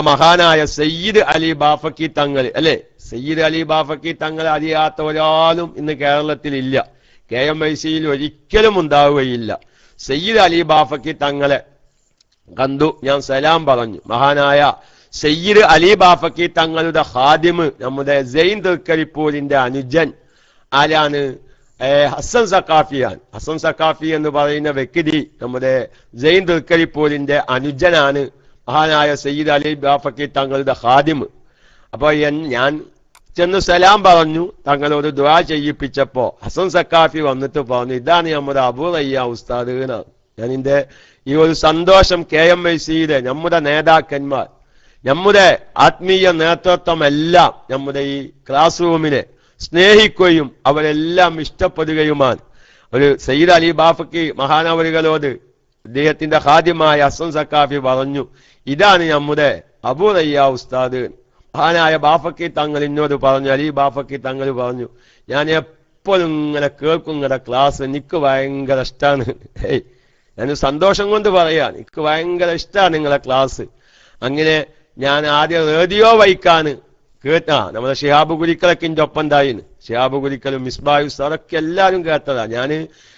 മഹാനായ സയ്യിദ് അലി ബാഫക്കി തങ്ങൾ അല്ലെ, സയ്യിദ് അലി ബാഫക്കി തങ്ങൾ അറിയാത്ത ഒരാളും ഇന്ന് കേരളത്തിൽ ഇല്ല, KMIC-യിൽ ഒരിക്കലും ഉണ്ടാവുകയില്ല. സയ്യിദ് അലി ബാഫക്കി തങ്ങളെ കണ്ടു, ഞാൻ സലാം പറഞ്ഞു. മഹാനായ സയ്യിദ് അലി ബാഫക്കി തങ്ങളുടെ ഖാദിമ് നമ്മുടെ സൈൻ തൃക്കരിപ്പൂരിന്റെ അനുജൻ ആരാണ്? ഹസൻ സഖാഫിയാണ്. ഹസൻ സഖാഫി എന്ന് പറയുന്ന വ്യക്തി നമ്മുടെ സൈൻ തൃക്കരിപ്പൂരിന്റെ അനുജനാണ് മഹാനായ സയ്യിദ് അലി ബാഫക്കി തങ്ങളുടെ ഖാദിമ്. അപ്പൊ ഞാൻ ചെന്ന് സലാം പറഞ്ഞു, തങ്ങളോട് ദുആ ചെയ്യിപ്പിച്ചപ്പോ ഹസൻ സഖാഫി വന്നിട്ട് പറഞ്ഞു, ഇതാണ് നമ്മുടെ അബൂ റയ്യ ഉസ്താദ് എന്നാണ്. ഞാൻ ഇതിന്റെ ഈ ഒരു സന്തോഷം KMIC-യിലെ നമ്മുടെ നേതാക്കന്മാർ, നമ്മുടെ ആത്മീയ നേതൃത്വം എല്ലാം നമ്മുടെ ഈ ക്ലാസ് റൂമിനെ സ്നേഹിക്കുകയും അവരെല്ലാം ഇഷ്ടപ്പെടുകയുമാണ്. ഒരു സയ്യിദ് അലി ബാഫക്കി മഹാനവരുകളോട് അദ്ദേഹത്തിന്റെ ഖാദിമായ ഹസൻ സഖാഫി പറഞ്ഞു, ഇതാണ് നമ്മുടെ അബൂ റയ്യ ഉസ്താദ്. മഹാനായ ബാഫക്കി തങ്ങൾ എന്നോട് പറഞ്ഞു, അലി ബാഫക്കി തങ്ങൾ പറഞ്ഞു, ഞാൻ എപ്പോഴും ഇങ്ങനെ കേൾക്കും നിങ്ങളുടെ ക്ലാസ്, എനിക്ക് ഭയങ്കര ഇഷ്ടമാണ്. ഞാൻ സന്തോഷം കൊണ്ട് പറയാ, എനിക്ക് ഭയങ്കര ഇഷ്ടമാണ് നിങ്ങളെ ക്ലാസ്. അങ്ങനെ ഞാൻ ആദ്യം റേഡിയോ വായിക്കാന് കേട്ടാ, നമ്മുടെ ഷിഹാബ് കുരിക്കലൊക്കെ എൻ്റെ ഒപ്പം ഉണ്ടായിന്. ഷിഹാബ് കുരിക്കലും മിസ്ബാഹു സാറൊക്കെ എല്ലാവരും കേട്ടതാ. ഞാൻ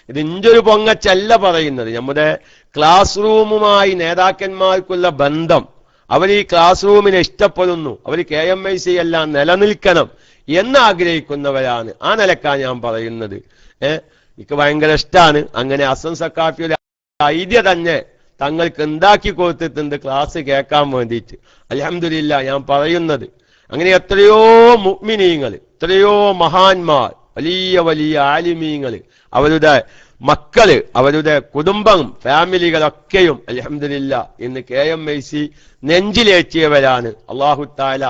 ഇത് ഇൻ്റെ ഒരു പൊങ്ങച്ചല്ല പറയുന്നത്, നമ്മുടെ ക്ലാസ് റൂമുമായി നേതാക്കന്മാർക്കുള്ള ബന്ധം, അവർ ഈ ക്ലാസ് റൂമിനെ ഇഷ്ടപ്പെടുന്നു, അവർ KMIC എല്ലാം നിലനിൽക്കണം എന്ന് ആഗ്രഹിക്കുന്നവരാണ്. ആ നിലക്കാണ് ഞാൻ പറയുന്നത്. എനിക്ക് ഭയങ്കര ഇഷ്ടമാണ്. അങ്ങനെ ഹസൻ സഖാഫിയുടെ ഐഡിയ തന്നെ തങ്ങൾക്ക് ഉണ്ടാക്കി കൊടുത്തിട്ടുണ്ട് ക്ലാസ് കേൾക്കാൻ വേണ്ടിയിട്ട്. അൽഹംദുലില്ലാ, ഞാൻ പറയുന്നത് അങ്ങനെ എത്രയോ മുഅ്മിനീങ്ങൾ, എത്രയോ മഹാന്മാർ, വലിയ വലിയ ആലിമീങ്ങൾ, അവരുടെ മക്കള്, അവരുടെ കുടുംബം, ഫാമിലികളൊക്കെയും അൽഹംദുലില്ലാ ഇന്ന് KMIC നെഞ്ചിലേറ്റിയവരാണ്. അല്ലാഹു തആല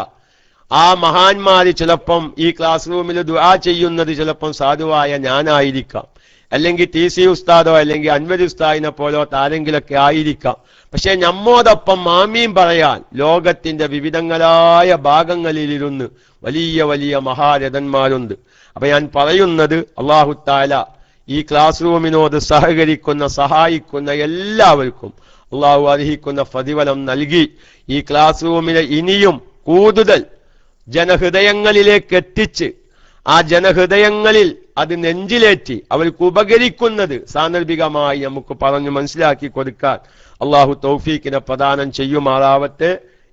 ആ മഹാന്മാര് ചിലപ്പം ഈ ക്ലാസ് റൂമിൽ ദുആ ചെയ്യുന്നത് ചിലപ്പം സാധുവായ ഞാനായിരിക്കാം, അല്ലെങ്കിൽ TC ഉസ്താദോ അല്ലെങ്കിൽ അൻവർ ഉസ്താദിനെ പോലോ ആരെങ്കിലൊക്കെ ആയിരിക്കാം. പക്ഷെ നമ്മോടൊപ്പം ആമീൻ പറയാൻ ലോകത്തിന്റെ വിവിധങ്ങളായ ഭാഗങ്ങളിലിരുന്ന് വലിയ വലിയ മഹാരഥന്മാരുണ്ട്. അപ്പൊ ഞാൻ പറയുന്നത്, അല്ലാഹു തആല ഈ ക്ലാസ് റൂമിനോട് സഹകരിക്കുന്ന സഹായിക്കുന്ന എല്ലാവർക്കും അള്ളാഹു അർഹിക്കുന്ന പ്രതിഫലം നൽകി ഈ ക്ലാസ് റൂമിനെ ഇനിയും കൂടുതൽ ജനഹൃദയങ്ങളിലേക്ക് എത്തിച്ച് ആ ജനഹൃദയങ്ങളിൽ അത് നെഞ്ചിലേറ്റി അവർക്ക് ഉപകരിക്കുന്നത് സാന്ദർഭികമായി നമുക്ക് പറഞ്ഞു മനസ്സിലാക്കി കൊടുക്കാൻ അള്ളാഹു തൗഫീഖിനെ പ്രദാനം ചെയ്യുമാറാവട്ടെ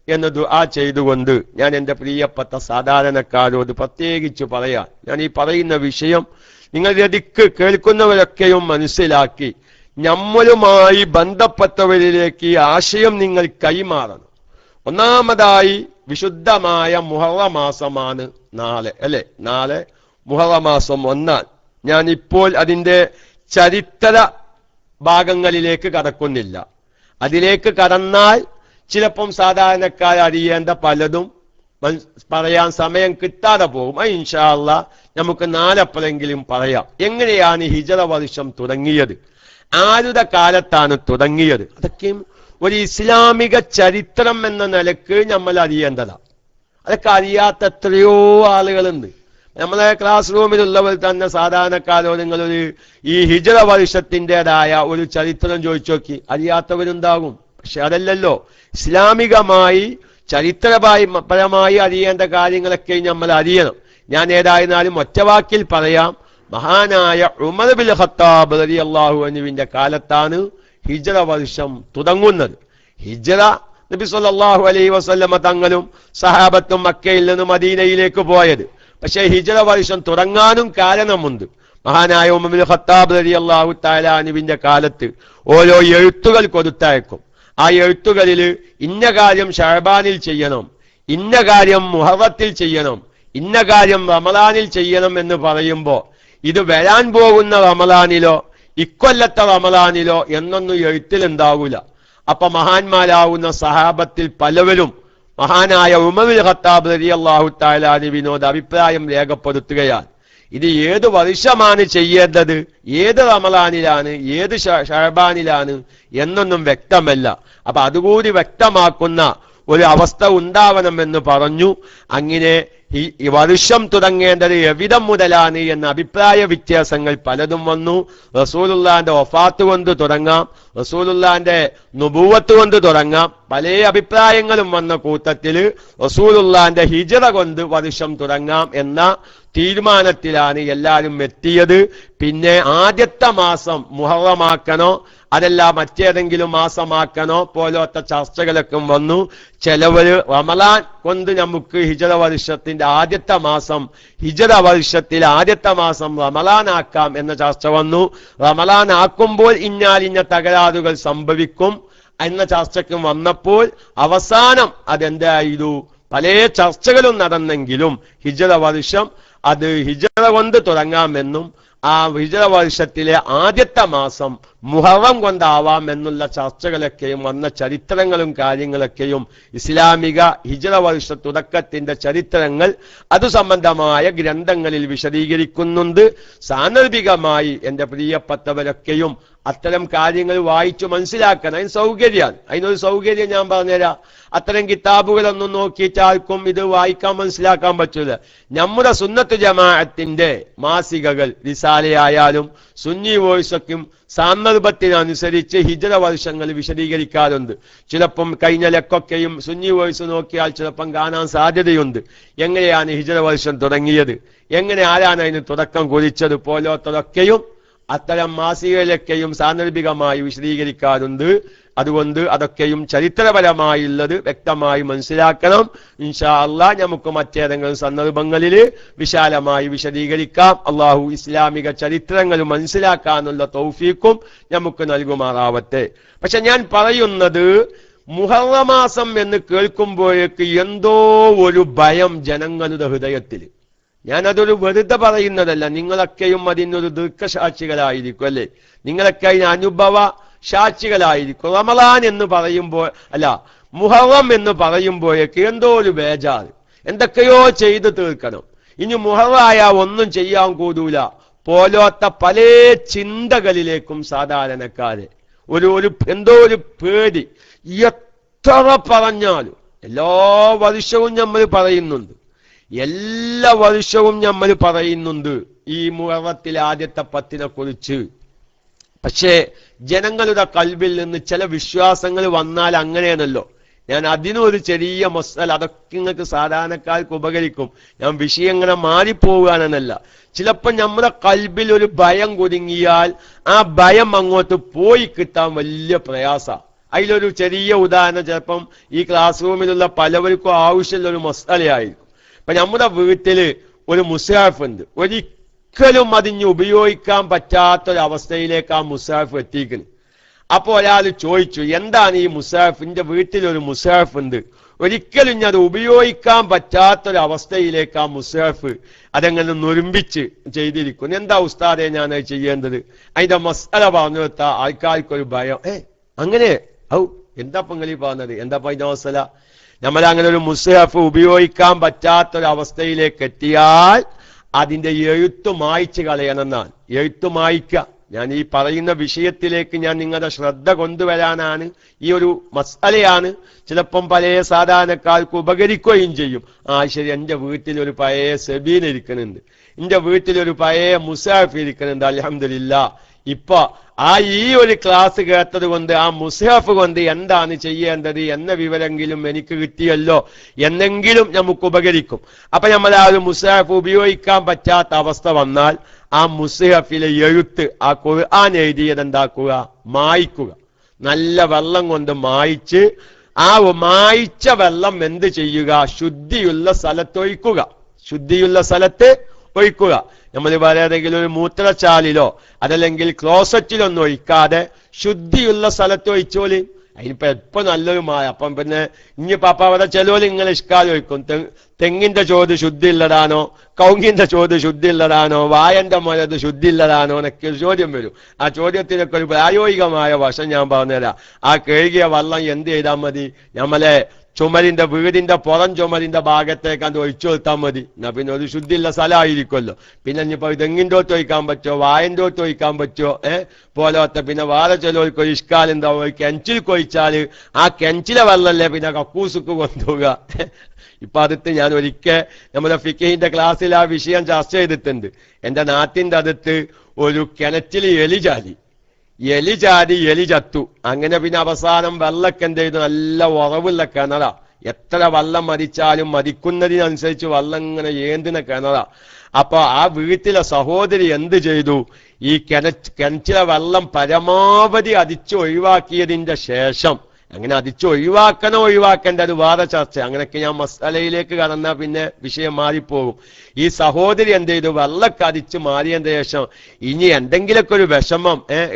എന്ന് ദുആ ചെയ്തുകൊണ്ട് ഞാൻ എൻ്റെ പ്രിയപ്പെട്ട സാധാരണക്കാരോട് പ്രത്യേകിച്ച് പറയാം, ഞാൻ ഈ പറയുന്ന വിഷയം നിങ്ങൾ രതിക്ക് കേൾക്കുന്നവരൊക്കെയും മനസ്സിലാക്കി നമ്മളുമായി ബന്ധപ്പെട്ടവരിലേക്ക് ഈ ആശയം നിങ്ങൾ കൈമാറണം. ഒന്നാമതായി വിശുദ്ധമായ മുഹറം മാസമാണ് നാളെ, അല്ലെ? നാളെ മുഹറം മാസം 1. ഞാനിപ്പോൾ അതിൻ്റെ ചരിത്ര ഭാഗങ്ങളിലേക്ക് കടക്കുന്നില്ല. അതിലേക്ക് കടന്നാൽ ചിലപ്പം സാധാരണക്കാർ അറിയേണ്ട പലതും പറയാൻ സമയം കിട്ടാതെ പോകും. ഇൻഷാ അല്ലാഹ് നമുക്ക് നാലെപ്പോഴെങ്കിലും പറയാം. എങ്ങനെയാണ് ഹിജറ വർഷം തുടങ്ങിയത്, ആരുടെ കാലത്താണ് തുടങ്ങിയത്, അതൊക്കെയും ഒരു ഇസ്ലാമിക ചരിത്രം എന്ന നിലക്ക് നമ്മൾ അറിയേണ്ടതാണ്. അതൊക്കെ അറിയാത്ത എത്രയോ ആളുകളുണ്ട്. നമ്മളെ ക്ലാസ് റൂമിലുള്ളവർ തന്നെ സാധാരണക്കാരോട് നിങ്ങളൊരു ഈ ഹിജറ വർഷത്തിൻ്റെതായ ഒരു ചരിത്രം ചോദിച്ചു നോക്കി, അറിയാത്തവരുണ്ടാകും. പക്ഷെ അതല്ലല്ലോ, ഇസ്ലാമികമായി ചരിത്രപരമായി അറിയേണ്ട കാര്യങ്ങളൊക്കെ നമ്മൾ അറിയണം. ഞാൻ ഏതായിരുന്നാലും ഒറ്റവാക്കിൽ പറയാം, മഹാനായ ഉമർ ബിൻ ഖത്താബ് റളിയല്ലാഹു അൻഹുവിന്റെ കാലത്താണ് ഹിജറ വർഷം തുടങ്ങുന്നത്. ഹിജറ നബി സല്ലല്ലാഹു അലൈഹി വസല്ലമ തങ്ങളും സഹാബത്തും മക്കയിൽ നിന്ന് മദീനയിലേക്ക് പോയത്. പക്ഷേ ഹിജറ വർഷം തുടങ്ങാനും കാരണമുണ്ട്. മഹാനായ ഉമർ ബിൻ ഖത്താബ് റളിയല്ലാഹു തആല അൻഹുവിന്റെ കാലത്ത് ഓരോ എഴുത്തുകൾ കൊടുത്തയക്കും. ആ എഴുത്തുകളിൽ ഇന്ന കാര്യം ശഅബാനിൽ ചെയ്യണം, ഇന്ന കാര്യം മുഹറത്തിൽ ചെയ്യണം, ഇന്ന കാര്യം റമളാനിൽ ചെയ്യണം എന്ന് പറയുമ്പോൾ ഇത് വരാൻ പോകുന്ന റമളാനിലോ ഇക്കൊല്ലത്തെ റമളാനിലോ എന്നൊന്നും എഴുത്തിലുണ്ടാവൂല. അപ്പൊ മഹാന്മാരാവുന്ന സഹാബത്തിൽ പലവരും മഹാനായ ഉമർ ബിൻ ഖത്താബ് റളിയല്ലാഹു തആല അൻഹുവിനോട് അഭിപ്രായം രേഖപ്പെടുത്തുകയാണ്. ഇത് ഏത് വർഷമാണ് ചെയ്യേണ്ടത്, ഏത് റമളാനിലാണ്, ഏത് ശഅബാനിലാണ് എന്നൊന്നും വ്യക്തമല്ല. അപ്പൊ അതുകൂടി വ്യക്തമാക്കുന്ന ഒരു അവസ്ഥ ഉണ്ടാവണമെന്ന് പറഞ്ഞു. അങ്ങനെ ഈ വർഷം തുടങ്ങേണ്ടത് എവിടം മുതലാണ് എന്ന അഭിപ്രായ വ്യത്യാസങ്ങൾ പലതും വന്നു. റസൂലുള്ളാന്റെ വഫാത്ത് കൊണ്ട് തുടങ്ങാം, റസൂലുള്ളാന്റെ നുബുവത്ത് കൊണ്ട് തുടങ്ങാം. പല അഭിപ്രായങ്ങളും വന്ന കൂട്ടത്തിൽ റസൂലുള്ളാന്റെ ഹിജ്റ കൊണ്ട് വർഷം തുടങ്ങാം എന്ന തീരുമാനത്തിലാണ് എല്ലാവരും എത്തിയത്. പിന്നെ ആദ്യത്തെ മാസം മുഹറമാക്കണോ അതല്ല മറ്റേതെങ്കിലും മാസമാക്കണോ പോലത്തെ ചർച്ചകളൊക്കെ വന്നു. ചിലവര് റമളാൻ കൊണ്ട് നമുക്ക് ഹിജ്റ വർഷത്തിന്റെ ആദ്യത്തെ മാസം, ഹിജ്റ വർഷത്തിൽ ആദ്യത്തെ മാസം റമളാൻ ആക്കാം എന്ന ചർച്ച വന്നു. റമളാൻ ആക്കുമ്പോൾ ഇന്ന തകരാറുകൾ സംഭവിക്കും എന്ന ചർച്ചയ്ക്കും വന്നപ്പോൾ അവസാനം അതെന്തായിരുന്നു, പല ചർച്ചകളും നടന്നെങ്കിലും ഹിജ്റ വർഷം അത് ഹിജ്റ കൊണ്ട് തുടങ്ങാമെന്നും ആ ഹിജ്റ വർഷത്തിലെ ആദ്യത്തെ മാസം മുഹറം കൊണ്ടാവാം എന്നുള്ള ചർച്ചകളൊക്കെയും വന്ന ചരിത്രങ്ങളും കാര്യങ്ങളൊക്കെയും ഇസ്ലാമിക ഹിജ്റ വർഷ തുടക്കത്തിന്റെ ചരിത്രങ്ങൾ അതു സംബന്ധമായ ഗ്രന്ഥങ്ങളിൽ വിശദീകരിക്കുന്നുണ്ട്. സാന്ദർഭികമായി എന്റെ പ്രിയപ്പെട്ടവരൊക്കെയും അത്തരം കാര്യങ്ങൾ വായിച്ചു മനസ്സിലാക്കണം. അതിന് സൗകര്യമാണ്. അതിനൊരു സൗകര്യം ഞാൻ പറഞ്ഞുതരാം. അത്തരം കിതാബുകളൊന്നും നോക്കിയിട്ട് ആർക്കും ഇത് വായിക്കാൻ മനസ്സിലാക്കാൻ പറ്റൂല. നമ്മുടെ സുന്നത്ത് ജമാഅത്തിന്റെ മാസികകൾ റിസാലയായാലും സുന്നി വോയിസൊക്കെയും സന്ദർഭത്തിനനുസരിച്ച് ഹിജ്റ വർഷങ്ങൾ വിശദീകരിക്കാറുണ്ട്. ചിലപ്പം കഴിഞ്ഞ ലക്കൊക്കെയും സുന്നി വോയിസ് നോക്കിയാൽ ചിലപ്പം കാണാൻ സാധ്യതയുണ്ട്. എങ്ങനെയാണ് ഹിജ്റ വർഷം തുടങ്ങിയത്, എങ്ങനെ ആരാണ് അതിന് തുടക്കം കുറിച്ചത് പോലത്തൊക്കെയും അത്തരം മാസികയിലൊക്കെയും സാന്ദർഭികമായി വിശദീകരിക്കാറുണ്ട്. അതുകൊണ്ട് അതൊക്കെയും ചരിത്രപരമായുള്ളത് വ്യക്തമായി മനസ്സിലാക്കണം. ഇൻഷാ അല്ലാഹ് നമുക്ക് മറ്റേതെങ്കിലും സന്ദർഭങ്ങളിൽ വിശാലമായി വിശദീകരിക്കാം. അള്ളാഹു ഇസ്ലാമിക ചരിത്രങ്ങൾ മനസ്സിലാക്കാനുള്ള തൗഫീഖും നമുക്ക് നൽകുമാറാവട്ടെ. പക്ഷെ ഞാൻ പറയുന്നത് മുഹറം മാസം എന്ന് കേൾക്കുമ്പോഴേക്ക് എന്തോ ഒരു ഭയം ജനങ്ങളുടെ ഹൃദയത്തിൽ. ഞാനതൊരു വെറുതെ പറയുന്നതല്ല. നിങ്ങളൊക്കെയും അതിനൊരു ദീർഘസാക്ഷികളായിരിക്കും അല്ലെ, നിങ്ങളൊക്കെ അതിന് അനുഭവ സാക്ഷികളായിരിക്കും. റമളാൻ എന്ന് പറയുമ്പോൾ അല്ല മുഹറം എന്ന് പറയുമ്പോഴേക്ക് എന്തോ ഒരു ബേജാറ്, എന്തൊക്കെയോ ചെയ്തു തീർക്കണം, ഇനി മുഹറമായ ഒന്നും ചെയ്യാൻ കൂടൂല പോലത്തെ പല ചിന്തകളിലേക്കും സാധാരണക്കാരെ ഒരു എന്തോ ഒരു പേടി. എത്ര പറഞ്ഞാലും എല്ലാ വർഷവും നമ്മൾ പറയുന്നുണ്ട്, എല്ലാ വർഷവും നമ്മൾ പറയുന്നുണ്ട് ഈ മുഹറത്തിലെ ആദ്യത്തെ 10 കുറിച്ച്. പക്ഷേ ജനങ്ങളുടെ കൽബിൽ നിന്ന് ചില വിശ്വാസങ്ങൾ വന്നാൽ അങ്ങനെയാണല്ലോ. ഞാൻ അതിനൊരു ചെറിയ മസാല, അതൊക്കെ നിങ്ങൾക്ക് സാധാരണക്കാർക്ക് ഉപകരിക്കും. ഞാൻ വിഷയം ഇങ്ങനെ മാറിപ്പോകാനെന്നല്ല. ചിലപ്പോൾ നമ്മുടെ കൽബിൽ ഒരു ഭയം കുടുങ്ങിയാൽ ആ ഭയം അങ്ങോട്ട് പോയി കിട്ടാൻ വലിയ പ്രയാസ. അതിലൊരു ചെറിയ ഉദാഹരണം ചിലപ്പം ഈ ക്ലാസ് റൂമിലുള്ള പലവർക്കും ആവശ്യമുള്ള ഒരു മസാലയായിരിക്കും. ഇപ്പൊ നമ്മുടെ വീട്ടില് ഒരു മുസ്ഹാഫ് ഉണ്ട്, ഒരിക്കലും അതിന് ഉപയോഗിക്കാൻ പറ്റാത്തൊരവസ്ഥയിലേക്ക് ആ മുസ്ഹാഫ് എത്തിക്കുന്നു. അപ്പൊ ഒരാൾ ചോദിച്ചു, എന്താണ് ഈ മുസ്ഹാഫ്? എന്റെ വീട്ടിലൊരു മുസ്ഹാഫ് ഉണ്ട്, ഒരിക്കലും ഞാൻ അത് ഉപയോഗിക്കാൻ പറ്റാത്തൊരവസ്ഥയിലേക്ക് ആ മുസ്ഹാഫ് അതെങ്ങനെ നുരുമ്പിച്ച് ചെയ്തിരിക്കുന്നു. എന്താ ഉസ്താദെ ഞാൻ അത് ചെയ്യേണ്ടത്? അതിന്റെ മസാല പറഞ്ഞു വെത്താ ആൾക്കാർക്കൊരു ഭയം. അങ്ങനെ എന്താ പങ്ങളി പറഞ്ഞത്, എന്താ അതിന്റെ മസാല? നമ്മളങ്ങനെ ഒരു മുസ്ഹഫ് ഉപയോഗിക്കാൻ പറ്റാത്തൊരവസ്ഥയിലേക്ക് എത്തിയാൽ അതിന്റെ എഴുത്ത് മായ്ച്ചു കളയണമെന്നാണ്. എഴുത്ത് മായ്ക്കുക. ഞാൻ ഈ പറയുന്ന വിഷയത്തിലേക്ക് ഞാൻ നിങ്ങളുടെ ശ്രദ്ധ കൊണ്ടുവരാനാണ്. ഈ ഒരു മസാലയാണ്. ചിലപ്പം പല സാധാരണക്കാർക്ക് ഉപകരിക്കുകയും ചെയ്യും. ശരി, എന്റെ വീട്ടിലൊരു പഴയ സെബീൻ ഇരിക്കുന്നുണ്ട്, എന്റെ വീട്ടിലൊരു പഴയ മുസ്ഹഫ് ഇരിക്കുന്നുണ്ട്, അൽഹംദുലില്ലാ. ഇപ്പൊ ഈ ഒരു ക്ലാസ് കേട്ടത് കൊണ്ട് ആ മുസ്ഹഫ് കൊണ്ട് എന്താണ് ചെയ്യേണ്ടത് എന്ന വിവരമെങ്കിലും എനിക്ക് കിട്ടിയല്ലോ എന്നെങ്കിലും നമുക്ക് ഉപകരിക്കും. അപ്പൊ നമ്മൾ ആ ഒരു മുസ്ഹഫ് ഉപയോഗിക്കാൻ പറ്റാത്ത അവസ്ഥ വന്നാൽ ആ മുസ്ഹഫിലെ എഴുത്ത്, ആ ഖുർആൻ എഴുതിയത് എന്താക്കുക? മായ്ക്കുക. നല്ല വെള്ളം കൊണ്ട് മായ്ച്ച് ആ മായ്ച്ച വെള്ളം എന്ത് ചെയ്യുക? ശുദ്ധിയുള്ള സ്ഥലത്ത് ഒഴിക്കുക. ശുദ്ധിയുള്ള സ്ഥലത്ത് ഒഴിക്കുക. നമ്മൾ വേറെതെങ്കിലും ഒരു മൂത്രച്ചാലിലോ അതല്ലെങ്കിൽ ക്ലോസറ്റിലൊന്നും ഒഴിക്കാതെ ശുദ്ധിയുള്ള സ്ഥലത്ത് ഒഴിച്ചോളി. അതിനിപ്പോ എപ്പോ നല്ലൊരു മായ. അപ്പം പിന്നെ ഇനിയിപ്പോ അവിടെ ചിലവർ ഇങ്ങനെ ഇഷ്കാലം ഒഴിക്കും. തെങ്ങിന്റെ ചോത് ശുദ്ധിയുള്ളതാണോ, കൗങ്ങിന്റെ ചോത് ശുദ്ധിയുള്ളതാണോ, വായന്റെ മുലത് ശുദ്ധിയുള്ളതാണോ എന്നൊക്കെ ഒരു ചോദ്യം വരും. ആ ചോദ്യത്തിനൊക്കെ ഒരു പ്രായോഗികമായ വശം ഞാൻ പറഞ്ഞുതരാം. ആ കഴുകിയ വെള്ളം എന്ത് ചെയ്താൽ മതി? നമ്മളെ വീടിന്റെ പുറം ചുമരിന്റെ ഭാഗത്തേക്ക് അത് ഒഴിച്ചു കൊടുത്താൽ മതി. എന്നാ പിന്നെ ഒരു ശുദ്ധിയുള്ള സ്ഥലമായിരിക്കുമല്ലോ. പിന്നെ ഇനിയിപ്പോ തെങ്ങിൻ്റോട്ട് ഒഴിക്കാൻ പറ്റുമോ, വായൻ്റോട്ട് ഒഴിക്കാൻ പറ്റുമോ, പോലത്തെ പിന്നെ വേറെ ചിലർക്ക് ഒരു ഇഷ്കാലുണ്ടാവും. കിണറ്റിൽ കൊഴിച്ചാല് ആ കിണറ്റിലെ വെള്ളമല്ലേ പിന്നെ കക്കൂസുക്ക് കൊണ്ടുപോവുക. ഇപ്പൊ അടുത്ത് ഞാൻ ഒരിക്കൽ നമ്മുടെ ഫിഖിന്റെ ക്ലാസ്സിൽ ആ വിഷയം ചർച്ച ചെയ്തിട്ടുണ്ട്. എന്റെ നാട്ടിന്റെ അടുത്ത് ഒരു കിണറ്റിൽ എലി ചത്തു. അങ്ങനെ പിന്നെ അവസാനം വെള്ളമൊക്കെ എന്ത് ചെയ്തു, നല്ല ഉറവുള്ള കിണറാ. എത്ര വെള്ളം മരിച്ചാലും മരിക്കുന്നതിനനുസരിച്ച് വെള്ളം ഇങ്ങനെ ഏന്തുന്ന കിണറാ. അപ്പൊ ആ വീട്ടിലെ സഹോദരി എന്ത് ചെയ്തു, ഈ കിണറ്റിലെ വെള്ളം പരമാവധി അടിച്ച് ഒഴിവാക്കിയതിന്റെ ശേഷം, അങ്ങനെ അടിച്ച് ഒഴിവാക്കേണ്ട അത് വേറെ ചർച്ച. അങ്ങനെയൊക്കെ ഞാൻ മസാലയിലേക്ക് കടന്നാൽ പിന്നെ വിഷയം മാറിപ്പോകും. ഈ സഹോദരി എന്ത് ചെയ്തു, വെള്ളമൊക്കെ അടിച്ച് മാറിയതിന്റെ ശേഷം ഇനി എന്തെങ്കിലുമൊക്കെ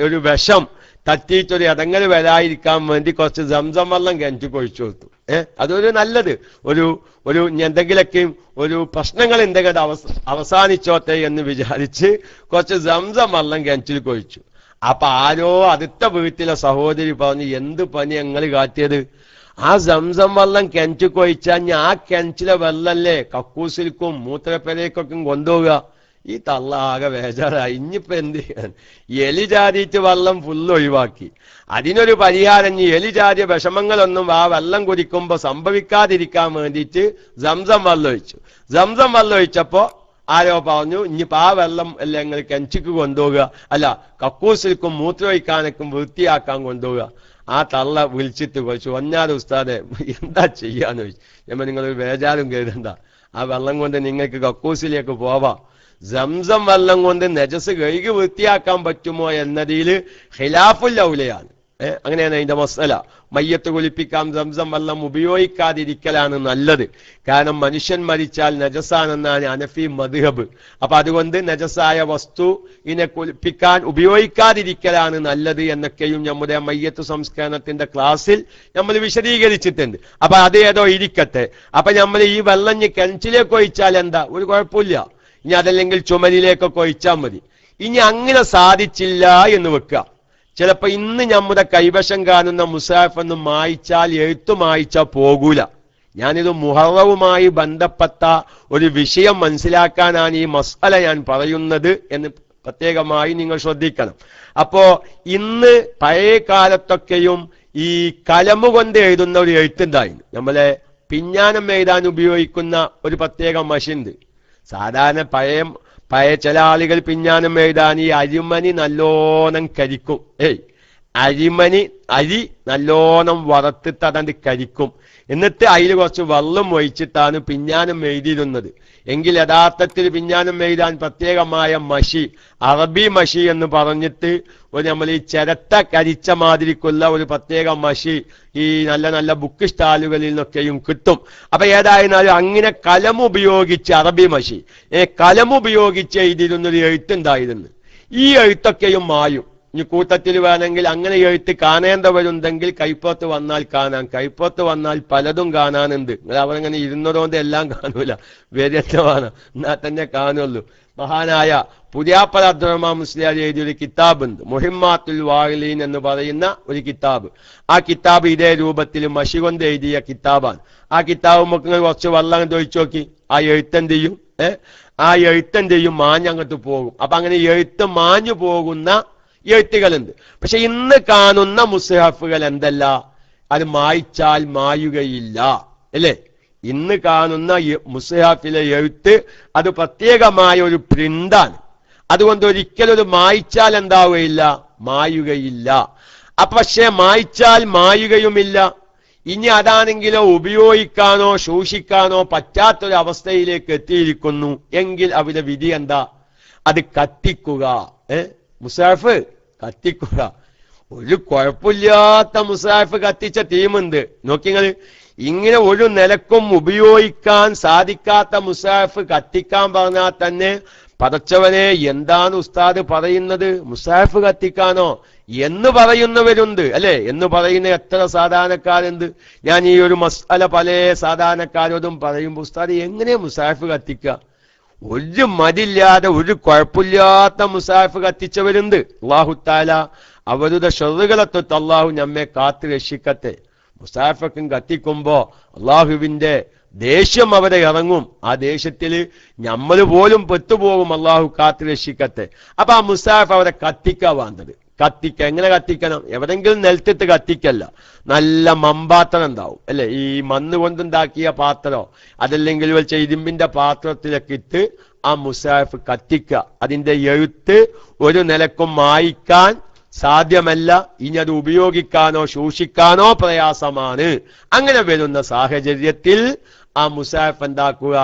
ഒരു വിഷം തട്ടിയിട്ടൊരു ഇടങ്ങൾ വരാതിരിക്കാൻ വേണ്ടി കുറച്ച് സംസം വെള്ളം കിണറ്റിൽ കൊഴിച്ചു കൊടുത്തു. അതൊരു നല്ലത്, ഒരു എന്തെങ്കിലൊക്കെ ഒരു പ്രശ്നങ്ങൾ എന്തെങ്കിലും അവസാനിച്ചോട്ടെ എന്ന് വിചാരിച്ച് കുറച്ച് സംസം വെള്ളം കിണറ്റിൽ കൊഴിച്ചു. അപ്പൊ ആരോ അടുത്ത വീട്ടിലെ സഹോദരി പറഞ്ഞു, എന്ത് പനി ഞങ്ങൾ കാട്ടിയത്, ആ സംസം വെള്ളം കിണറ്റിൽ കൊഴിച്ചാൽ ആ കിണറ്റിലെ വെള്ളല്ലേ കക്കൂസിൽക്കും മൂത്രപ്പെരയ്ക്കൊക്കെ കൊണ്ടുപോവുക. ഈ തള്ള ആകെ വേജാറായി. ഇനിയിപ്പോ എന്ത് ചെയ്യാൻ, എലി ചാടിയിട്ട് വെള്ളം ഫുള്ള് ഒഴിവാക്കി. അതിനൊരു പരിഹാരം, ഈ എലി ചാടിയ വിഷമങ്ങളൊന്നും ആ വെള്ളം കുടിക്കുമ്പോ സംഭവിക്കാതിരിക്കാൻ വേണ്ടിയിട്ട് സംസം വെള്ളം ഒഴിച്ചു. സംസം വെള്ളം ഒഴിച്ചപ്പോ ആരോ പറഞ്ഞു, ഇനിയിപ്പോ ആ വെള്ളം അല്ല ഞങ്ങൾ കിണറ്റിക്ക് കൊണ്ടുപോവുക, അല്ല കക്കൂസിൽക്കും മൂത്രമൊഴിക്കാനൊക്കെ വൃത്തിയാക്കാൻ കൊണ്ടുപോവുക. ആ തള്ള വിളിച്ചിട്ട് ചോദിച്ചു, ഒന്നാറ് ഉസ്താദെ എന്താ ചെയ്യാന്ന് ചോദിച്ചു. ഞാൻ നിങ്ങളൊരു ബേജാറും കരുതണ്ട, ആ വെള്ളം കൊണ്ട് നിങ്ങൾക്ക് കക്കൂസിലേക്ക് പോവാം. സംസം വെള്ളം കൊണ്ട് നജസ് കഴുകി വൃത്തിയാക്കാൻ പറ്റുമോ എന്നതിൽ ഖിലാഫുൽ ഔലയാണ്. അങ്ങനെയാണ് അതിന്റെ മസല. മയ്യത്ത് കുളിപ്പിക്കാം, സംസം വെള്ളം ഉപയോഗിക്കാതിരിക്കലാണ് നല്ലത്. കാരണം മനുഷ്യൻ മരിച്ചാൽ നജസാണെന്നാണ് ഹനഫി മദ്ഹബ്. അപ്പൊ അതുകൊണ്ട് നജസായ വസ്തു ഇതിനെ കുളിപ്പിക്കാൻ ഉപയോഗിക്കാതിരിക്കലാണ് നല്ലത് എന്നൊക്കെയും നമ്മുടെ മയ്യത്ത് സംസ്കരണത്തിന്റെ ക്ലാസ്സിൽ നമ്മൾ വിശദീകരിച്ചിട്ടുണ്ട്. അപ്പൊ അത് ഏതോ ഇരിക്കട്ടെ. അപ്പൊ നമ്മൾ ഈ വെള്ളം കിണറ്റിലേക്ക് ഒഴിച്ചാൽ എന്താ, ഒരു കുഴപ്പമില്ല. ഇനി അതല്ലെങ്കിൽ ചുമരിലേക്കൊക്കെ ഒഴിച്ചാൽ മതി. ഇനി അങ്ങനെ സാധിച്ചില്ല എന്ന് വെക്കുക, ചിലപ്പോ ഇന്ന് നമ്മുടെ കൈവശം കാണുന്ന മുസാഫ് ഒന്ന് മായ്ച്ചാൽ എഴുത്തു മായ്ച്ചാൽ പോകൂല. ഞാനിത് മുഹറവുമായി ബന്ധപ്പെട്ട ഒരു വിഷയം മനസ്സിലാക്കാനാണ് ഈ മസ്അല ഞാൻ പറയുന്നത് എന്ന് പ്രത്യേകമായി നിങ്ങൾ ശ്രദ്ധിക്കണം. അപ്പോ ഇന്ന് പഴയ കാലത്തൊക്കെയും ഈ കലമുകൊണ്ട് എഴുതുന്ന ഒരു എഴുത്തുണ്ടായിരുന്നു. നമ്മളെ പിഞ്ഞാനം എഴുതാൻ ഉപയോഗിക്കുന്ന ഒരു പ്രത്യേക മഷീൻ. സാധാരണ പഴയ ചില ആളുകൾ പിഞ്ഞാനം എഴുതാൻ ഈ അരിമണി നല്ലോണം കരിക്കും. അരി നല്ലോണം വറുത്തിട്ട് അതണ്ട് കരിക്കും. എന്നിട്ട് അതിൽ കുറച്ച് വെള്ളം ഒഴിച്ചിട്ടാണ് പിഞ്ഞാനം എഴുതിയിരുന്നത്. എങ്കിൽ യഥാർത്ഥത്തിൽ പിഞ്ഞാനം എഴുതാൻ പ്രത്യേകമായ മഷി, അറബി മഷി എന്ന് പറഞ്ഞിട്ട് നമ്മൾ ഈ ചിരട്ട കരിച്ച മാതിരിക്കുള്ള ഒരു പ്രത്യേക മഷി ഈ നല്ല നല്ല ബുക്ക് സ്റ്റാളുകളിൽ നിന്നൊക്കെയും കിട്ടും. അപ്പൊ ഏതായിരുന്നാലും അങ്ങനെ കലമുപയോഗിച്ച്, അറബി മഷി കലമുപയോഗിച്ച് എഴുതിയിരുന്നൊരു എഴുത്തുണ്ടായിരുന്നു. ഈ എഴുത്തൊക്കെയും മായും. ഇനി കൂട്ടത്തിൽ വേണമെങ്കിൽ അങ്ങനെ എഴുത്ത് കാണേണ്ടവരുണ്ടെങ്കിൽ കൈപ്പുറത്ത് വന്നാൽ കാണാം. കൈപ്പുറത്ത് വന്നാൽ പലതും കാണാനുണ്ട്. അവരങ്ങനെ ഇരുന്നതുകൊണ്ട് എല്ലാം കാണൂല, വ്യത്യസ്തമാണ്, എന്നാൽ തന്നെ കാണുള്ളൂ. മഹാനായ പുതിയാപ്പല അബ്ദുറഹ്മാൻ മുസ്ലിയാർ എഴുതിയൊരു കിതാബുണ്ട്, മുഹിമ്മാത്തുൽ വാഹിലീൻ എന്ന് പറയുന്ന ഒരു കിതാബ്. ആ കിതാബ് ഇതേ രൂപത്തിൽ മഷി കൊണ്ട് എഴുതിയ കിതാബാണ്. ആ കിതാബ് നമുക്ക് കുറച്ച് വെള്ളം തൊഴിച്ചു നോക്കി, ആ എഴുത്തെന്ത് ചെയ്യും, ആ എഴുത്തെന്ത് ചെയ്യും, മാഞ്ഞങ്ങോട്ട് പോകും. അപ്പൊ അങ്ങനെ എഴുത്ത് മാഞ്ഞു പോകുന്ന എഴുത്തുകളുണ്ട്. പക്ഷെ ഇന്ന് കാണുന്ന മുസ്ഹഫുകൾ എന്തല്ല, അത് മായ്ച്ചാൽ മായുകയില്ല, അല്ലേ? ഇന്ന് കാണുന്ന മുസ്ഹഫിലെ എഴുത്ത് അത് പ്രത്യേകമായ ഒരു പ്രിന്റാണ്. അതുകൊണ്ട് ഒരിക്കലും ഒരു മായ്ച്ചാൽ എന്താവുകയില്ല, മായുകയില്ല. പക്ഷെ മായ്ച്ചാൽ മായുകയുമില്ല. ഇനി അതാണെങ്കിലോ ഉപയോഗിക്കാനോ സൂക്ഷിക്കാനോ പറ്റാത്തൊരവസ്ഥയിലേക്ക് എത്തിയിരിക്കുന്നു എങ്കിൽ അവിടെ വിധി എന്താ, അത് കത്തിക്കുക. മുസാഫ് കത്തിക്കുക. ഒരു കുഴപ്പമില്ലാത്ത മുസാഫ് കത്തിച്ച ടീമുണ്ട്. നോക്കിങ്ങള്, ഇങ്ങനെ ഒരു നിലക്കും ഉപയോഗിക്കാൻ സാധിക്കാത്ത മുസാഫ് കത്തിക്കാൻ പറഞ്ഞാൽ തന്നെ പടച്ചവനെ എന്താണ് ഉസ്താദ് പറയുന്നത്, മുസാഫ് കത്തിക്കാനോ എന്ന് പറയുന്നവരുണ്ട്, അല്ലെ? എന്ന് പറയുന്ന എത്ര സാധാരണക്കാരുണ്ട്. ഞാൻ ഈ ഒരു മസ്അല പല സാധാരണക്കാരോടും പറയുമ്പോൾ, ഉസ്താദ് എങ്ങനെ മുസാഫ് കത്തിക്കുക, ഒരു മതില്ലാതെ ഒരു കുഴപ്പമില്ലാത്ത മുസാഫ് കത്തിച്ചവരുണ്ട്. അല്ലാഹു തആല അവരുടെ ഷർറുകളെ തൊട്ട് അള്ളാഹു നമ്മെ കാത്തു രക്ഷിക്കട്ടെ. മുസാഫക്കും കത്തിക്കുമ്പോ അള്ളാഹുവിന്റെ ദേഷ്യം അവരെ ഇറങ്ങും. ആ ദേഷ്യത്തിൽ നമ്മൾ പോലും പെട്ടുപോകും. അള്ളാഹു കാത്തു രക്ഷിക്കട്ടെ. അപ്പൊ ആ മുസാഫ് അവരെ കത്തിക്കാ വേണ്ടത്. എങ്ങനെ കത്തിക്കണം? എവിടെങ്കിലും നിലത്തിട്ട് കത്തിക്കല്ല. നല്ല മമ്പാത്രം ഉണ്ടാവും അല്ലെ, ഈ മണ്ണ് കൊണ്ടുണ്ടാക്കിയ പാത്രമോ അതല്ലെങ്കിൽ വെച്ച ഇരുമ്പിന്റെ പാത്രത്തിലൊക്കെ ഇട്ട് ആ മുസാഫ് കത്തിക്ക. അതിന്റെ എഴുത്ത് ഒരു നിലക്കും മായ്ക്കാൻ സാധ്യമല്ല. ഇനി അത് ഉപയോഗിക്കാനോ സൂക്ഷിക്കാനോ പ്രയാസമാണ്. അങ്ങനെ വരുന്ന സാഹചര്യത്തിൽ ആ മുസാഫ് എന്താക്കുക?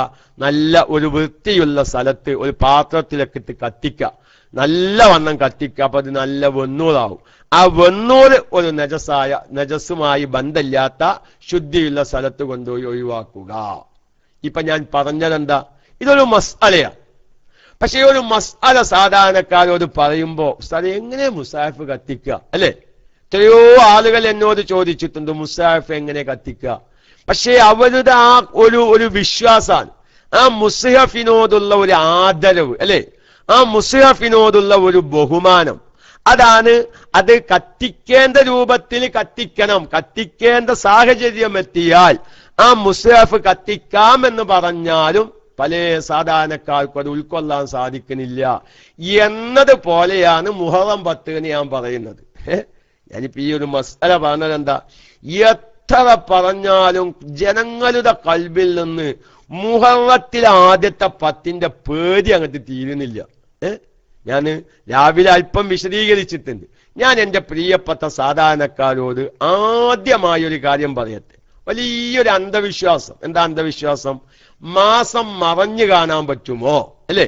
നല്ല ഒരു വൃത്തിയുള്ള സ്ഥലത്ത് ഒരു പാത്രത്തിലൊക്കെ ഇട്ട് കത്തിക്ക. നല്ല വണ്ണം കത്തിക്ക. അപ്പൊ അത് നല്ല വെണ്ണൂറാവും. ആ വെണ്ണൂറ് ഒരു നജസുമായി ബന്ധമില്ലാത്ത ശുദ്ധിയുള്ള സ്ഥലത്ത് കൊണ്ടുപോയി ഒഴിവാക്കുക. ഇപ്പൊ ഞാൻ പറഞ്ഞതെന്താ? ഇതൊരു മസ്അലയാണ്. പക്ഷെ ഒരു മസ്അല സാധാരണക്കാരോട് പറയുമ്പോ ഉസ്താദേ എങ്ങനെ മുസാഫ് കത്തിക്കുക അല്ലെ? എത്രയോ ആളുകൾ എന്നോട് ചോദിച്ചിട്ടുണ്ട് മുസാഫ് എങ്ങനെ കത്തിക്കുക. പക്ഷെ അവരുടെ ആ ഒരു വിശ്വാസാണ്, ആ മുസ്ഹഫിനോടുള്ള ഒരു ആദരവ് അല്ലെ, ആ മുസ്ഹഫിനോടുള്ള ഒരു ബഹുമാനം, അതാണ്. അത് കത്തിക്കേണ്ട രൂപത്തിൽ കത്തിക്കണം. കത്തിക്കേണ്ട സാഹചര്യം എത്തിയാൽ ആ മുസ്ഹഫ് കത്തിക്കാമെന്ന് പറഞ്ഞാലും പല സാധാരണക്കാർക്കും അത് ഉൾക്കൊള്ളാൻ സാധിക്കുന്നില്ല എന്നതുപോലെയാണ് മുഹറം 10 ഞാൻ പറയുന്നത്. ഞാനിപ്പോ ഈ ഒരു മസ്അല പറഞ്ഞത് എന്താ? എത്ര പറഞ്ഞാലും ജനങ്ങളുടെ കൽബിൽ നിന്ന് മുഹറത്തിലെ ആദ്യത്തെ 10 പേടി അങ്ങോട്ട് തീരുന്നില്ല. ഞാൻ രാവിലെ അല്പം വിശദീകരിച്ചിട്ടുണ്ട്. ഞാൻ എൻ്റെ പ്രിയപ്പെട്ട സാധാരണക്കാരോട് ആദ്യമായൊരു കാര്യം പറയട്ടെ. വലിയൊരു അന്ധവിശ്വാസം. എന്താ അന്ധവിശ്വാസം? മാസം മറഞ്ഞു കാണാൻ പറ്റുമോ അല്ലേ?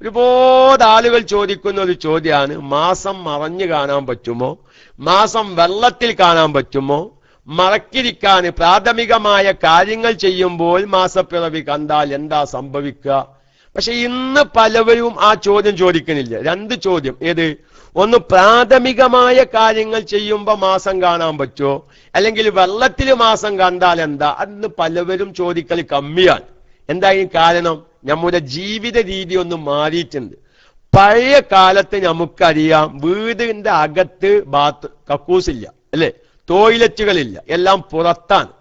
ഒരുപാട് ആളുകൾ ചോദിക്കുന്ന ഒരു ചോദ്യമാണ്, മാസം മറഞ്ഞു കാണാൻ പറ്റുമോ? മാസം വെള്ളത്തിൽ കാണാൻ പറ്റുമോ? മറക്കിരിക്കാൻ പ്രാഥമികമായ കാര്യങ്ങൾ ചെയ്യുമ്പോൾ മാസപ്പിറവി കണ്ടാൽ എന്താ സംഭവിക്കുക? പക്ഷെ ഇന്ന് പലവരും ആ ചോദ്യം ചോദിക്കുന്നില്ല. 2 ചോദ്യം. ഏത്? ഒന്ന്, പ്രാഥമികമായ കാര്യങ്ങൾ ചെയ്യുമ്പോൾ മാസം കാണാൻ പറ്റുമോ, അല്ലെങ്കിൽ വെള്ളത്തിൽ മാസം കണ്ടാൽ എന്താ? അന്ന് പലവരും ചോദിക്കൽ കമ്മിയാണ്. എന്തായാലും കാരണം നമ്മുടെ ജീവിത രീതി ഒന്ന് മാറിയിട്ടുണ്ട്. പഴയ കാലത്ത് നമുക്കറിയാം വീടിന്റെ അകത്ത് കക്കൂസില്ല അല്ലെ, ടോയ്ലറ്റുകളില്ല, എല്ലാം പുറത്താണ്.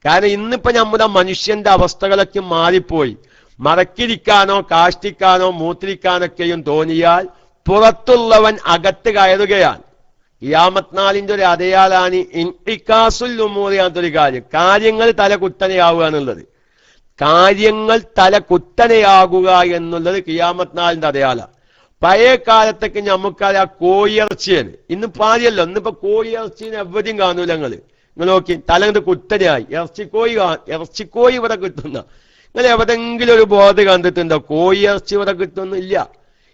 കാരണം ഇന്നിപ്പോ നമ്മുടെ മനുഷ്യന്റെ അവസ്ഥകളൊക്കെ മാറിപ്പോയി. മറക്കിരിക്കാനോ കാഷ്ടിക്കാനോ മൂത്രിക്കാനൊക്കെയും തോന്നിയാൽ പുറത്തുള്ളവൻ അകത്ത് കയറുകയാണ്. ഖിയാമത്ത് നാളിന്റെ ഒരു അടയാളാണ് ഇൻഇകാസുൽ ഉമൂറിയാത്തൊരു കാര്യം. കാര്യങ്ങൾ തലകുത്തനെയാവുക എന്നുള്ളത്. കാര്യങ്ങൾ തലകുത്തനെയാകുക എന്നുള്ളത് ഖിയാമത്ത് നാളിന്റെ അടയാളമാണ്. പഴയ കാലത്തൊക്കെ നമുക്കറിയാം കോഴിയിറച്ചിയാണ്. ഇന്ന് പാടിയല്ലോ. ഇന്നിപ്പോ കോഴിയിറച്ചിന് എവിടെയും കാണൂല. നിങ്ങൾ നോക്കി തലങ്ങട്ട് കുത്തനെയായി. ഇറച്ചിക്കോഴി ഇവിടെ കിട്ടുന്ന നിങ്ങൾ എവിടെങ്കിലും ഒരു ബോധ കണ്ടിട്ടുണ്ടോ? കോഴിയിറച്ചി ഇവിടെ കിട്ടുന്നില്ല.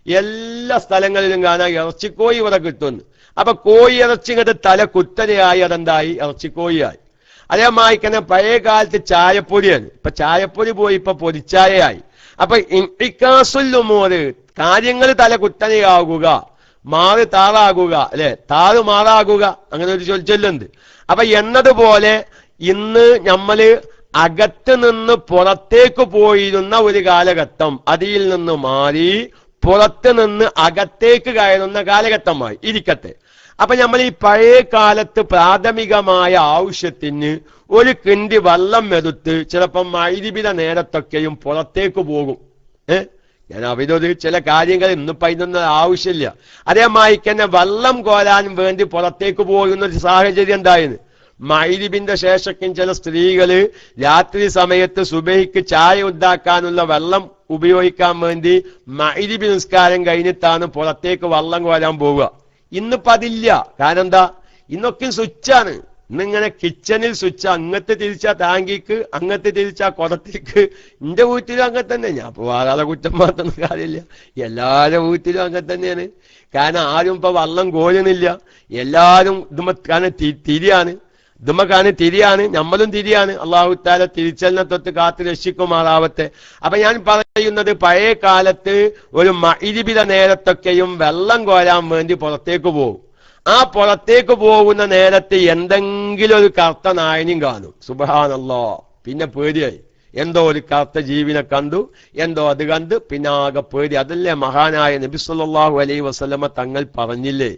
എല്ലാ സ്ഥലങ്ങളിലും കാണാൻ ഇറച്ചിക്കോഴി ഇവിടെ കിട്ടുന്നു. അപ്പൊ കോഴിയിറച്ചി ഇങ്ങോട്ട് തല കുത്തനെയായി. അതെന്തായി? ഇറച്ചിക്കോഴിയായി. അതേമായി തന്നെ പഴയ കാലത്ത് ചായപ്പൊടിയാണ്. ഇപ്പൊ ചായപ്പൊടി പോയി ഇപ്പൊ പൊരിച്ചായയായി. അപ്പൊ ഇൻഇകാസുൽ ഉമൂർ, കാര്യങ്ങൾ തല കുത്തനെയാകുക, മാറ് താറാകുക അല്ലെ, താറ് മാറാകുക, അങ്ങനെ ഒരു ചൊല്ലുണ്ട്. അപ്പൊ എന്നതുപോലെ ഇന്ന് നമ്മള് അകത്ത് നിന്ന് പുറത്തേക്ക് പോയിരുന്ന ഒരു കാലഘട്ടം അതിൽ നിന്ന് മാറി പുറത്ത് നിന്ന് അകത്തേക്ക് കയറുന്ന കാലഘട്ടമായി ഇരിക്കട്ടെ. അപ്പൊ നമ്മൾ ഈ പഴയ കാലത്ത് പ്രാഥമികമായ ആവശ്യത്തിന് ഒരു കിണ്ടി വെള്ളം എടുത്ത് ചിലപ്പം മഗ്‌രിബിന്റെ നേരത്തൊക്കെയും പുറത്തേക്ക് പോകും. ഞാൻ അവരോട് ചില കാര്യങ്ങൾ ഇന്നിപ്പോ ഇതിനൊന്നും ആവശ്യമില്ല. അതേമായി തന്നെ വെള്ളം കോരാൻ വേണ്ടി പുറത്തേക്ക് പോകുന്ന ഒരു സാഹചര്യം ഉണ്ടായിരുന്നു. മഗ്‌രിബിന്റെ ശേഷക്കും ചില സ്ത്രീകള് രാത്രി സമയത്ത് സുബഹിക്ക് ചായ ഉണ്ടാക്കാനുള്ള വെള്ളം ഉപയോഗിക്കാൻ വേണ്ടി മഗ്‌രിബ് നിസ്കാരം കഴിഞ്ഞിട്ടാണ് പുറത്തേക്ക് വെള്ളം കോരാൻ പോവുക. ഇന്നിപ്പോ അതില്ല. കാരണം എന്താ? ഇന്നൊക്കെ സ്വിച്ചാണ്. ഇന്നിങ്ങനെ കിച്ചണിൽ സ്വിച്ച്, അങ്ങത്തെ തിരിച്ചാ ടാങ്കിക്ക്, അങ്ങത്തെ തിരിച്ചാ കുടത്തേക്ക്. എന്റെ വീട്ടിലും അങ്ങനെ തന്നെ. ഞാൻ ഇപ്പൊ വേറെ കുറ്റം മാത്രം കാര്യമില്ല, എല്ലാവരുടെ വീട്ടിലും അങ്ങനെ തന്നെയാണ്. കാരണം ആരും ഇപ്പൊ വെള്ളം കോരുന്നില്ല. എല്ലാരും തിരിയാണ്, നമ്മളും തിരിയാണ്. അള്ളാഹു തആല തിരിച്ചലിനെ തൊട്ട് കാത്ത് രക്ഷിക്കുമാറാവട്ടെ. അപ്പൊ ഞാൻ പറയുന്നത്, പഴയ കാലത്ത് ഒരു മഗ്‌രിബിന്റെ നേരത്തൊക്കെയും വെള്ളം കോരാൻ വേണ്ടി പുറത്തേക്ക് പോകും. ആ പുറത്തേക്ക് പോകുന്ന നേരത്ത് എന്തെങ്കിലും ഒരു കറുത്ത നായനും കാണും. സുബ്ഹാനല്ലാഹ്. പിന്നെ പേടിയായി. എന്തോ ഒരു കറുത്ത ജീവിനെ കണ്ടു, എന്തോ അത് കണ്ട് പിന്നെ ആകെ പേടി. അതല്ലേ മഹാനായ നബി സല്ലല്ലാഹു അലൈഹി വസല്ലമ തങ്ങൾ പറഞ്ഞില്ലേ,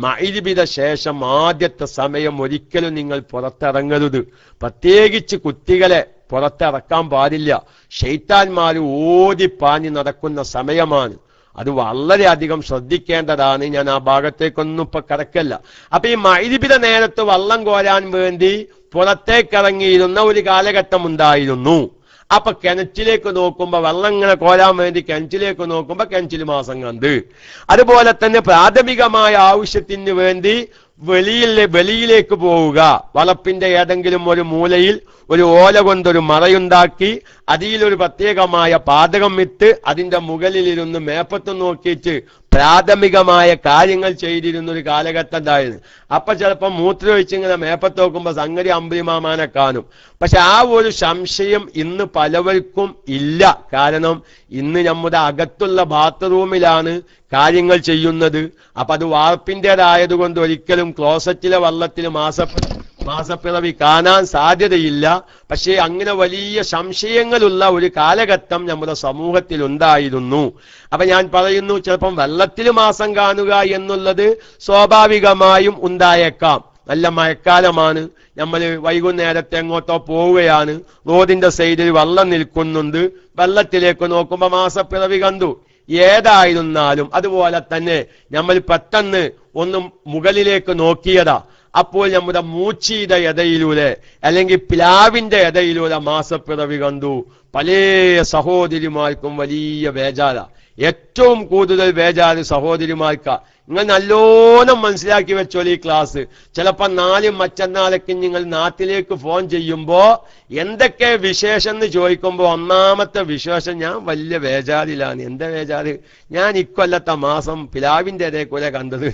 മഗ്‌രിബിന് ശേഷം ആദ്യത്തെ സമയം ഒരിക്കലും നിങ്ങൾ പുറത്തിറങ്ങരുത്, പ്രത്യേകിച്ച് കുട്ടികളെ പുറത്തിറക്കാൻ പാടില്ല. ശൈത്താന്മാർ ഓടിപ്പാഞ്ഞ് നടക്കുന്ന സമയമാണ്. അത് വളരെയധികം ശ്രദ്ധിക്കേണ്ടതാണ്. ഞാൻ ആ ഭാഗത്തേക്കൊന്നും ഇപ്പൊ കടക്കല്ല. അപ്പൊ ഈ മഗ്‌രിബിന്റെ നേരത്ത് വള്ളം കോരാൻ വേണ്ടി പുറത്തേക്കിറങ്ങിയിരുന്ന ഒരു കാലഘട്ടം ഉണ്ടായിരുന്നു. അപ്പൊ കിണറ്റിലേക്ക് നോക്കുമ്പോ വെള്ളം ഇങ്ങനെ കോരാൻ വേണ്ടി കിണറ്റിലേക്ക് നോക്കുമ്പോ കിണറ്റിൽ മാസം കണ്ട്. അതുപോലെ തന്നെ പ്രാഥമികമായ ആവശ്യത്തിന് വേണ്ടി വെളിയിലേക്ക് പോവുക, വളപ്പിന്റെ ഏതെങ്കിലും ഒരു മൂലയിൽ ഒരു ഓല കൊണ്ടൊരു മറയുണ്ടാക്കി അതിലൊരു പ്രത്യേകമായ പാതകം വിട്ട് അതിന്റെ മുകളിലിരുന്ന് മേപ്പത്ത് നോക്കിയിട്ട് പ്രാഥമികമായ കാര്യങ്ങൾ ചെയ്തിരുന്ന ഒരു കാലഘട്ടം ഉണ്ടായിരുന്നു. അപ്പൊ ചിലപ്പോൾ മൂത്രമൊഴിച്ചിങ്ങനെ മേപ്പത്ത് നോക്കുമ്പോ സംഗതി അമ്പിമാമാനെ കാണും. പക്ഷെ ആ ഒരു സംശയം ഇന്ന് പലവർക്കും ഇല്ല. കാരണം ഇന്ന് നമ്മുടെ അകത്തുള്ള ബാത്റൂമിലാണ് കാര്യങ്ങൾ ചെയ്യുന്നത്. അപ്പൊ അത് വാർപ്പിൻ്റെതായതുകൊണ്ട് ഒരിക്കലും ക്ലോസറ്റിലെ വള്ളത്തിൽ മാസപ്പിറവി കാണാൻ സാധ്യതയില്ല. പക്ഷേ അങ്ങനെ വലിയ സംശയങ്ങളുള്ള ഒരു കാലഘട്ടം നമ്മുടെ സമൂഹത്തിൽ ഉണ്ടായിരുന്നു. അപ്പൊ ഞാൻ പറയുന്നു, ചിലപ്പം വെള്ളത്തിൽ മാസം കാണുക എന്നുള്ളത് സ്വാഭാവികമായും ഉണ്ടായേക്കാം. നല്ല മഴക്കാലമാണ്, നമ്മൾ വൈകുന്നേരത്തെ എങ്ങോട്ടോ പോവുകയാണ്, റോഡിന്റെ സൈഡിൽ വെള്ളം നിൽക്കുന്നുണ്ട്, വെള്ളത്തിലേക്ക് നോക്കുമ്പോ മാസപ്പിറവി കണ്ടു. ഏതായിരുന്നാലും അതുപോലെ തന്നെ നമ്മൾ പെട്ടെന്ന് ഒന്ന് മുകളിലേക്ക് നോക്കിയതാ, അപ്പോൾ നമ്മുടെ മൂച്ചിയുടെ ഇടയിലൂടെ അല്ലെങ്കിൽ പ്ലാവിന്റെ ഇടയിലൂടെ മാസപ്പിറവി കണ്ടു. പല സഹോദരിമാർക്കും വലിയ ബേജാര. ഏറ്റവും കൂടുതൽ ബേജാറ് സഹോദരിമാർക്കാ. നിങ്ങൾ നല്ലോണം മനസ്സിലാക്കി വെച്ചോളൂ ഈ ക്ലാസ്. ചിലപ്പോ നാലും മറ്റന്നാളൊക്കെ നിങ്ങൾ നാട്ടിലേക്ക് ഫോൺ ചെയ്യുമ്പോ എന്തൊക്കെ വിശേഷം എന്ന് ചോദിക്കുമ്പോ ഒന്നാമത്തെ വിശേഷം, ഞാൻ വലിയ ബേജാറിലാണ്. എന്താ ബേജാറ്? ഞാൻ ഇക്കൊല്ലത്തെ മാസം പ്ലാവിന്റെ ഇടയിൽ കൂടെ കണ്ടത്.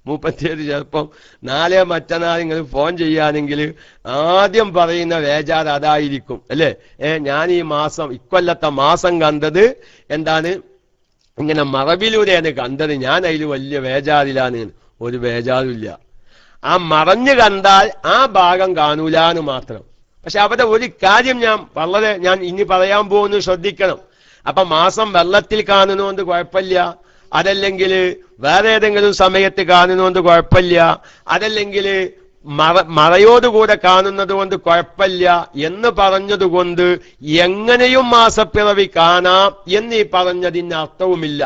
മൂപ്പത്തിയേത് ചിലപ്പം നാളെ മറ്റന്നാൾ നിങ്ങൾ ഫോൺ ചെയ്യുകയാണെങ്കിൽ ആദ്യം പറയുന്ന ബേജാറ് അതായിരിക്കും അല്ലേ. ഞാൻ ഈ ഇക്കൊല്ലത്തെ മാസം കണ്ടത് എന്താണ്, ഇങ്ങനെ മറവിലൂടെയാണ് കണ്ടത്, ഞാൻ അതിൽ വലിയ ബേജാറിലാണ്. ഒരു ബേജാറില്ല. ആ മറഞ്ഞു കണ്ടാൽ ആ ഭാഗം കാണൂലാന്ന് മാത്രം. പക്ഷെ അവിടെ ഒരു കാര്യം ഞാൻ ഇനി പറയാൻ പോകുന്നത് ശ്രദ്ധിക്കണം. അപ്പൊ മാസം വെള്ളത്തിൽ കാണുന്നതുകൊണ്ട് കുഴപ്പമില്ല, അതല്ലെങ്കിൽ വേറെ ഏതെങ്കിലും സമയത്ത് കാണുന്നതുകൊണ്ട് കുഴപ്പമില്ല, അതല്ലെങ്കിൽ മറയോടുകൂടെ കാണുന്നത് കൊണ്ട് കുഴപ്പമില്ല എന്ന് പറഞ്ഞതുകൊണ്ട് എങ്ങനെയും മാസപ്പിറവി കാണാം എന്നീ പറഞ്ഞതിന് അർത്ഥവുമില്ല.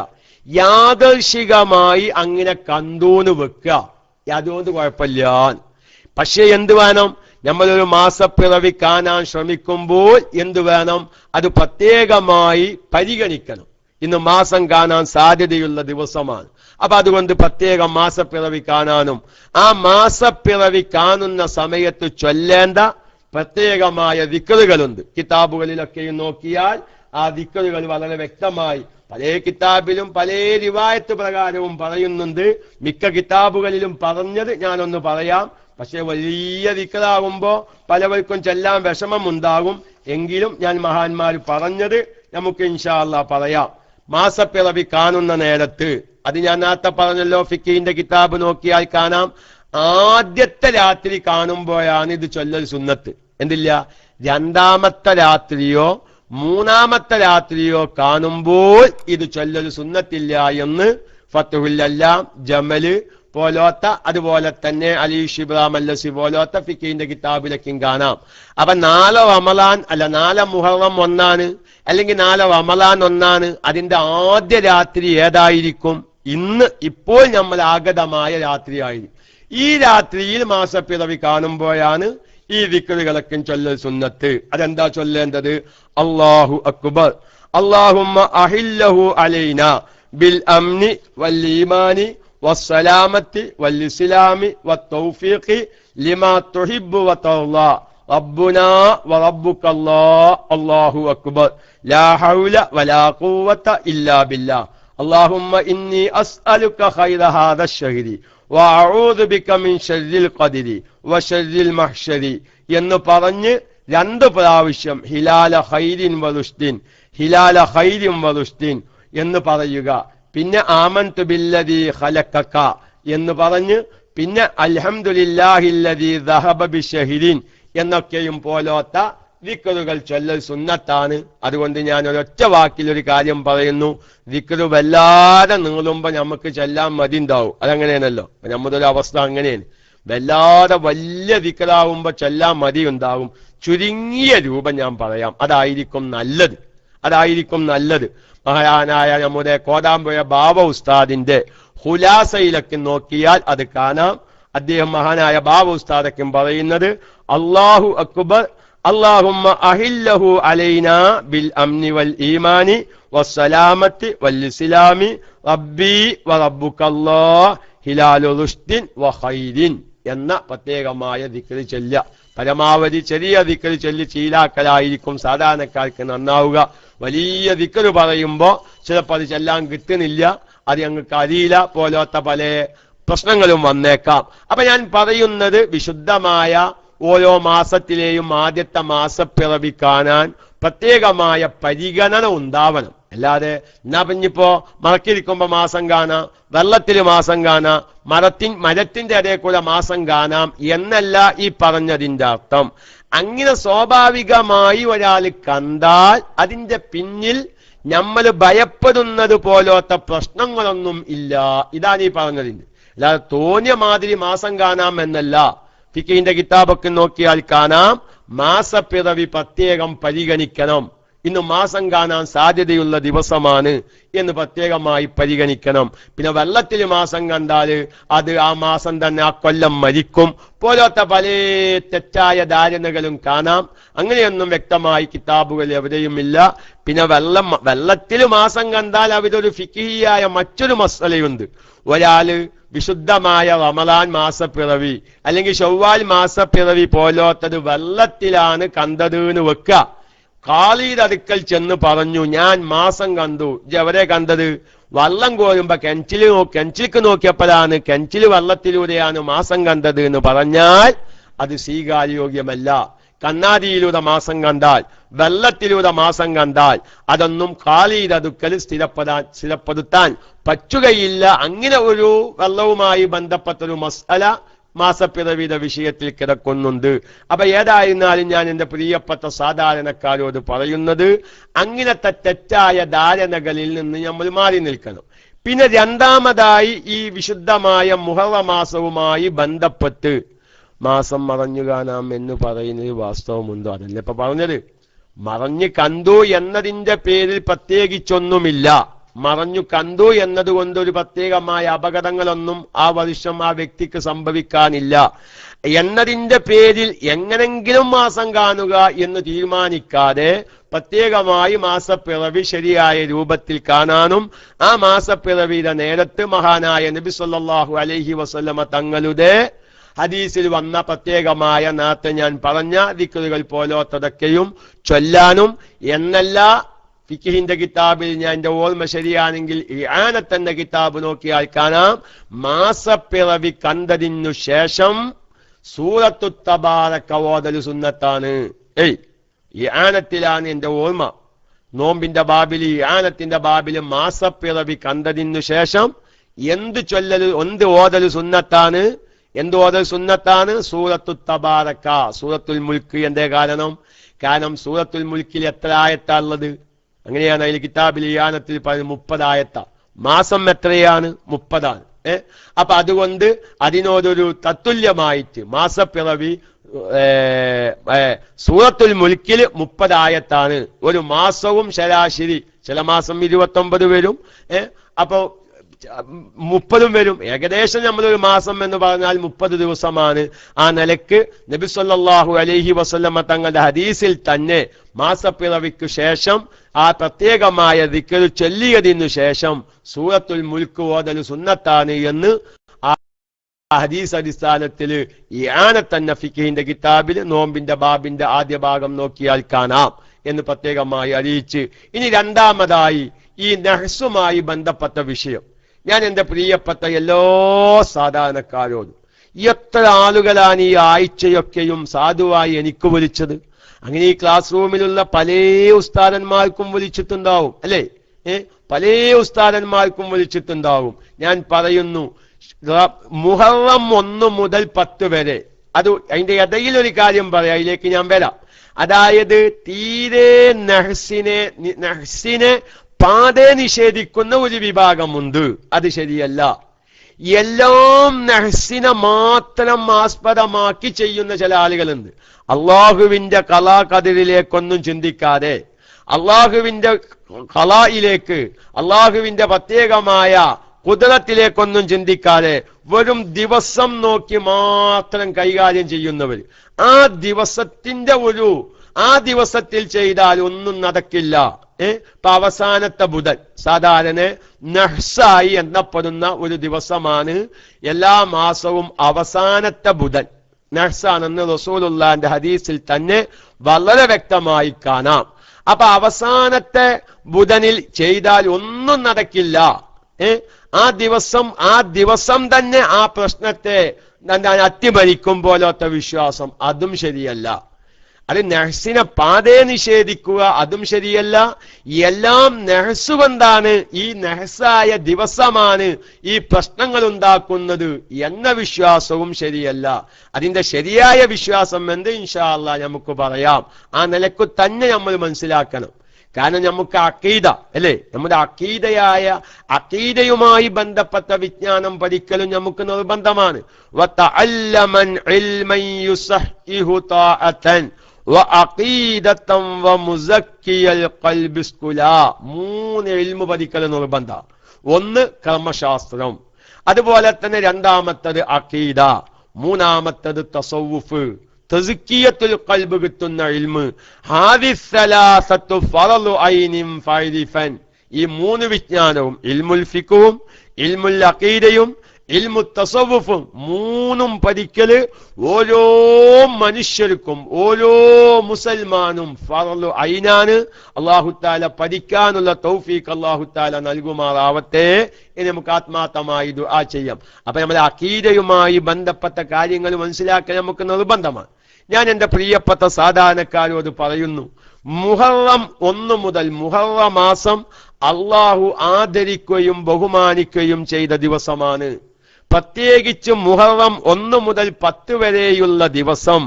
യാദർശികമായി അങ്ങനെ കണ്ടൂന്ന് വെക്കുക, അതുകൊണ്ട് കുഴപ്പമില്ല. പക്ഷെ എന്ത് വേണം, നമ്മളൊരു മാസപ്പിറവി കാണാൻ ശ്രമിക്കുമ്പോൾ എന്ത് വേണം, അത് പ്രത്യേകമായി പരിഗണിക്കണം. ഇന്ന് മാസം കാണാൻ സാധ്യതയുള്ള ദിവസമാണ്. അപ്പൊ അതുകൊണ്ട് പ്രത്യേകം മാസപ്പിറവി കാണാനും ആ മാസപ്പിറവി കാണുന്ന സമയത്ത് ചൊല്ലേണ്ട പ്രത്യേകമായ ദിക്റുകളുണ്ട്. കിതാബുകളിലൊക്കെയും നോക്കിയാൽ ആ ദിക്റുകൾ വളരെ വ്യക്തമായി പല കിതാബിലും പല റിവായത്ത് പ്രകാരവും പറയുന്നുണ്ട്. മിക്ക കിതാബുകളിലും പറഞ്ഞത് ഞാനൊന്ന് പറയാം. പക്ഷെ വലിയ ദിക്റാകുമ്പോ പലവർക്കും ചെല്ലാൻ വിഷമമുണ്ടാകും. എങ്കിലും ഞാൻ മഹാന്മാർ പറഞ്ഞത് നമുക്ക് ഇൻഷാ അല്ലാഹ് പറയാം. മാസപ്പിറവി കാണുന്ന നേരത്ത്, അത് ഞാൻ നേരത്തെ പറഞ്ഞല്ലോ, ഫിഖിന്റെ കിതാബ് നോക്കിയാൽ കാണാം, ആദ്യത്തെ രാത്രി കാണുമ്പോഴാണ് ഇത് ചൊല്ലൽ സുന്നത്ത്. എന്തില്ല, രണ്ടാമത്തെ രാത്രിയോ മൂന്നാമത്തെ രാത്രിയോ കാണുമ്പോൾ ഇത് ചൊല്ലൽ സുന്നത്തില്ല എന്ന് ഫത്ഹുൽ അല്ലാം, ജമല് പോലോത്ത, അതുപോലെ തന്നെ അലി ഷിബ്രാം അല്ലസി പോലോത്ത ഫിഖിന്റെ കിതാബിലൊക്കെയും കാണാം. അപ്പൊ 4 റമളാൻ അല്ല 4 മുഹറം ഒന്നാണ്, അല്ലെങ്കിൽ 4 റമളാൻ ഒന്നാണ്. അതിന്റെ ആദ്യ രാത്രി ഏതായിരിക്കും? ഇപ്പോൾ നമ്മൾ ആഗതമായ രാത്രിയായിരിക്കും. ഈ രാത്രിയിൽ മാസപ്പിറവി കാണുമ്പോഴാണ് ഈ ദിക്റുകളൊക്കെ ചൊല്ലൽ സുന്നത്ത്. അതെന്താ ചൊല്ലേണ്ടത്? അല്ലാഹു അക്ബർ, അല്ലാഹുമ്മ അഹില്ലഹു അലൈന ബിൽ അംനി വൽ ഈമാനി വസ്സലാമത്തി വൽ ഇസ്ലാമി വത്തൗഫീഖി ലിമാ തുഹിബ്ബു വതർളാ റബ്ബുനാ വറബ്ബുകല്ലാഹ് അല്ലാഹു അക്ബർ ലാ ഹൗല വലാ ഖുവത ഇല്ലാ ബില്ലാഹ് അല്ലാഹുമ്മ ഇന്നി അസ്അലുക ഖൈറ ഹാദാ അശ്ശഹരി വഅഊദു ബിക മിൻ ശർരിൽ ഖദരി വശർരിൽ മഹ്ശരി എന്ന് പറഞ്ഞ് 2 പ്രാവശ്യം ഹിലാല ഖൈരിൻ വറുഷ്ദിൻ, ഹിലാല ഖൈരിൻ വറുഷ്ദിൻ എന്ന് പറയുക. പിന്നെ ആമൻതു ബില്ലദീ ഖലഖക എന്ന് പറഞ്ഞ് പിന്നെ അൽഹംദുലില്ലാഹില്ലദീ ദഹബ ബിശഹരിൻ എന്നൊക്കെയും പോലോത്ത ദിക്റുകൾ ചൊല്ലൽ സുന്നത്താണ്. അതുകൊണ്ട് ഞാൻ ഒരൊറ്റ വാക്കിൽ ഒരു കാര്യം പറയുന്നു, ദിക്റ് വല്ലാതെ നീളുമ്പോ നമുക്ക് ചെല്ലാൻ മതി ഉണ്ടാവും. അതങ്ങനെയാണല്ലോ, നമ്മുടെ ഒരു അവസ്ഥ അങ്ങനെയാണ്. വല്ലാതെ വലിയ ദിക്റാവുമ്പോ ചെല്ലാൻ മതി ഉണ്ടാവും. ചുരുങ്ങിയ രൂപം ഞാൻ പറയാം, അതായിരിക്കും നല്ലത്. മഹാനായ നമ്മുടെ കോടാമ്പുഴ ബാബ ഉസ്താദിന്റെ ഖുലാസയിലൊക്കെ നോക്കിയാൽ അത് കാണാം. അദ്ദേഹം മഹാനായ ബാബ ഉസ്താദൊക്കെ പറയുന്നത്, അല്ലാഹു അക്ബർ അല്ലാഹുമ്മ അഹില്ലഹു അലൈനാ ബിൽ അംനി വൽ ഈമാനി വസ്സലാമത്തി വൽ ഇസ്ലാമി റബ്ബി വ റബ്ബുകല്ലാഹ് ഹിലാലു റുഷ്ദിൻ വ ഖൈരിൻ എന്ന പ്രത്യേകമായ ദിക്റ് ചൊല്ലുക. പരമാവധി ചെറിയ ദിക്റ് ചൊല്ലി ശീലാക്കലായിരിക്കും സാധാരണക്കാർക്ക് നന്നാവുക. വലിയ ദിക്റ് പറയുമ്പോൾ ചിലപ്പോൾ അത് ചെല്ലാൻ കിട്ടുന്നില്ല, അത് ഞങ്ങൾക്ക് അറിയില്ല പോലത്തെ പല പ്രശ്നങ്ങളും വന്നേക്കാം. അപ്പൊ ഞാൻ പറയുന്നത്, വിശുദ്ധമായ ഓരോ മാസത്തിലെയും ആദ്യത്തെ മാസപ്പിറവി കാണാൻ പ്രത്യേകമായ പരിഗണന ഉണ്ടാവണം. അല്ലാതെ എന്നാ പിന്നിപ്പോ മറക്കിരിക്കുമ്പോ മാസം കാണാം, വെള്ളത്തിൽ മാസം കാണാം, മരത്തിന്റെ ഇടയിൽ കൂടെ മാസം കാണാം എന്നല്ല ഈ പറഞ്ഞതിന്റെ അർത്ഥം. അങ്ങനെ സ്വാഭാവികമായി ഒരാൾ കണ്ടാൽ അതിന്റെ പിന്നിൽ നമ്മൾ ഭയപ്പെടുന്നത് പോലത്തെ പ്രശ്നങ്ങളൊന്നും ഇല്ല. ഇതാണ് ഈ പറഞ്ഞതിന്. അല്ലാതെ തോന്നിയ മാതിരി മാസം കാണാം എന്നല്ല. ഫിഖിന്റെ കിതാബൊക്കെ നോക്കിയാൽ കാണാം, മാസപ്പിറവി പ്രത്യേകം പരിഗണിക്കണം. ഇന്ന് മാസം കാണാൻ സാധ്യതയുള്ള ദിവസമാണ് എന്ന് പ്രത്യേകമായി പരിഗണിക്കണം. പിന്നെ വെള്ളത്തിൽ മാസം കണ്ടാല് അത് ആ മാസം തന്നെ ആ കൊല്ലം മരിക്കും പോലത്തെ പല തെറ്റായ ധാരണകളും കാണാം. അങ്ങനെയൊന്നും വ്യക്തമായി കിതാബുകൾ എവിടെയുമില്ല. പിന്നെ വെള്ളത്തിൽ മാസം കണ്ടാൽ അവരൊരു ഫിഖിയായ മറ്റൊരു മസലയുണ്ട്. ഒരാള് വിശുദ്ധമായ റമളാൻ മാസപ്പിറവി അല്ലെങ്കിൽ ശവ്വാൽ മാസപ്പിറവി പോലത്തത് വെള്ളത്തിലാണ് കണ്ടത് എന്ന് വെക്കുക. ഖാലിയുടെ അടുക്കൽ ചെന്ന് പറഞ്ഞു, ഞാൻ മാസം കണ്ടു. എവരെ കണ്ടത്? വള്ളം കോരുമ്പോ കിണറ്റിലേക്ക് നോക്കിയപ്പോഴാണ്, കിണറ്റിൽ വെള്ളത്തിലൂടെയാണ് മാസം കണ്ടത് എന്ന് പറഞ്ഞാൽ അത് സ്വീകാര്യോഗ്യമല്ല. കണ്ണാടിയിലൂടെ മാസം കണ്ടാൽ, വെള്ളത്തിലൂടെ മാസം കണ്ടാൽ അതൊന്നും ഖാലിയുടെ അടുക്കൽ സ്ഥിരപ്പെടുത്താൻ പറ്റുകയില്ല. അങ്ങനെ ഒരു വെള്ളവുമായി ബന്ധപ്പെട്ടൊരു മസ്അല മാസപ്പിറവിയുടെ വിഷയത്തിൽ കിടക്കുന്നുണ്ട്. അപ്പൊ ഏതായിരുന്നാലും ഞാൻ എന്റെ പ്രിയപ്പെട്ട സാധാരണക്കാരോട് പറയുന്നത്, അങ്ങനത്തെ തെറ്റായ ധാരണകളിൽ നിന്ന് നമ്മൾ മാറി നിൽക്കണം. പിന്നെ രണ്ടാമതായി ഈ വിശുദ്ധമായ മുഹറം മാസവുമായി ബന്ധപ്പെട്ട് മാസം മറഞ്ഞു കാണാം എന്ന് പറയുന്നത് വാസ്തവമുണ്ടോ? അതല്ലേ ഇപ്പൊ പറഞ്ഞത്. മറഞ്ഞു കണ്ടു എന്നതിന്റെ പേരിൽ പ്രത്യേകിച്ചൊന്നുമില്ല. മറഞ്ഞു കണ്ടു എന്നതുകൊണ്ട് ഒരു പ്രത്യേകമായ അപകടങ്ങളൊന്നും ആ വർഷം ആ വ്യക്തിക്ക് സംഭവിക്കാനില്ല എന്നതിന്റെ പേരിൽ എങ്ങനെങ്കിലും മാസം കാണുക എന്ന് തീരുമാനിക്കാതെ പ്രത്യേകമായി മാസപ്പിറവി ശരിയായ രൂപത്തിൽ കാണാനും ആ മാസപ്പിറവിയുടെ നേരത്ത് മഹാനായ നബി സല്ലല്ലാഹു അലൈഹി വസല്ലമ തങ്ങളുടെ ഹദീസിൽ വന്ന പ്രത്യേകമായ നേരത്തെ ഞാൻ പറഞ്ഞ ദിക്റുകൾ പോലത്തതൊക്കെയും ചൊല്ലാനും എന്നല്ല. ഫിഖിന്റെ കിതാബിൽ ഞാൻ എന്റെ ഓർമ്മ ശരിയാണെങ്കിൽ ഇആനത്ത് എന്ന കിതാബ് നോക്കിയാൽ കാണാം, മാസപ്പിറവി കണ്ടതിനു ശേഷം സൂറത്തു തബാറക ഓതൽ സുന്നത്താണ്. ഇആനത്തിലാണ് എന്റെ ഓർമ്മ. നോമ്പിന്റെ ബാബിൽ, ഇആനത്തിന്റെ ബാബിൽ മാസപ്പിറവി കണ്ടതിനു ശേഷം എന്ത് ഓതൽ സുന്നത്താണ്? സൂറത്തു തബാറക, സൂറത്തുൽ മുൽക്ക്. എന്തേ കാരണം സൂറത്തുൽ മുൽക്കിൽ എത്ര ആയത്താ ഉള്ളത്? അങ്ങനെയാണ് അതിൽ കിതാബിൽ ഇആനത്തിൽ പറയുന്നത് 30 ആയത്താ. മാസം എത്രയാണ്? 30. അപ്പൊ അതുകൊണ്ട് അതിനോടൊരു തത്തുല്യമായിട്ട് മാസപ്പിറവി സൂറത്തുൽ മുൽക്കിൽ 30 ആയത്താണ്. ഒരു മാസവും ശരാശരി ചില മാസം 29 വരും, അപ്പൊ 30 വരും. ഏകദേശം നമ്മളൊരു മാസം എന്ന് പറഞ്ഞാൽ 30 ദിവസമാണ്. ആ നിലക്ക് നബി സല്ലല്ലാഹു അലൈഹി വസല്ലമ തങ്ങളുടെ ഹദീസിൽ തന്നെ മാസപ്പിറവിക്ക് ശേഷം ആ പ്രത്യേകമായ ദിക്ർ ചൊല്ലിയതിനു ശേഷം സൂറത്തുൽ മുൽക്ക് ഓതൽ സുന്നത്താണ് എന്ന് ആ ഹദീസ് അടിസ്ഥാനത്തിൽ ഇആനത്ത് എന്ന ഫിഖിന്റെ കിതാബിൽ നോമ്പിന്റെ ബാബിന്റെ ആദ്യ ഭാഗം നോക്കിയാൽ കാണാം എന്ന് പ്രത്യേകമായി അറിയിച്ച്, ഇനി രണ്ടാമതായി ഈ നഹ്സുമായി ബന്ധപ്പെട്ട വിഷയം ഞാൻ എന്റെ പ്രിയപ്പെട്ട എല്ലാ സാധാരണക്കാരോടും, എത്ര ആളുകളാണ് ഈ ആഴ്ചയൊക്കെയും സാധുവായി എനിക്ക് വിളിച്ചത്? അങ്ങനെ ഈ ക്ലാസ് റൂമിലുള്ള പല ഉസ്താദന്മാർക്കും വിളിച്ചിട്ടുണ്ടാവും, അല്ലേ? പല ഉസ്താദന്മാർക്കും വിളിച്ചിട്ടുണ്ടാവും. ഞാൻ പറയുന്നു, മുഹറം 1 മുതൽ 10 വരെ, അത് അതിന്റെ ഇടയിൽ ഒരു കാര്യം പറയാം, അതിലേക്ക് ഞാൻ വരാം. അതായത് തീരെ നഹ്സിനെ പാടെ നിഷേധിക്കുന്ന ഒരു വിഭാഗമുണ്ട്. അത് ശരിയല്ല. എല്ലാം നഹ്സിനെ മാത്രം ആസ്പദമാക്കി ചെയ്യുന്ന ചില ആളുകളുണ്ട്. അള്ളാഹുവിന്റെ ഖലാ ഖദറിലേക്കൊന്നും ചിന്തിക്കാതെ, അള്ളാഹുവിന്റെ ഖലായിലേക്ക്, അള്ളാഹുവിന്റെ പ്രത്യേകമായ ഖുദ്റത്തിലേക്കൊന്നും ചിന്തിക്കാതെ വെറും ദിവസം നോക്കി മാത്രം കൈകാര്യം ചെയ്യുന്നവർ, ആ ദിവസത്തിൽ ചെയ്താൽ ഒന്നും നടക്കില്ല. ഇപ്പൊ അവസാനത്തെ ബുധൻ സാധാരണ നഹ്സായി എണ്ണപ്പെടുന്ന ഒരു ദിവസമാണ്. എല്ലാ മാസവും അവസാനത്തെ ബുധൻ നഹ്സാണെന്ന് റസൂലുള്ളാഹിന്റെ ഹദീസിൽ തന്നെ വളരെ വ്യക്തമായി കാണാം. അപ്പൊ അവസാനത്തെ ബുധനിൽ ചെയ്താൽ ഒന്നും നടക്കില്ല. ആ ദിവസം തന്നെ ആ പ്രശ്നത്തെ അട്ടിമറിക്കും പോലത്തെ വിശ്വാസം, അതും ശരിയല്ല. അത് നഹ്സിനെ പാടെ നിഷേധിക്കുക, അതും ശരിയല്ല. എല്ലാം നഹ്സുകൊണ്ടാണ്, ഈ നഹ്സായ ദിവസമാണ് ഈ പ്രശ്നങ്ങൾ ഉണ്ടാക്കുന്നത് എന്ന വിശ്വാസവും ശരിയല്ല. അതിന്റെ ശരിയായ വിശ്വാസം എന്ത് ഇൻഷാ അല്ലാഹ് നമുക്ക് പറയാം. ആ നിലക്ക് തന്നെ നമ്മൾ മനസ്സിലാക്കണം. കാരണം നമുക്ക് അഖീദ അല്ലേ, നമ്മുടെ അഖീദയുമായി ബന്ധപ്പെട്ട വിജ്ഞാനം പഠിക്കലും നമുക്ക് നിർബന്ധമാണ്. വതഅല്ലമൻ ഇൽമൻ യുസഹ്ഹിഹു താഅതൻ വഅഖീദതൻ വമുസക്കിയൽ ഖൽബി സ്കുലാ. 3 ഇൽമു പഠിക്കൽ നിർബന്ധ. 1 കർമ്മശാസ്ത്രം, അതുപോലെ തന്നെ 2ാമത്തത് അഖീദ, 3ാമത്തത് തസവ്വുഫ്, തസ്കിയത്തുൽ ഖൽബ് കിട്ടുന്ന ഇൽമ്. ഹാദിസ് സലാസത്തു ഫറളു ഐനിൻ ഫൈരിഫൻ. ഈ 3 വിജ്ഞാനവും, ഇൽമുൽ ഫിഖും ഇൽമുൽ അഖീദയും ഇൽമു തസവ്വുഫും 3ഉം പഠിക്കല് ഓരോ മനുഷ്യർക്കും, ഓരോ മുസൽമാനും ഫറളു ഐനാണ്. അല്ലാഹു തആല പഠിക്കാനുള്ള തൗഫീഖ് അല്ലാഹു തആല നൽകുമാറാവട്ടെ. ഇനി നമുക്ക് ആത്മാർത്ഥമായി ദുആ ചെയ്യാം. അപ്പൊ നമ്മുടെ അഖീദയുമായി ബന്ധപ്പെട്ട കാര്യങ്ങൾ മനസ്സിലാക്കാൻ നമുക്ക് നിർബന്ധമാണ്. ഞാൻ എൻ്റെ പ്രിയപ്പെട്ട സാധാരണക്കാരോട് പറയുന്നു, മുഹറം 1 മുതൽ മുഹറം മാസം അള്ളാഹു ആദരിക്കുകയും ബഹുമാനിക്കുകയും ചെയ്ത ദിവസമാണ്. പ്രത്യേകിച്ച് മുഹറം 1 മുതൽ 10 വരെയുള്ള ദിവസം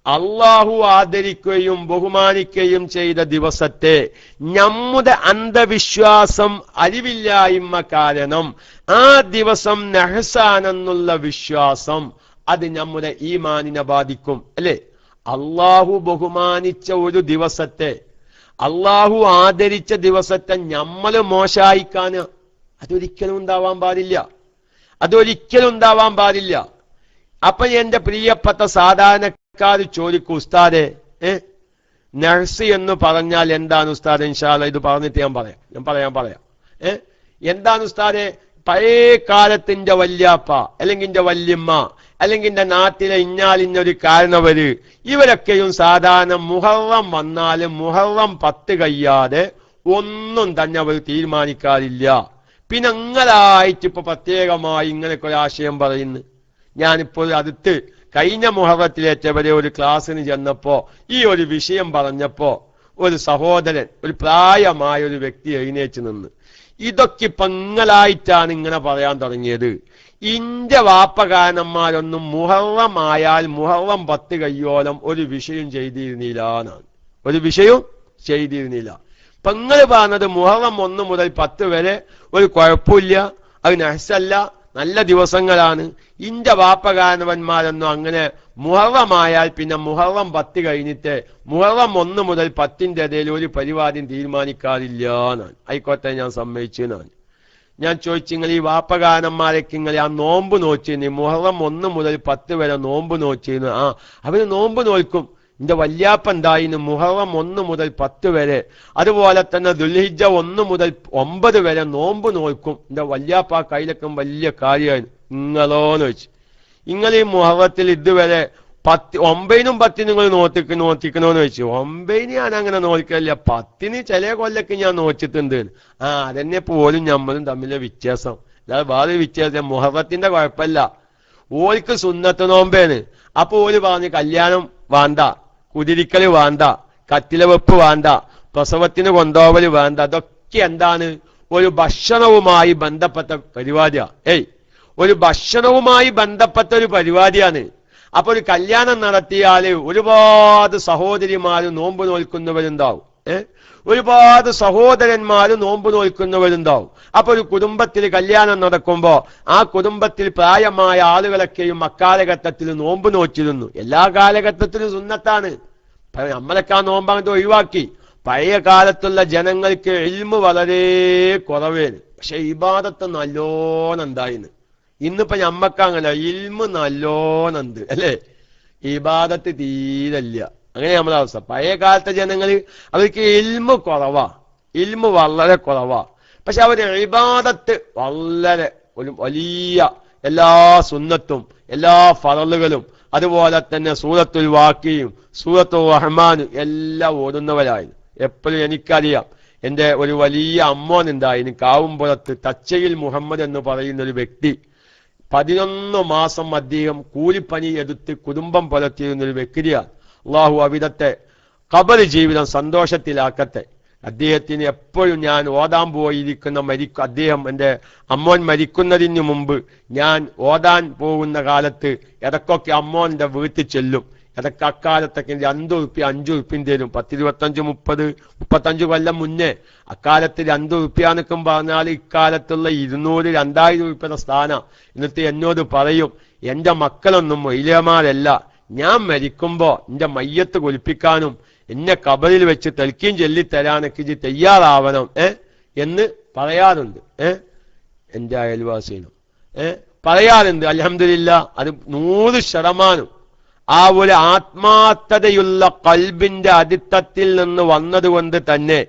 അള്ളാഹു ആദരിക്കുകയും ബഹുമാനിക്കുകയും ചെയ്ത ദിവസത്തെ നമ്മുടെ അന്ധവിശ്വാസം, അറിവില്ലായ്മ കാരണം ആ ദിവസം നഹ്സാനെന്നുള്ള വിശ്വാസം അത് നമ്മുടെ ഈമാനിനെ ബാധിക്കും. അല്ലേ? അള്ളാഹു ബഹുമാനിച്ച ഒരു ദിവസത്തെ, അള്ളാഹു ആദരിച്ച ദിവസത്തെ നമ്മൾ മോശായിക്കാന് അതൊരിക്കലും ഉണ്ടാവാൻ പാടില്ല. അപ്പൊ എന്റെ പ്രിയപ്പെട്ട സാധാരണക്കാർ ചോദിക്കും, ഉസ്താദെ നഹ്സ് എന്ന് പറഞ്ഞാൽ എന്താണ് ഉസ്താദ്? ഇൻഷാ അല്ലാഹ് ഇത് പറഞ്ഞിട്ട് ഞാൻ പറയാം. എന്താണ് ഉസ്താദെ? പഴയ കാലത്തിന്റെ വല്യാപ്പ അല്ലെങ്കിൽ എന്റെ വല്യമ്മ അല്ലെങ്കിൽ എന്റെ നാട്ടിലെ ഇഞ്ഞാലിഞ്ഞൊരു കാരണവര്, ഇവരൊക്കെയും സാധാരണ മുഹറം വന്നാലും മുഹറം 10 കഴിയാതെ ഒന്നും തന്നെ അവർ തീരുമാനിക്കാറില്ല. പിന്നെ അങ്ങനായിട്ട് ഇപ്പൊ പ്രത്യേകമായി ഇങ്ങനെയൊക്കെ ഒരു ആശയം പറയുന്നു. ഞാനിപ്പോൾ അടുത്ത് കഴിഞ്ഞ മുഹറത്തിലേറ്റവരെ ഒരു ക്ലാസ്സിന് ചെന്നപ്പോ ഈ ഒരു വിഷയം പറഞ്ഞപ്പോ ഒരു സഹോദരൻ, ഒരു പ്രായമായ ഒരു വ്യക്തി എഴുന്നേറ്റ് നിന്ന്, ഇതൊക്കെ പങ്ങലായിട്ടാണ് ഇങ്ങനെ പറയാൻ തുടങ്ങിയത്. ഇന്റെ വാപ്പകാരന്മാരൊന്നും മുഹറം ആയാൽ മുഹറം 10 കയ്യോളം ഒരു വിഷയം ചെയ്തിരുന്നില്ല. പെങ്ങള് പറഞ്ഞത് മുഹറം 1 മുതൽ 10 വരെ ഒരു കുഴപ്പമില്ല, അത് നഹ്സല്ല, നല്ല ദിവസങ്ങളാണ്. ഇന്റെ വാപ്പകാരന്മാരൊന്നും അങ്ങനെ മുഹറമായാൽ പിന്നെ മുഹറം 10 കഴിഞ്ഞിട്ട് മുഹറം 1 മുതൽ 10ന്റെ ഇടയിൽ ഒരു പരിപാടിയും തീരുമാനിക്കാറില്ല എന്നാണ്. ആയിക്കോട്ടെ, ഞാൻ സമ്മതിച്ചു എന്നാണ്. ഞാൻ ചോദിച്ചു, നിങ്ങൾ ഈ വാപ്പകാരന്മാരൊക്കെ ഇങ്ങനെ ആ നോമ്പ് നോച്ചിരുന്നു, മുഹറം 1 മുതൽ 10 വരെ നോമ്പ് നോച്ചിരുന്നു. അവര് നോമ്പ് നോൽക്കും. എന്റെ വല്യാപ്പ എന്തായിരുന്നു മുഹറം 1 മുതൽ 10 വരെ, അതുപോലെ തന്നെ ദുൽഹിജ്ജ 1 മുതൽ 9 വരെ നോമ്പ് നോൽക്കും. എന്റെ വല്യാപ്പ കയ്യിലൊക്കെ വലിയ കാര്യമായിരുന്നു. നിങ്ങളോന്ന് വെച്ച്, നിങ്ങൾ ഈ മുഹറത്തിൽ ഇതുവരെ 9നും 10നും നിങ്ങൾ നോക്കിക്കണോന്ന് വെച്ചു. 9 ഞാൻ അങ്ങനെ നോക്കില്ല, 10 ചില കൊല്ലൊക്കെ ഞാൻ നോച്ചിട്ടുണ്ട്. അതന്നെ പോലും നമ്മളും തമ്മിലെ വ്യത്യാസം. അല്ലാതെ വേറെ വ്യത്യാസം മുഹറത്തിന്റെ കുഴപ്പമില്ല. ഓൽക്ക് സുന്നത്ത് നോമ്പേന്. അപ്പൊ ഓല് പറഞ്ഞ് കല്യാണം വേണ്ട, കുതിരിക്കല് വേണ്ട, കത്തില വെപ്പ് വേണ്ട, പ്രസവത്തിന് കൊണ്ടുപോവല് വേണ്ട. അതൊക്കെ എന്താണ്? ഒരു ഭക്ഷണവുമായി ബന്ധപ്പെട്ട പരിപാടിയാ. ഒരു ഭക്ഷണവുമായി ബന്ധപ്പെട്ട ഒരു പരിപാടിയാണ്. അപ്പൊ ഒരു കല്യാണം നടത്തിയാല് ഒരുപാട് സഹോദരിമാര് നോമ്പ് നോൽക്കുന്നവരുണ്ടാവും, ഒരുപാട് സഹോദരന്മാര് നോമ്പ് നോൽക്കുന്നവരുണ്ടാവും. അപ്പൊ ഒരു കുടുംബത്തിൽ കല്യാണം നടക്കുമ്പോ ആ കുടുംബത്തിൽ പ്രായമായ ആളുകളൊക്കെയും അക്കാലഘട്ടത്തിൽ നോമ്പ് നോറ്റിരുന്നു. എല്ലാ കാലഘട്ടത്തിലും സുന്നത്താണ്. നമ്മളൊക്കെ ആ നോമ്പ് അങ്ങോട്ട് ഒഴിവാക്കി. പഴയ കാലത്തുള്ള ജനങ്ങൾക്ക് ഇൽമ് വളരെ കുറവേന്, പക്ഷെ ഇബാദത്ത് നല്ലോണം ഉണ്ടായിന്. ഇന്നിപ്പോ ഞമ്മക്ക് അങ്ങനെ ഇൽമ് നല്ലോണുണ്ട് അല്ലേ, ഇബാദത്ത് തീരല്ല. അങ്ങനെ നമ്മളെ അവസ്ഥ. പഴയ കാലത്തെ ജനങ്ങള് അവർക്ക് ഇൽമ് കുറവാ, ഇൽമ് വളരെ കുറവാ, പക്ഷെ അവര് ഇബാദത്ത് വളരെ ഒരു വലിയ എല്ലാ സുന്നത്തും എല്ലാ ഫറലുകളും അതുപോലെ തന്നെ സൂറത്തുൽ വാക്കിയും സൂറത്തുൽ റഹ്മാനും എല്ലാം ഓടുന്നവരായിരുന്നു. എപ്പോഴും എനിക്കറിയാം, എൻ്റെ ഒരു വലിയ അമ്മോൻ ഉണ്ടായിരുന്നു കാവുംപുറത്ത് തച്ചയിൽ മുഹമ്മദ് എന്ന് പറയുന്ന ഒരു വ്യക്തി. 11 മാസം അദ്ദേഹം കൂലിപ്പണി എടുത്ത് കുടുംബം പുലർത്തിയിരുന്ന ഒരു വ്യക്തിയാണ്. അള്ളാഹു അവിടത്തെ ഖബർ ജീവിതം സന്തോഷത്തിലാക്കട്ടെ. അദ്ദേഹത്തിന് എപ്പോഴും ഞാൻ ഓതാൻ പോയിരിക്കുന്ന അദ്ദേഹം എൻ്റെ അമ്മോൻ മരിക്കുന്നതിന് മുമ്പ് ഞാൻ ഓതാൻ പോകുന്ന കാലത്ത് ഇടക്കൊക്കെ അമ്മോന്റെ വീട്ടിൽ ചെല്ലും. ഇടയ്ക്ക് അക്കാലത്തൊക്കെ 2 ഉറുപ്പ്യ 5 ഉറുപ്പ്യം തരും. 10, 25, 30, 35 കൊല്ലം മുന്നേ അക്കാലത്ത് 2 ഉറുപ്പ്യാന്നൊക്കെ പറഞ്ഞാൽ ഇക്കാലത്തുള്ള 200, 2000 ഉറുപ്പ്യയുടെ സ്ഥാനം. എന്നിട്ട് എന്നോട് പറയും, എന്റെ മക്കളൊന്നും മൊയ്ലിയമാരല്ല, ഞാൻ മരിക്കുമ്പോ എന്റെ മയ്യത്ത് കുലിപ്പിക്കാനും എന്നെ ഖബറിൽ വെച്ച് തൽക്കീം ചൊല്ലിത്തരാനൊക്കെ ഇത് തയ്യാറാവണം എന്ന് പറയാറുണ്ട്. എന്റെ അയൽവാസിനും പറയാറുണ്ട്. അൽഹംദുലില്ലാ, അത് 100% ആ ഒരു ആത്മാർത്ഥതയുള്ള കൽബിന്റെ അടിത്തത്തിൽ നിന്ന് വന്നതുകൊണ്ട് തന്നെ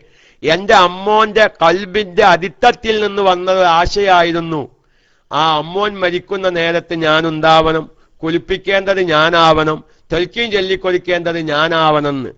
എന്റെ അമ്മോന്റെ കൽബിന്റെ അടിത്തത്തിൽ നിന്ന് വന്നത് ആശയായിരുന്നു. ആ അമ്മോൻ മരിക്കുന്ന നേരത്ത് ഞാനുണ്ടാവണം, കുലിപ്പിക്കേണ്ടത് ഞാനാവണം, തൽക്കീം ചൊല്ലിക്കൊടുക്കേണ്ടത് ഞാനാവണമെന്ന്.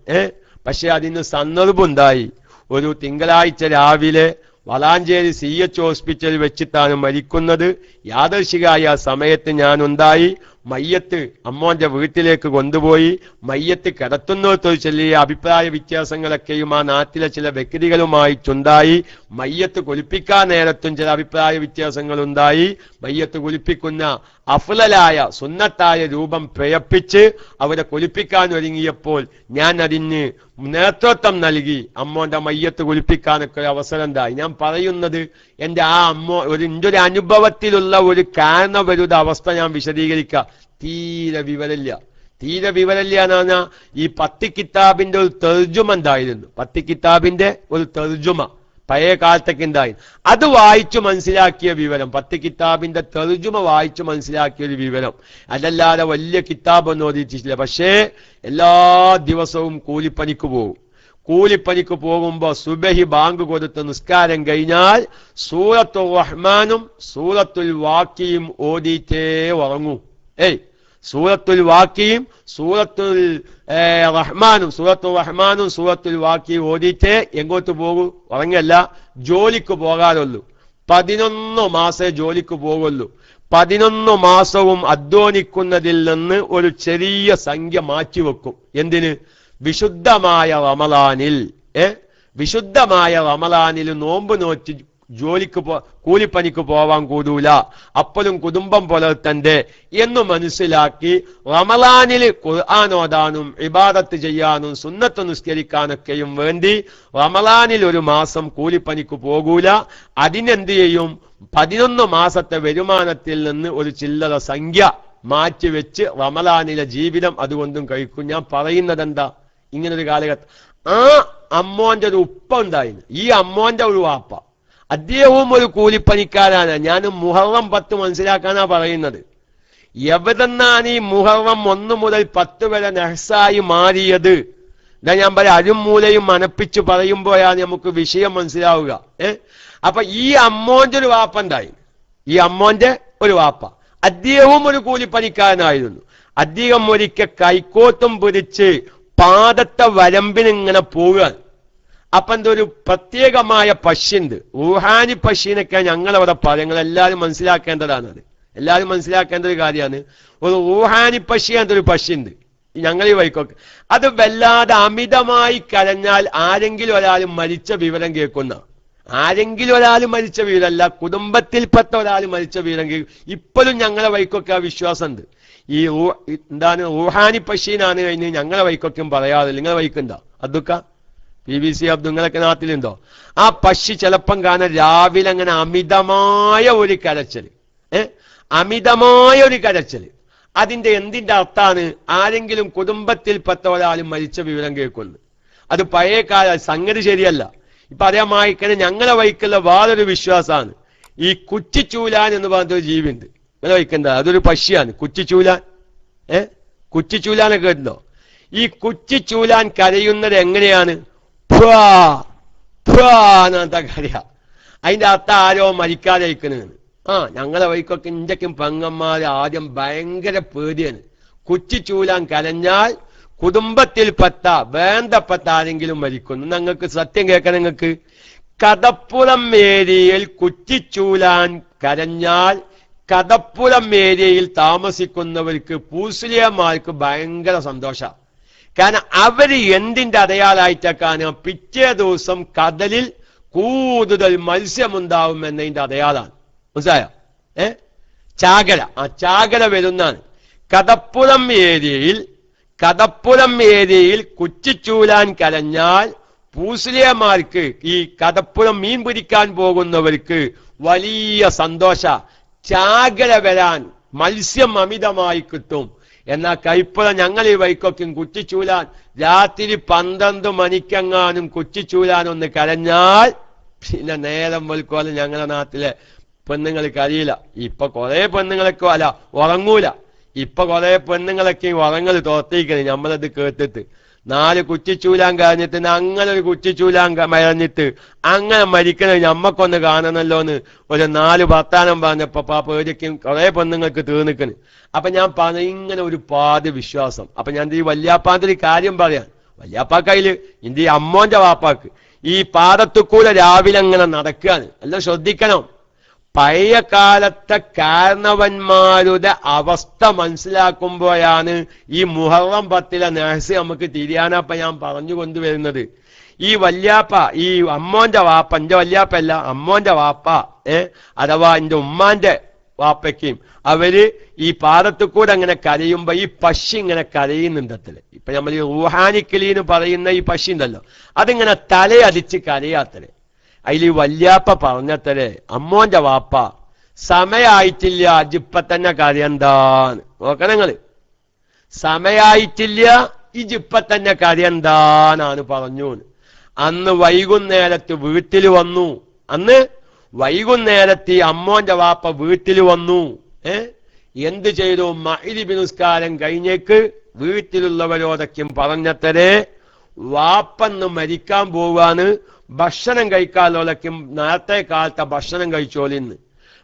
പക്ഷെ അതിന് സന്ദർഭമുണ്ടായി. ഒരു തിങ്കളാഴ്ച രാവിലെ വളാഞ്ചേരി CH ഹോസ്പിറ്റലിൽ വെച്ചിട്ടാണ് മരിക്കുന്നത്. യാദർശികമായ ആ സമയത്ത് ഞാനുണ്ടായി. മയ്യത്ത് അമ്മോന്റെ വീട്ടിലേക്ക് കൊണ്ടുപോയി. മയ്യത്ത് കിടത്തുന്നോർത്ത് ചെല്ലിയ അഭിപ്രായ വ്യത്യാസങ്ങളൊക്കെയും ആ നാട്ടിലെ ചില വ്യക്തികളുമായിട്ടുണ്ടായി. മയ്യത്ത് കുലിപ്പിക്കാൻ നേരത്തും ചില അഭിപ്രായ വ്യത്യാസങ്ങളുണ്ടായി. മയ്യത്ത് കുലിപ്പിക്കുന്ന അഫ്ളലായ സുന്നത്തായ രൂപം പ്രയപ്പിച്ച് അവരെ കുലിപ്പിക്കാൻ ഒരുങ്ങിയപ്പോൾ ഞാൻ അതിന് നേതൃത്വം നൽകി. അമ്മോന്റെ മയ്യത്ത് കുലിപ്പിക്കാനൊക്കെ ഒരു അവസരം ഉണ്ടായി. ഞാൻ പറയുന്നത് എൻ്റെ ആ എൻ്റെ ഒരു അനുഭവത്തിലുള്ള ഒരു കാരണവരുടെ അവസ്ഥ ഞാൻ വിശദീകരിക്കുക. തീരെ വിവരമില്ല എന്ന് പറഞ്ഞാൽ ഈ 10 കിതാബിന്റെ ഒരു തർജുമ ഉണ്ടായിരുന്നു. 10 കിതാബിന്റെ ഒരു തർജുമ പഴയ കാലത്തൊക്കെ ഉണ്ടായി. അത് വായിച്ചു മനസ്സിലാക്കിയ വിവരം, 10 കിതാബിന്റെ തർജുമ വായിച്ചു മനസ്സിലാക്കിയ ഒരു വിവരം. അതല്ലാതെ വലിയ കിതാബൊന്നും ഓതിച്ചിട്ടില്ല. പക്ഷേ എല്ലാ ദിവസവും കൂലിപ്പണിക്ക് പോകും. കൂലിപ്പണിക്ക് പോകുമ്പോ സുബഹി ബാങ്ക് കൊടുത്ത് നിസ്കാരം കഴിഞ്ഞാൽ സൂറത്തുൽ റഹ്മാനും സൂറത്തുൽ വാക്കിയും ഓതിയിട്ടേ ഉറങ്ങൂ. സൂറത്തുൽ വാക്കിയും സൂറത്തുൽ റഹ്മാനും സൂറത്തുൽ വാക്കിയും ഓതിയിട്ടേ എങ്ങോട്ട് പോകൂ? ഉറങ്ങല്ല, ജോലിക്ക് പോകാറുള്ളൂ. 11 മാസേ ജോലിക്ക് പോകുള്ളൂ. 11 മാസവും അധ്വാനിക്കുന്നതിൽ നിന്ന് ഒരു ചെറിയ സംഖ്യ മാറ്റിവെക്കും. എന്തിന്? വിശുദ്ധമായ റമളാനിൽ നോമ്പ് നോറ്റ് ജോലിക്ക് കൂലിപ്പണിക്ക് പോവാൻ കൂടൂല, അപ്പോഴും കുടുംബം പുലർത്തണ്ടേ എന്ന് മനസ്സിലാക്കി റമളാനിൽ ഖുർആൻ ഓതാനും ഇബാദത്ത് ചെയ്യാനും സുന്നത്ത് നിസ്കരിക്കാനൊക്കെയും വേണ്ടി റമളാനിൽ ഒരു മാസം കൂലിപ്പണിക്ക് പോകൂല. അതിനെന്ത് ചെയ്യും? 11 മാസത്തെ വരുമാനത്തിൽ നിന്ന് ഒരു ചില്ലറ സംഖ്യ മാറ്റിവെച്ച് റമളാനിലെ ജീവിതം അതുകൊണ്ടും കഴിക്കും. ഞാൻ പറയുന്നത് എന്താ, ഇങ്ങനൊരു കാലഘട്ടം. ആ അമ്മോന്റെ ഒരു ഉപ്പ ഉണ്ടായിരുന്നു. ഈ അമ്മോന്റെ ഒരു വാപ്പ, അദ്ദേഹവും ഒരു കൂലിപ്പണിക്കാരാണ്. ഞാൻ മുഹറം 10 മനസ്സിലാക്കാനാ പറയുന്നത്. എവിടെന്നാണ് ഈ മുഹറം 1 മുതൽ 10 വരെ നെഹ്സായി മാറിയത്? ഇതാ ഞാൻ പറയാം, അരുമൂലയും മനപ്പിച്ച് പറയുമ്പോഴാണ് നമുക്ക് വിഷയം മനസ്സിലാവുക. അപ്പൊ ഈ അമ്മോന്റെ ഒരു വാപ്പ ഉണ്ടായി. ഈ അമ്മോന്റെ ഒരു വാപ്പ, അദ്ദേഹവും ഒരു കൂലിപ്പണിക്കാരനായിരുന്നു. അദ്ദേഹം ഒരിക്കൽ കൈക്കോട്ടും പിടിച്ച് പാദത്തെ വരമ്പിനിങ്ങനെ പോവുകയാണ്. അപ്പൊ എന്തൊരു പ്രത്യേകമായ പശുണ്ട്, ഊഹാനി പശീനൊക്കെ ഞങ്ങളവിടെ പറയും. നിങ്ങൾ എല്ലാവരും മനസ്സിലാക്കേണ്ടതാണത്. എല്ലാവരും മനസ്സിലാക്കേണ്ട ഒരു കാര്യമാണ്. ഒരു ഊഹാനി പശി എന്നൊരു പശുണ്ട് ഞങ്ങൾ ഈ വൈക്കൊക്കെ. അത് വല്ലാതെ അമിതമായി കരഞ്ഞാൽ ആരെങ്കിലും ഒരാൾ മരിച്ച വിവരം കേൾക്കുന്ന, ആരെങ്കിലും ഒരാൾ മരിച്ച വിവരമല്ല, കുടുംബത്തിൽപ്പെട്ട ഒരാൾ മരിച്ച വിവരം കേൾക്കും. ഇപ്പോഴും ഞങ്ങളെ വൈക്കൊക്കെ ആ വിശ്വാസമുണ്ട്. ഈ എന്താണ് റൂഹാനി പശീനാണ് കഴിഞ്ഞ് ഞങ്ങളെ വൈക്കൊക്കെ പറയാതെ നിങ്ങളെ വൈക്കുണ്ടോ അതൊക്കെ BBC അബ്ദുങ്ങളൊക്കെ നാട്ടിലുണ്ടോ? ആ പശി ചിലപ്പം കാണാൻ രാവിലെ അങ്ങനെ അമിതമായ ഒരു കരച്ചല്, അമിതമായ ഒരു കരച്ചല്. അതിന്റെ എന്തിന്റെ അർത്ഥാണ്? ആരെങ്കിലും കുടുംബത്തിൽപ്പെട്ട ഒരാൾ മരിച്ച വിവരം കേൾക്കുന്നു. അത് പഴയ കാല സംഗതി ശരിയല്ല. ഇപ്പൊ അതേമായിക്കന്നെ ഞങ്ങളെ വൈക്കുള്ള വേറൊരു വിശ്വാസമാണ് ഈ കുറ്റിച്ചൂലാൻ എന്ന് പറഞ്ഞൊരു ജീവിണ്ട്. നിങ്ങളെ വൈക്കണ്ട, അതൊരു പശിയാണ് കുറ്റിച്ചൂലാൻ. കുറ്റിച്ചൂലാനൊക്കെ കേട്ടോ? ഈ കുറ്റിച്ചൂലാൻ കരയുന്നത് എങ്ങനെയാണ്? എന്നാ കരയ. അതിന്റെ അർത്ഥം ആരോ മരിക്കാതെ അയക്കണെന്ന്. ഞങ്ങളെ വൈക്കൊക്കെ ഇന്ത്യക്കും പെങ്ങന്മാര് ആദ്യം ഭയങ്കര പേടിയാണ്. കുറ്റിച്ചൂലാൻ കരഞ്ഞാൽ കുടുംബത്തിൽപ്പെട്ട വേണ്ടപ്പെട്ട ആരെങ്കിലും മരിക്കുന്നു. നിങ്ങൾക്ക് സത്യം കേൾക്കണം. നിങ്ങൾക്ക് കടപ്പുറം ഏരിയയിൽ കുറ്റിച്ചൂലാൻ കരഞ്ഞാൽ കടപ്പുറം ഏരിയയിൽ താമസിക്കുന്നവർക്ക് പൂസ്ലിയന്മാർക്ക് ഭയങ്കര സന്തോഷം. കാരണം അവര് എന്തിന്റെ അടയാളായിട്ടൊക്കെയാണ്? പിറ്റേ ദിവസം കടലിൽ കൂടുതൽ മത്സ്യമുണ്ടാവും എന്നതിന്റെ അടയാളാണ്. മനസ്സിലായോ? ചാകര, ചാകര വരുന്നാണ്. കടപ്പുറം ഏരിയയിൽ കുറ്റിച്ചൂലാൻ കരഞ്ഞാൽ പൂസ്ലിയന്മാർക്ക്, ഈ കടപ്പുറം മീൻ പിടിക്കാൻ പോകുന്നവർക്ക് വലിയ സന്തോഷ. ചാകര വരാൻ മത്സ്യം അമിതമായി കിട്ടും. എന്നാൽ കൈപ്പുറ ഞങ്ങൾ ഈ വൈക്കൊക്കും കുറ്റിച്ചൂലാൻ രാത്രി 12 മണിക്കെങ്ങാനും കുറ്റിച്ചൂലാൻ ഒന്ന് കരഞ്ഞാൽ പിന്നെ നേരം വെളുക്കോലെ ഞങ്ങളുടെ നാട്ടിലെ പെണ്ണുങ്ങൾ കരയില്ല. ഇപ്പൊ കുറെ പെണ്ണുങ്ങളൊക്കെ അല്ല ഉറങ്ങൂല. ഇപ്പൊ കുറെ പെണ്ണുങ്ങളൊക്കെ ഉറങ്ങൽ തോർത്തിരിക്കണേ. നമ്മളത് കേട്ടിട്ട് 4 കുറ്റിച്ചൂലാൻ കഴിഞ്ഞിട്ട് അങ്ങനെ ഒരു കുറ്റിച്ചൂലാൻ മരഞ്ഞിട്ട് അങ്ങനെ മരിക്കണത് ഞമ്മക്കൊന്ന് കാണണല്ലോന്ന് ഒരു 4 വർത്താനം പറഞ്ഞപ്പോ പേടിക്കും കുറെ പെണ്ണുങ്ങൾക്ക് തീർന്നിക്കണ്. അപ്പൊ ഞാൻ പറഞ്ഞ ഇങ്ങനെ ഒരു പാതി വിശ്വാസം. അപ്പൊ ഞാൻ ഈ വല്യാപ്പാന്റെ ഒരു കാര്യം പറയാൻ, വല്യാപ്പാക്കയില് ഇന്ത്യ അമ്മോന്റെ വാപ്പാക്ക് ഈ പാടത്തുകൂടെ രാവിലെ അങ്ങനെ നടക്കുകയാണ്. എല്ലാം ശ്രദ്ധിക്കണം. പഴയ കാലത്തെ കാരണവന്മാരുടെ അവസ്ഥ മനസ്സിലാക്കുമ്പോഴാണ് ഈ മുഹറം 10 നേഴ്സ് നമുക്ക് തിരിയാനപ്പ ഞാൻ പറഞ്ഞു കൊണ്ടുവരുന്നത്. ഈ വല്യാപ്പ, ഈ അമ്മോന്റെ വാപ്പ, എന്റെ വല്യാപ്പ അല്ല അമ്മോന്റെ വാപ്പ, അഥവാ എന്റെ ഉമ്മാന്റെ വാപ്പയ്ക്കും അവര് ഈ പാടത്തുകൂടെ അങ്ങനെ കരയുമ്പോ ഈ പശി ഇങ്ങനെ കരയുന്നുണ്ടത്തില്. ഇപ്പൊ നമ്മൾ ഈ റുഹാനിക്കലീന്ന് പറയുന്ന ഈ പശി ഉണ്ടല്ലോ, അതിങ്ങനെ തലയടിച്ച് കരയാത്തല്. അതിൽ ഈ വല്യാപ്പ പറഞ്ഞത്തരെ അമ്മോന്റെ വാപ്പ സമയായിട്ടില്ല ഇജിപ്പ തന്നെ കരയന്താന്ന് നോക്കണം. നിങ്ങള് സമയായിട്ടില്ല ഇജിപ്പ തന്നെ കരയന്താനാണ് പറഞ്ഞു. അന്ന് വൈകുന്നേരത്ത് വീട്ടിൽ വന്നു. അന്ന് വൈകുന്നേരത്ത് അമ്മോന്റെ വാപ്പ വീട്ടിൽ വന്നു. എന്ത് ചെയ്തു? മഗ്‌രിബ് നിസ്കാരം കഴിഞ്ഞേക്ക് വീട്ടിലുള്ളവരോടൊക്കെ പറഞ്ഞത്തരെ വാപ്പന്ന് മരിക്കാൻ പോവാണ്, ഭക്ഷണം കഴിക്കാനുള്ളക്കും നേരത്തെ കാലത്തെ ഭക്ഷണം കഴിച്ചോലിന്ന്.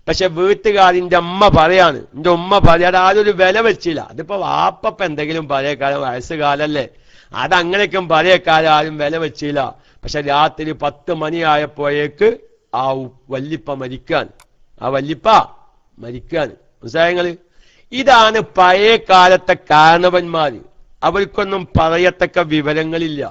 പക്ഷെ വീട്ടുകാരിന്റെ അമ്മ പറയാണ്, എന്റെ ഉമ്മ പറയാതെ ആരൊരു വില വെച്ചില്ല. അതിപ്പോ വാപ്പ എന്തെങ്കിലും പഴയ കാലം വയസ്സുകാലല്ലേ, അതങ്ങനെയൊക്കെ പഴയ കാലം ആരും വില വെച്ചില്ല. പക്ഷെ രാത്രി 10 മണിയായപ്പോഴേക്ക് ആ വല്ലിപ്പ മരിക്കാൻ, മനസ്സിലായങ്ങള്? ഇതാണ് പഴയ കാലത്തെ കാരണവന്മാര്. അവർക്കൊന്നും പറയത്തക്ക വിവരങ്ങളില്ല.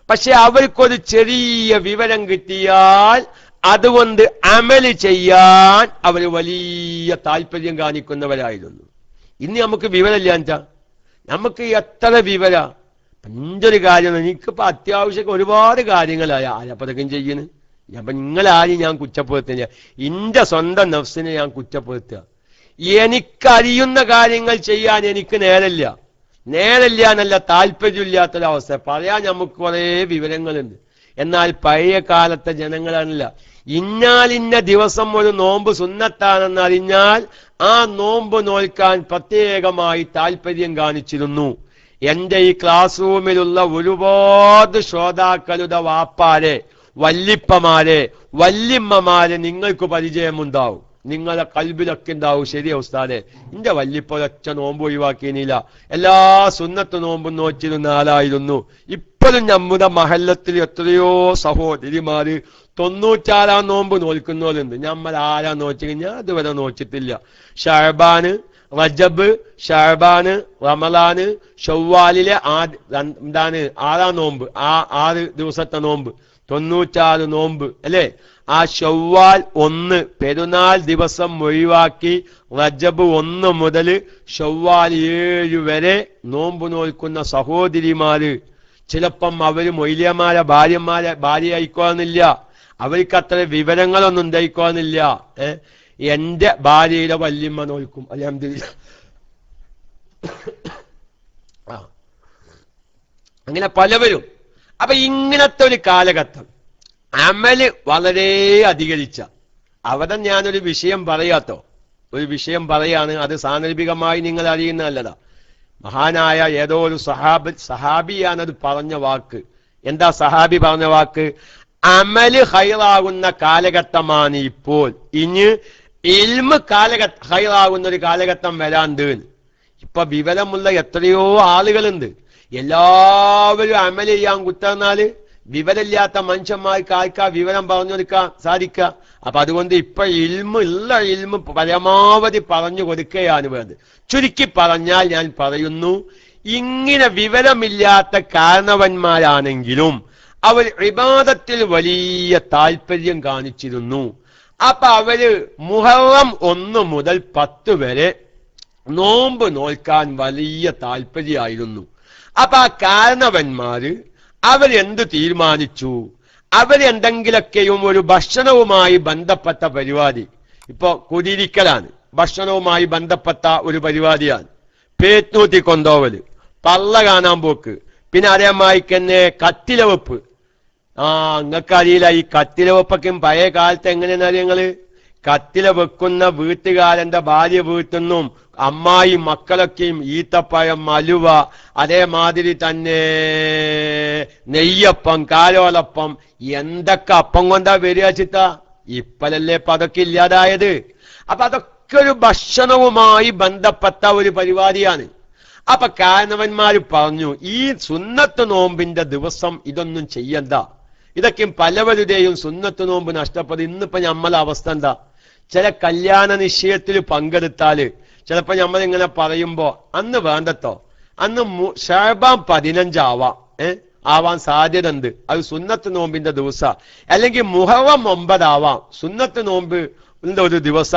പക്ഷെ അവർക്കൊരു ചെറിയ വിവരം കിട്ടിയാൽ അതുകൊണ്ട് അമല് ചെയ്യാൻ അവർ വലിയ താല്പര്യം കാണിക്കുന്നവരായിരുന്നു. ഇനി നമുക്ക് വിവരമില്ല. എന്താ നമുക്ക് എത്ര വിവര? എന്തൊരു കാര്യം, എനിക്കിപ്പോ അത്യാവശ്യം ഒരുപാട് കാര്യങ്ങളായ ആരപ്പതൊക്കെ ചെയ്യുന്നു. അപ്പൊ നിങ്ങളാരും ഞാൻ കുറ്റപ്പെടുത്തുന്നില്ല, എന്റെ സ്വന്തം നഫ്സിനെ ഞാൻ കുറ്റപ്പെടുത്തുക. എനിക്കറിയുന്ന കാര്യങ്ങൾ ചെയ്യാൻ എനിക്ക് നേരമില്ല എന്നല്ല, താല്പര്യമില്ലാത്തൊരവസ്ഥ. പറയാൻ നമുക്ക് കുറെ വിവരങ്ങളുണ്ട്. എന്നാൽ പഴയ കാലത്തെ ജനങ്ങളാണല്ല, ഇന്നാലിന്ന ദിവസം ഒരു നോമ്പ് സുന്നത്താണെന്ന് അറിഞ്ഞാൽ ആ നോമ്പ് നോൽക്കാൻ പ്രത്യേകമായി താല്പര്യം കാണിച്ചിരുന്നു. എന്റെ ഈ ക്ലാസ് റൂമിലുള്ള ഒരുപാട് ശ്രോതാക്കളുടെ വാപ്പാരെ, വല്ലിപ്പമാരെ, വല്ലിമ്മമാരെ നിങ്ങൾക്ക് പരിചയമുണ്ടാവും. നിങ്ങളുടെ കൽബിലൊക്കെ ഉണ്ടാവും, ശരിയാ ഉസ്താദേ എന്റെ വല്ലിപ്പ ഒറ്റ നോമ്പ് ഒഴിവാക്കിയില്ല, എല്ലാ സുന്നത്ത് നോമ്പും നോച്ചിരുന്ന ആളായിരുന്നു. ഇപ്പോഴും നമ്മുടെ മഹല്ലത്തിൽ എത്രയോ സഹോദരിമാര് 96 നോമ്പ് നോൽക്കുന്നവരുണ്ട്. നമ്മൾ ആരാ നോച്ചു കഴിഞ്ഞാൽ അതുവരെ നോച്ചിട്ടില്ല. ഷഅബാന്, റജബ്, ഷഅബാന്, റമളാന്, ഷവ്വാലിലെ 6 നോമ്പ്, ആ 6 ദിവസത്തെ നോമ്പ് 96 നോമ്പ് അല്ലേ? ആ ശവ്വാൽ 1 പെരുന്നാൾ ദിവസം ഒഴിവാക്കി റജബ് 1 മുതൽ ശവ്വാൽ 7 വരെ നോമ്പ് നോൽക്കുന്ന സഹോദരിമാര് ചിലപ്പം അവര് മൊയ്ലിയമാരെ ഭാര്യയായിക്കോന്നില്ല, അവർക്ക് അത്ര വിവരങ്ങളൊന്നും ഉണ്ടായിക്കോന്നില്ല. എന്റെ ഭാര്യയുടെ വല്യമ്മ നോൽക്കും, അൽഹംദുലില്ലാ. അങ്ങനെ പലവരും. അപ്പൊ ഇങ്ങനത്തെ ഒരു കാലഘട്ടം അമല് വളരെ അധികരിച്ച അവിടെ ഞാനൊരു വിഷയം പറയാത്തോ, ഒരു വിഷയം പറയാണ്, അത് സാന്ദർഭികമായി നിങ്ങൾ അറിയുന്നതല്ലതാ. മഹാനായ ഏതോ ഒരു സഹാബിയാണത് പറഞ്ഞ വാക്ക്. എന്താ സഹാബി പറഞ്ഞ വാക്ക്? അമല് ഹൈറാകുന്ന കാലഘട്ടമാണ് ഇപ്പോൾ, ഇനി ഇൽമ് ഹൈറാകുന്ന ഒരു കാലഘട്ടം വരാണ്ട്. ഇപ്പൊ വിവരമുള്ള എത്രയോ ആളുകളുണ്ട്, എല്ലാവരും അമൽ ചെയ്യാൻ കുത്തർന്നാല് വിവരമില്ലാത്ത മനുഷ്യന്മാർക്ക് ആർക്കാ വിവരം പറഞ്ഞു കൊടുക്കാൻ സാധിക്കുക? അപ്പൊ അതുകൊണ്ട് ഇപ്പൊ ഇൽമ് പരമാവധി പറഞ്ഞു കൊടുക്കുകയാണ് വേണ്ടത്. ചുരുക്കി പറഞ്ഞാൽ ഞാൻ പറയുന്നു, ഇങ്ങനെ വിവരമില്ലാത്ത കാരണവന്മാരാണെങ്കിലും അവർ ഇബാദത്തിൽ വലിയ താല്പര്യം കാണിച്ചിരുന്നു. അപ്പൊ അവര് മുഹറം 1 മുതൽ 10 വരെ നോമ്പ് നോൽക്കാൻ വലിയ താല്പര്യമായിരുന്നു. അപ്പൊ ആ കാരണവന്മാര് അവരെന്ത് തീരുമാനിച്ചു? അവരെന്തെങ്കിലൊക്കെയും ഒരു ഭക്ഷണവുമായി ബന്ധപ്പെട്ട പരിപാടി, ഇപ്പൊ കുടിയിരിക്കലാണ്, ഭക്ഷണവുമായി ബന്ധപ്പെട്ട ഒരു പരിപാടിയാണ്. പേറ്റൂത്തി കൊണ്ടോവല്, പള്ള കാണാൻ പോക്ക്, പിന്നെ അതേമാതിരിക്കന്നെ കത്തിലവെപ്പ്. നിങ്ങൾക്കറിയില്ല, ഈ കത്തിലവെപ്പൊക്കെയും പഴയ കാലത്ത് എങ്ങനെയെന്ന് അറിയങ്ങള്? കത്തില വെക്കുന്ന വീട്ടുകാരന്റെ ഭാര്യ വീട്ടുന്നും അമ്മായി മക്കളൊക്കെയും ഈത്തപ്പഴം, അലുവ, അതേമാതിരി തന്നെ നെയ്യപ്പം, കാലോലപ്പം, എന്തൊക്കെ അപ്പം കൊണ്ടാ വരിക ചിത്ത. ഇപ്പലല്ലേ ഇപ്പൊ അതൊക്കെ ഇല്ലാതായത്. അപ്പൊ അതൊക്കെ ഒരു ഭക്ഷണവുമായി ബന്ധപ്പെട്ട ഒരു പരിപാടിയാണ്. അപ്പൊ കാരണവന്മാര് പറഞ്ഞു, ഈ സുന്നത്ത് നോമ്പിന്റെ ദിവസം ഇതൊന്നും ചെയ്യണ്ട. ഇതൊക്കെയും പലവരുടെയും സുന്നത്ത് നോമ്പ് നഷ്ടപ്പെടും. ഇന്നിപ്പോ നമ്മളെ അവസ്ഥ എന്താ? ചില കല്യാണ നിശ്ചയത്തിൽ പങ്കെടുത്താല് ചിലപ്പോ നമ്മൾ ഇങ്ങനെ പറയുമ്പോ അന്ന് വേണ്ടട്ടോ, അന്ന് ശഅബാൻ 15 ആവാൻ സാധ്യത ഉണ്ട്, അത് സുന്നത്ത് നോമ്പിന്റെ ദിവസ. അല്ലെങ്കിൽ മുഹറം 9 ആവാം, സുന്നത്ത് നോമ്പ് ഒരു ദിവസ.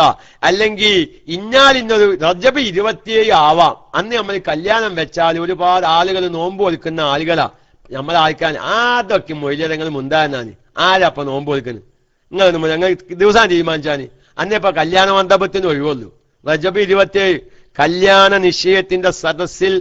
അല്ലെങ്കിൽ ഇന്നൊരു റജബ് 27 ആവാം, അന്ന് നമ്മൾ കല്യാണം വെച്ചാൽ ഒരുപാട് ആളുകൾ നോമ്പ് കൊടുക്കുന്ന ആളുകളാ നമ്മൾ ആൾക്കാൻ. അതൊക്കെ മൊയ്ലിയങ്ങൾ മുണ്ടാനാണ്. ആരപ്പൊ നോമ്പ് കൊടുക്കുന്നത്? ഞങ്ങൾ ദിവസം തീരുമാനിച്ചാന് അന്നേപ്പോ കല്യാണ മണ്ഡപത്തിന് ഒഴിവുള്ളൂ. റജബ് 27 കല്യാണ നിശ്ചയത്തിന്റെ സദസ്സിൽ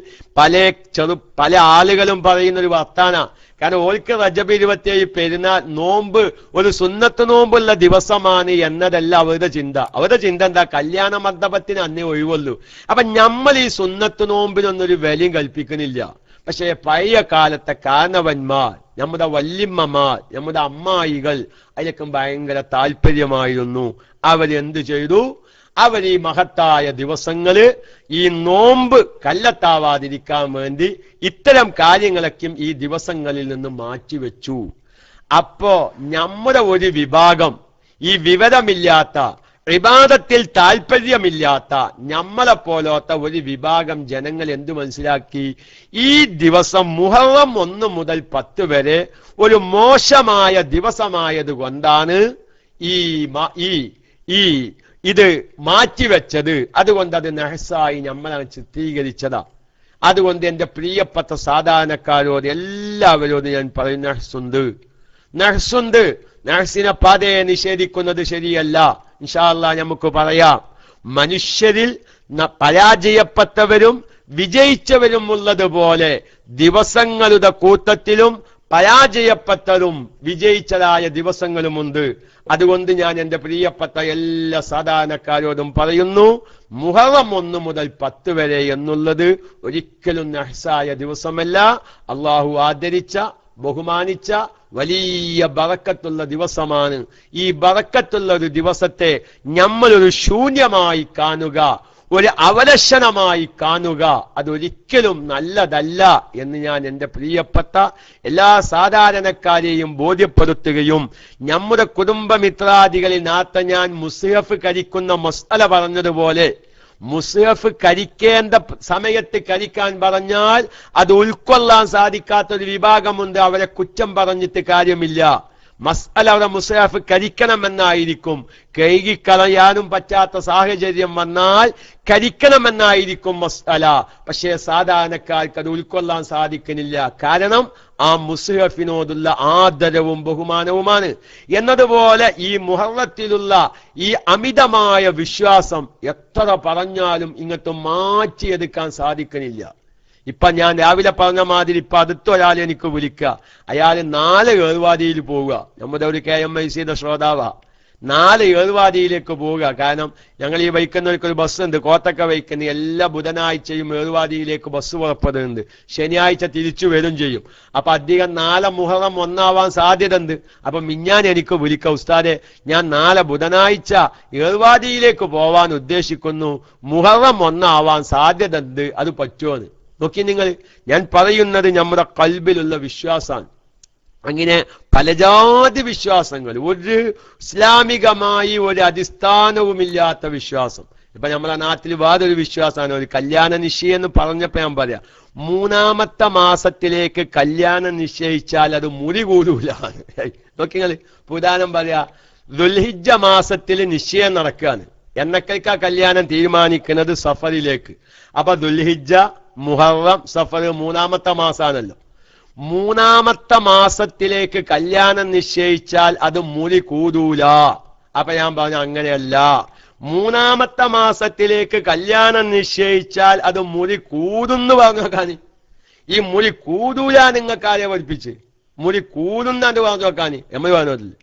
പല ആളുകളും പറയുന്ന ഒരു വർത്താന. കാരണം ഓൾക്ക് റജബ് 27 പെരുന്നാൾ നോമ്പ് ഒരു സുന്നത്ത് നോമ്പുള്ള ദിവസമാണ് എന്നതല്ല അവരുടെ ചിന്ത. അവരുടെ ചിന്ത എന്താ? കല്യാണ മണ്ഡപത്തിന് അന്നേ ഒഴിവുള്ളൂ. അപ്പൊ നമ്മൾ ഈ സുന്നത്ത് നോമ്പിനൊന്നൊരു വിലയും കൽപ്പിക്കുന്നില്ല. പക്ഷേ പഴയ കാലത്തെ കാരണവന്മാർ, നമ്മുടെ വല്യമ്മമാർ, നമ്മുടെ അമ്മായികൾ, അതിലൊക്കെ ഭയങ്കര താല്പര്യമായിരുന്നു. അവരെന്ത് ചെയ്തു? അവർ ഈ മഹത്തായ ദിവസങ്ങള് ഈ നോമ്പ് കല്ലെത്താവാതിരിക്കാൻ വേണ്ടി ഇത്തരം കാര്യങ്ങളൊക്കെ ഈ ദിവസങ്ങളിൽ നിന്ന് മാറ്റിവെച്ചു. അപ്പോ നമ്മുടെ ഒരു വിഭാഗം, ഈ വിവരമില്ലാത്ത, ഇബാദത്തിൽ താല്പര്യമില്ലാത്ത നമ്മളെ പോലത്തെ ഒരു വിഭാഗം ജനങ്ങൾ എന്തു മനസ്സിലാക്കി? ഈ ദിവസം മുഹറം 1 മുതൽ 10 വരെ ഒരു മോശമായ ദിവസമായത് കൊണ്ടാണ് ഇത് മാറ്റിവെച്ചത്. അതുകൊണ്ട് അത് നഹ്സായി നമ്മളെ ചിത്രീകരിച്ചതാ. അതുകൊണ്ട് എന്റെ പ്രിയപ്പെട്ട സാധാരണക്കാരോട് എല്ലാവരോടും ഞാൻ പറയും, നഹ്സുണ്ട്. നഹ്സിനെ പാതയെ നിഷേധിക്കുന്നത് ശരിയല്ല. ഇൻഷാ അല്ലാഹ് നമുക്ക് പറയാം. മനുഷ്യരിൽ പരാജയപ്പെട്ടവരും വിജയിച്ചവരും ഉള്ളതുപോലെ ദിവസങ്ങളുടെ കൂട്ടത്തിലും പരാജയപ്പെട്ടതും വിജയിച്ചതായ ദിവസങ്ങളുമുണ്ട്. അതുകൊണ്ട് ഞാൻ എന്റെ പ്രിയപ്പെട്ട എല്ലാ സാധാരണക്കാരോടും പറയുന്നു, മുഹറം 1 മുതൽ 10 വരെ എന്നുള്ളത് ഒരിക്കലും നഹ്സായ ദിവസമല്ല. അള്ളാഹു ആദരിച്ച, ബഹുമാനിച്ച വലിയ ബറക്കത്തുള്ള ദിവസമാണ്. ഈ ബറക്കത്തുള്ള ഒരു ദിവസത്തെ നമ്മളൊരു ശൂന്യമായി കാണുക, ഒരു അവലക്ഷണമായി കാണുക, അതൊരിക്കലും നല്ലതല്ല എന്ന് ഞാൻ എന്റെ പ്രിയപ്പെട്ട എല്ലാ സാധാരണക്കാരെയും ബോധ്യപ്പെടുത്തുകയും, നമ്മുടെ കുടുംബമിത്രാദികളിൽ നാത്ത ഞാൻ മുസ്ഹഫ് കരിക്കുന്ന മസ്അല പറഞ്ഞതുപോലെ മുസ്ഹഫ് കരിക്കേണ്ട സമയത്ത് കരിക്കാൻ പറഞ്ഞാൽ അത് ഉൾക്കൊള്ളാൻ സാധിക്കാത്തൊരു വിഭാഗമുണ്ട്. അവരെ കുറ്റം പറഞ്ഞിട്ട് കാര്യമില്ല. മസ്അല അവിടെ മുസ്ഹഫ് കരിക്കണമെന്നായിരിക്കും. കഴുകിക്കളയാനും പറ്റാത്ത സാഹചര്യം വന്നാൽ കരിക്കണമെന്നായിരിക്കും മസ്അല. പക്ഷേ സാധാരണക്കാർക്ക് അത് ഉൾക്കൊള്ളാൻ സാധിക്കുന്നില്ല. കാരണം ആ മുസ്ഹഫിനോടുള്ള ആദരവും ബഹുമാനവുമാണ്. എന്നതുപോലെ ഈ മുഹറത്തിലുള്ള ഈ അമിതമായ വിശ്വാസം എത്ര പറഞ്ഞാലും ഇങ്ങോട്ട് മാറ്റിയെടുക്കാൻ സാധിക്കുന്നില്ല. ഇപ്പൊ ഞാൻ രാവിലെ പറഞ്ഞ മാതിരി ഇപ്പൊ അടുത്തൊരാൾ എനിക്ക് വിളിക്കുക, അയാൾ 4 ഏർവാദിയിൽ പോവുക. നമ്മുടെ ഒരു KMICയുടെ ശ്രോതാവാ. 4 ഏർവാദിയിലേക്ക് പോവുക. കാരണം ഞങ്ങൾ ഈ വൈക്കുന്നവർക്ക് ഒരു ബസ് ഉണ്ട്, കോട്ടക്ക വൈക്കുന്ന. എല്ലാ ബുധനാഴ്ചയും ഏർവാദിയിലേക്ക് ബസ് പുറപ്പെടുന്നുണ്ട്. ശനിയാഴ്ച തിരിച്ചു വരും ചെയ്യും. അപ്പൊ അധികം 4 മുഹറം 1 സാധ്യത ഉണ്ട്. അപ്പൊ മിഞ്ഞാൻ എനിക്ക് വിളിക്കുക, ഉസ്താദെ ഞാൻ 4 ബുധനാഴ്ച ഏർവാദിയിലേക്ക് പോവാൻ ഉദ്ദേശിക്കുന്നു, മുഹറം 1 സാധ്യത ഉണ്ട്, അത് പറ്റുമോന്ന് നോക്കി നിങ്ങൾ. ഞാൻ പറയുന്നത് നമ്മുടെ കൽബിലുള്ള വിശ്വാസമാണ്. അങ്ങനെ പല ജാതി വിശ്വാസങ്ങൾ, ഒരു ഇസ്ലാമികമായി ഒരു അടിസ്ഥാനവുമില്ലാത്ത വിശ്വാസം. ഇപ്പൊ നമ്മുടെ നാട്ടിൽ വേറൊരു വിശ്വാസമാണ്, ഒരു കല്യാണ നിശ്ചയം എന്ന് പറഞ്ഞപ്പോ ഞാൻ പറയാം, 3-ാമത്തെ മാസത്തിലേക്ക് കല്യാണം നിശ്ചയിച്ചാൽ അത് മുറി കൂടൂല. നോക്കിങ്ങൾ ഉദാഹരണം പറയാ, ദുൽഹിജ്ജ മാസത്തിൽ നിശ്ചയം നടക്കുകയാണ്. എന്നൊക്കെ കല്യാണം തീരുമാനിക്കുന്നത് സഫറിലേക്ക്. അപ്പൊ ദുൽഹിജ്ജ, മുഹറം, സഫർ 3-ാമത്തെ മാസമാണല്ലോ. 3-ാമത്തെ മാസത്തിലേക്ക് കല്യാണം നിശ്ചയിച്ചാൽ അത് മുറി കൂടൂല. അപ്പൊ ഞാൻ പറഞ്ഞു അങ്ങനെയല്ല, 3-ാമത്തെ മാസത്തിലേക്ക് കല്യാണം നിശ്ചയിച്ചാൽ അത് മുറി കൂടുന്നു പറഞ്ഞു. ഈ മുറി കൂടൂല നിങ്ങൾക്കാരെ പഠിപ്പിച്ച്? മുറി കൂടുന്നത് പറഞ്ഞു നോക്കാന് നമ്മൾ പറഞ്ഞില്ലേ?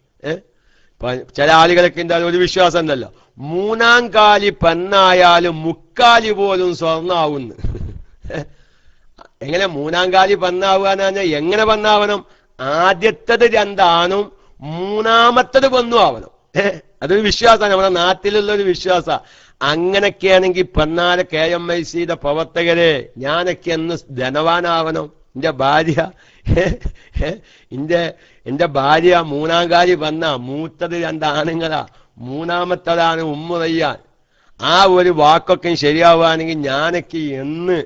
ചില ആളുകളൊക്കെ എന്തായാലും ഒരു വിശ്വാസം ഉണ്ടല്ലോ, 3-ാം കാലി പെണ്ണായാലും 3/4 പോലും സ്വർണ്ണാവുന്നു. എങ്ങനെ 3-ാം കാലി പെണ്ണാവുക? എങ്ങനെ പെണ്ണാവണം? ആദ്യത്തത് 2 ആണും 3-ാമത്തത് പെണ്ണും ആവണം. അതൊരു വിശ്വാസമാണ്, നമ്മുടെ നാട്ടിലുള്ള ഒരു വിശ്വാസ. അങ്ങനൊക്കെയാണെങ്കിൽ പെണ്ണാരെ KMICയുടെ പ്രവർത്തകരെ, ഞാനൊക്കെ എന്ന് ധനവാനാവണം. എന്റെ ഭാര്യ എന്റെ ഭാര്യ 3-ാം കാലി പെണ്ണ, മൂത്തത് 2 ആണുങ്ങളാ, 3-ാമത്തതാണ് ഉമ്മുറയ്യാൻ. ആ ഒരു വാക്കൊക്കെ ശരിയാവുകയാണെങ്കിൽ ഞാനൊക്കെ എന്ന്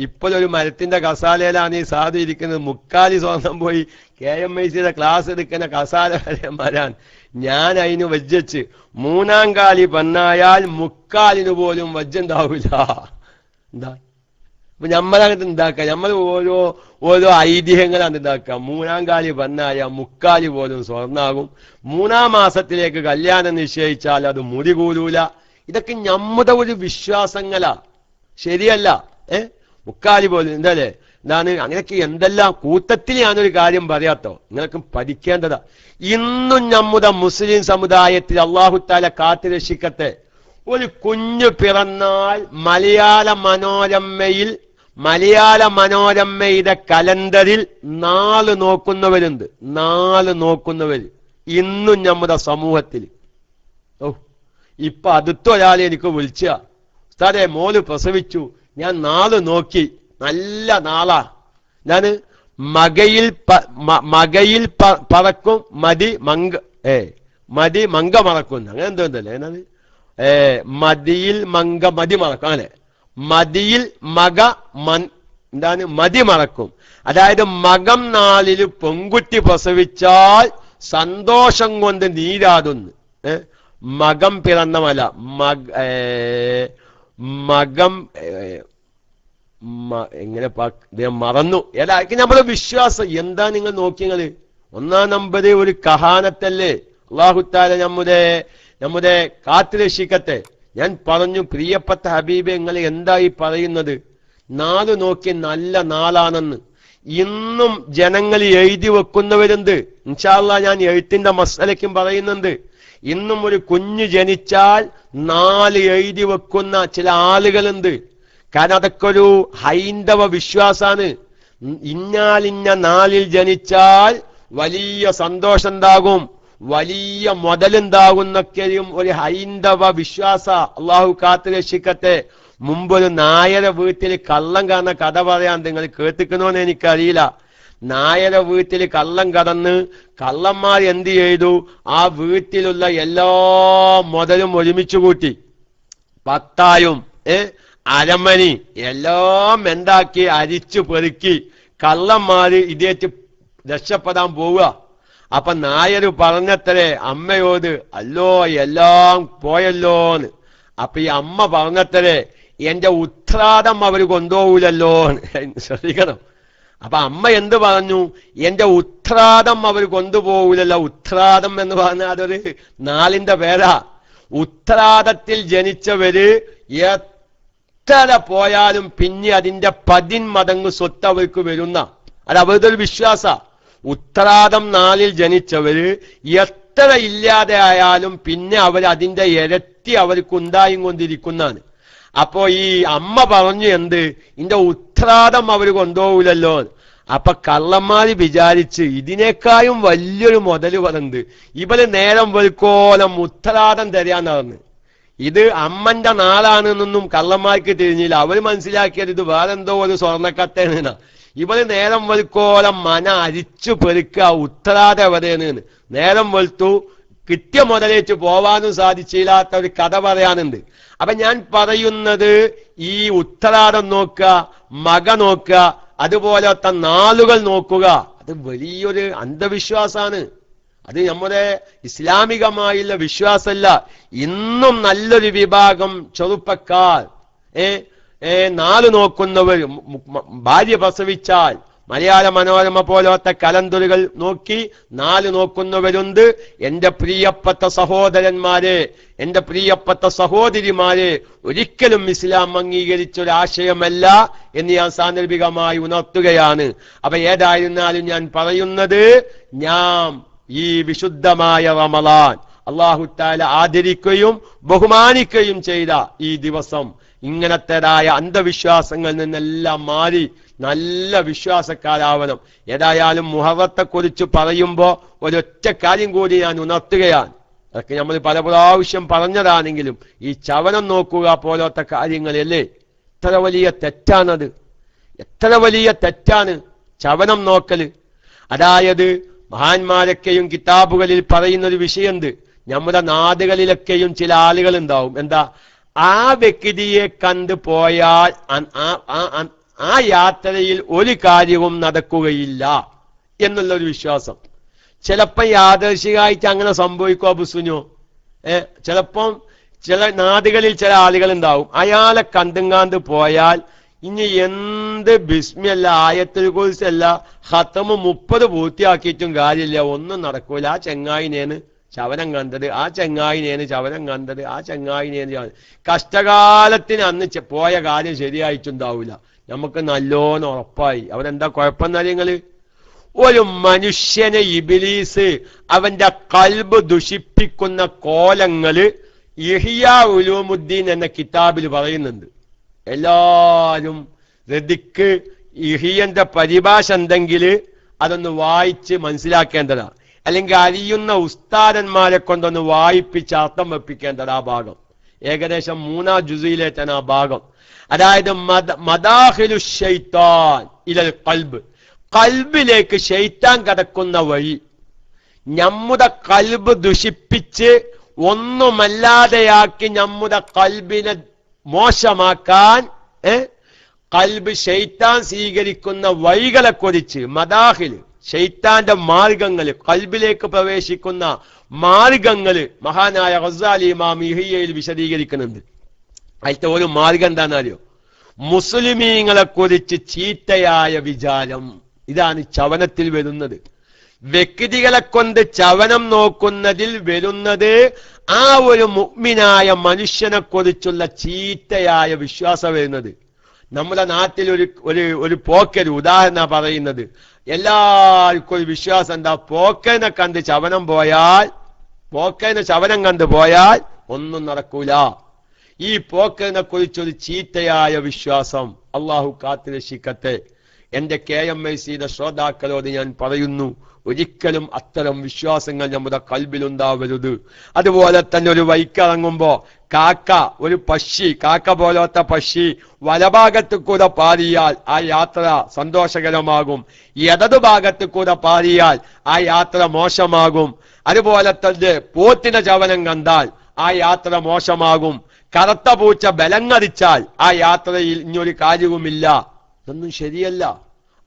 ഇപ്പോഴൊരു മരത്തിന്റെ കസാലയിലാണ് ഈ സാധു ഇരിക്കുന്നത്. 3/4 സ്വർണം പോയി KMICയുടെ ക്ലാസ് എടുക്കുന്ന കസാല വരെ വരാൻ ഞാൻ അതിന് വജ്ജച്ച് 3-ാം കാലി പെണ്ണായാൽ 3/4 പോലും വജ്ജുണ്ടാവില്ല. എന്താ അപ്പൊ നമ്മളങ്ങനത്തെ ഉണ്ടാക്കുക, നമ്മൾ ഓരോ ഐതിഹ്യങ്ങളാണ് ഉണ്ടാക്കുക. 3-ാം കാലി പെണ്ണായ 3/4 പോലും സ്വർണ്ണാകും. 3-ാം മാസത്തിലേക്ക് കല്യാണം നിശ്ചയിച്ചാൽ അത് മുറി കൂടൂല. ഇതൊക്കെ നമ്മുടെ ഒരു വിശ്വാസങ്ങളാ, ശരിയല്ല. 3/4 പോലും എന്തല്ലേ എന്താണ്? അങ്ങനെയൊക്കെ എന്തെല്ലാം കൂട്ടത്തിൽ ഞാനൊരു കാര്യം പറയാത്തോ, നിങ്ങൾക്ക് പഠിക്കേണ്ടതാ. ഇന്നും നമ്മുടെ മുസ്ലിം സമുദായത്തിൽ അല്ലാഹു തആല കാത്തുരക്ഷിക്കട്ടെ, ഒരു കുഞ്ഞു പിറന്നാൽ മലയാള മനോരമയുടെ കലണ്ടറിൽ 4 നോക്കുന്നവരുണ്ട്. 4 നോക്കുന്നവര് ഇന്നും നമ്മുടെ സമൂഹത്തിൽ. ഇപ്പൊ അടുത്തൊരാളെ എനിക്ക് വിളിച്ച, ഉസ്താദേ മോന് പ്രസവിച്ചു, ഞാൻ 4 നോക്കി, നല്ല നാളാ. ഞാൻ മകയിൽ പറക്കും മതി മങ്ക മറക്കും, അങ്ങനെ എന്തോന്നല്ലേ എന്നത്, മതിയിൽ മങ്ക മതി മറക്കും, അങ്ങനെ മതിയിൽ എന്താണ് മതി മറക്കും. അതായത് മകം നാളിൽ പെൺകുട്ടി പ്രസവിച്ചാൽ സന്തോഷം കൊണ്ട് നീരാടുന്നു. മകം പിറന്നമല്ല, മകം എങ്ങനെ മറന്നു. ഏതായിരിക്കും നമ്മളെ വിശ്വാസം? എന്താ നിങ്ങൾ നോക്കിയത്? 1-ാം നമ്പർ ഒരു കഹാനത്തല്ലേ. അല്ലാഹു തആല നമ്മുടെ കാത്തുരക്ഷിക്കട്ടെ. ഞാൻ പറഞ്ഞു, പ്രിയപ്പെട്ട ഹബീബെ, നിങ്ങൾ എന്തായി പറയുന്നത്? 4 നോക്കി നല്ല നാളാണെന്ന് ഇന്നും ജനങ്ങൾ എഴുതി വെക്കുന്നവരുണ്ട്. ഇൻഷാ അല്ലാഹ് ഞാൻ എഴുത്തിന്റെ മസലയ്ക്കും പറയുന്നുണ്ട്. ഇന്നും ഒരു കുഞ്ഞ് ജനിച്ചാൽ 4 എഴുതി വെക്കുന്ന ചില ആളുകളുണ്ട്. കാരണം അതൊക്കെ ഒരു ഹൈന്ദവ വിശ്വാസാണ്. ഇന്നാലിന്ന നാളിൽ ജനിച്ചാൽ വലിയ സന്തോഷം ഉണ്ടാകും, വലിയ മുതലുണ്ടാകുന്നൊക്കെയും ഒരു ഹൈന്ദവ വിശ്വാസ. അള്ളാഹു കാത്തുരക്ഷിക്കട്ടെ. മുമ്പൊരു നായരെ വീട്ടിൽ കള്ളം കാണുന്ന കഥ പറയാൻ നിങ്ങൾ കേട്ടിക്കണോന്ന് എനിക്കറിയില്ല. നായരെ വീട്ടിൽ കള്ളം കടന്ന് കള്ളന്മാർ എന്ത് ചെയ്തു? ആ വീട്ടിലുള്ള എല്ലാ മുതലും ഒരുമിച്ച് കൂട്ടി, പത്തായും അരമണി എല്ലാം എന്താക്കി അരിച്ചു പെറുക്കി കള്ളന്മാര് ഇതേറ്റ് രക്ഷപ്പെടാൻ പോവുക. അപ്പൊ നായർ പറഞ്ഞത്രേ അമ്മയോട്, അല്ലോ എല്ലാം പോയല്ലോന്ന്. അപ്പൊ ഈ അമ്മ പറഞ്ഞത്രേ, എന്റെ ഉത്രാടം അവർ കൊണ്ടുപോകൂലല്ലോ. ശ്രദ്ധിക്കണം. അപ്പൊ അമ്മ എന്ത് പറഞ്ഞു? എന്റെ ഉത്രാടം അവർ കൊണ്ടുപോകൂലല്ലോ. ഉത്രാടം എന്ന് പറഞ്ഞാൽ അതൊരു നാളിന്റെ പേരാ. ഉത്രാടത്തിൽ ജനിച്ചവര് എത്ര പോയാലും പിന്നെ അതിന്റെ 10 മടങ്ങ് സ്വത്ത് അവർക്ക് വരുന്ന, അത് അവരുടെ ഒരു വിശ്വാസ. ഉത്രാടം നാളിൽ ജനിച്ചവര് എത്ര ഇല്ലാതെ ആയാലും പിന്നെ അവർ അതിന്റെ ഇരട്ടി അവർക്ക് ഉണ്ടായും കൊണ്ടിരിക്കുന്നതാണ്. അപ്പോ ഈ അമ്മ പറഞ്ഞു എന്ത്? ഇന്റെ ഉത്രാടം അവർ കൊണ്ടുപോകൂലല്ലോ. അപ്പൊ കള്ളന്മാര് വിചാരിച്ച് ഇതിനേക്കാളും വലിയൊരു മുതല് പറഞ്ഞത് ഇവര് നേരം വെളുക്കോലം ഉത്രാടം തരാന്ന് പറഞ്ഞു. ഇത് അമ്മന്റെ നാളാണെന്നൊന്നും കള്ളന്മാർക്ക് തിരിഞ്ഞില്ല. അവര് മനസ്സിലാക്കിയത് ഇത് വേറെന്തോ ഒരു സ്വർണ്ണക്കത്തേനാ. ഇവര് നേരം വെളുക്കോലം മന അരിച്ചു പെരുക്കുക ഉത്രാടം എവിടെയാണ്. നേരം വെളുത്തു, കിട്ടിയ മുതലേറ്റ് പോവാനും സാധിച്ചില്ലാത്ത ഒരു കഥ പറയാനുണ്ട്. അപ്പൊ ഞാൻ പറയുന്നത് ഈ ഉത്രാടം നോക്കുക, മക നോക്കുക, അതുപോലത്തെ നാളുകൾ നോക്കുക, അത് വലിയൊരു അന്ധവിശ്വാസാണ്. അത് നമ്മുടെ ഇസ്ലാമികമായുള്ള വിശ്വാസമല്ല. ഇന്നും നല്ലൊരു വിഭാഗം ചെറുപ്പക്കാർ നാല് നോക്കുന്നവർ, ഭാര്യ പ്രസവിച്ചാൽ മലയാള മനോരമ പോലത്തെ കലണ്ടറുകൾ നോക്കി 4 നോക്കുന്നവരുണ്ട്. എന്റെ പ്രിയപ്പെട്ട സഹോദരന്മാരെ, എന്റെ പ്രിയപ്പെട്ട സഹോദരിമാരെ, ഒരിക്കലും ഇസ്ലാം അംഗീകരിച്ചൊരാശയമല്ല എന്ന് ഞാൻ സാന്ദർഭികമായി ഉണർത്തുകയാണ്. അപ്പൊ ഏതായിരുന്നാലും ഞാൻ പറയുന്നത്, ഞാൻ ഈ വിശുദ്ധമായ റമളാൻ അല്ലാഹു തആല ആദരിക്കുകയും ബഹുമാനിക്കുകയും ചെയ്ത ഈ ദിവസം ഇങ്ങനത്തേതായ അന്ധവിശ്വാസങ്ങളിൽ നിന്നെല്ലാം മാറി നല്ല വിശ്വാസക്കാരാവണം. ഏതായാലും മുഹറത്തെ കുറിച്ച് പറയുമ്പോ ഒരൊറ്റ കാര്യം കൂടി ഞാൻ ഉണർത്തുകയാണ്. അതൊക്കെ നമ്മൾ പല പ്രാവശ്യം പറഞ്ഞതാണെങ്കിലും ഈ ചവനം നോക്കുക പോലത്തെ കാര്യങ്ങളല്ലേ, എത്ര വലിയ തെറ്റാണത്, എത്ര വലിയ തെറ്റാണ് ചവനം നോക്കല്. അതായത് മഹാന്മാരൊക്കെയും കിതാബുകളിൽ പറയുന്നൊരു വിഷയമുണ്ട്. നമ്മുടെ നാടുകളിലൊക്കെയും ചില ആളുകൾ ഉണ്ടാവും, എന്താ, ആ വ്യക്തിയെ കണ്ടു പോയാൽ ആ യാത്രയിൽ ഒരു കാര്യവും നടക്കുകയില്ല എന്നുള്ളൊരു വിശ്വാസം. ചിലപ്പോൾ യാദർശികമായിട്ട് അങ്ങനെ സംഭവിക്കോ ബുസുനോ? ചിലപ്പം ചില നാടുകളിൽ ചില ആളുകൾ ഉണ്ടാവും, അയാളെ കണ്ടുങ്ങാണ്ട് പോയാൽ ഇനി എന്ത് ബിസ്മിയല്ല, ആയത്തുൽ കുർസിയല്ല, ഖത്തമ് 30 പൂർത്തിയാക്കിയിട്ടും കാര്യമില്ല, ഒന്നും നടക്കൂല. ആ ചെങ്ങായിനേന്ന് ചവനം കണ്ടത്, ആ ചെങ്ങായിനേന്ന് ചവനം കണ്ടത്, ആ ചെങ്ങായിനേന്ന് കഷ്ടകാലത്തിന് അന്ന് പോയ കാര്യം ശരിയായിട്ടുണ്ടാവില്ല. നമുക്ക് നല്ലോണം ഉറപ്പായി. അവരെന്താ കുഴപ്പമെന്നറിയങ്ങള്? ഒരു മനുഷ്യനെ ഇബ്ലീസ് അവന്റെ ഖൽബ് ദുഷിപ്പിക്കുന്ന കോലങ്ങള് ഇഹ്യാ ഉലൂമുദ്ദീൻ എന്ന കിതാബിൽ പറയുന്നുണ്ട്. എല്ലാരും രദിക്ക് ഇഹിയന്റെ പരിഭാഷ എന്തെങ്കിൽ അതൊന്ന് വായിച്ച് മനസ്സിലാക്കേണ്ടതാണ്. അല്ലെങ്കിൽ അറിയുന്ന ഉസ്താദന്മാരെ കൊണ്ടൊന്ന് വായിപ്പിച്ച് അർത്ഥം വെപ്പിക്കേണ്ടത് ആ ഭാഗം. ഏകദേശം 3-ാം ജുസിയിലേറ്റാണ് ആ ഭാഗം. അതായത് മദാഖിലു ശൈത്താൻ ഇലൽ ഖൽബ്, ഖൽബിലേക്ക് ശൈത്താൻ കടക്കുന്ന വഴി. നമ്മുടെ ഖൽബ് ദുഷിപ്പിച്ച് ഒന്നുമല്ലാതെയാക്കി നമ്മുടെ ഖൽബിനെ മോശമാക്കാൻ ഖൽബ് ശൈത്താൻ സ്വീകരിക്കുന്ന വഴികളെ കുറിച്ച്, മദാഖിൽ ശൈത്താന്റെ മാർഗങ്ങള്, ഖൽബിലേക്ക് പ്രവേശിക്കുന്ന മാർഗങ്ങള് മഹാനായ ഗസാലി ഇമാം ഇഹ്യയിൽ വിശദീകരിക്കുന്നുണ്ട്. അതിലത്തെ ഒരു മാർഗം എന്താണെന്നറിയോ? മുസ്ലിമീങ്ങളെ കുറിച്ച് ചീത്തയായ വിചാരം. ഇതാണ് ചവനത്തിൽ വരുന്നത്. വ്യക്തികളെ കൊണ്ട് ചവനം നോക്കുന്നതിൽ വരുന്നത് ആ ഒരു മുഅ്മിനായ മനുഷ്യനെ കുറിച്ചുള്ള ചീത്തയായ വിശ്വാസം വരുന്നത്. നമ്മുടെ നാട്ടിൽ ഒരു പോക്കര് ഉദാഹരണം പറയുന്നത്, എല്ലാവർക്കും ഒരു വിശ്വാസം എന്താ, പോക്കനെ കണ്ട് ചവനം പോയാൽ, പോക്കനെ ചവനം കണ്ടു പോയാൽ ഒന്നും നടക്കൂല. ഈ പോക്കനെ കുറിച്ചൊരു ചീത്തയായ വിശ്വാസം. അള്ളാഹു കാത്തുരക്ഷിക്കട്ടെ. എന്റെ KMIC ശ്രോതാക്കളോട് ഞാൻ പറയുന്നു, ഒരിക്കലും അത്തരം വിശ്വാസങ്ങൾ നമ്മുടെ കൽബിലുണ്ടാവരുത്. അതുപോലെ തന്നെ ഒരു വൈക്കിറങ്ങുമ്പോ ഒരു പക്ഷി, കാക്ക പോലത്തെ പക്ഷി വലഭാഗത്ത് കൂടെ പാറിയാൽ ആ യാത്ര സന്തോഷകരമാകും, ഇടതു ഭാഗത്ത് കൂടെ പാറിയാൽ ആ യാത്ര മോശമാകും. അതുപോലെ തന്നെ പോത്തിനെ ചവനം കണ്ടാൽ ആ യാത്ര മോശമാകും. കറുത്ത പൂച്ച ബലങ്ങടിച്ചാൽ ആ യാത്രയിൽ ഇനിയൊരു കാര്യവുമില്ല. ഇതൊന്നും ശരിയല്ല.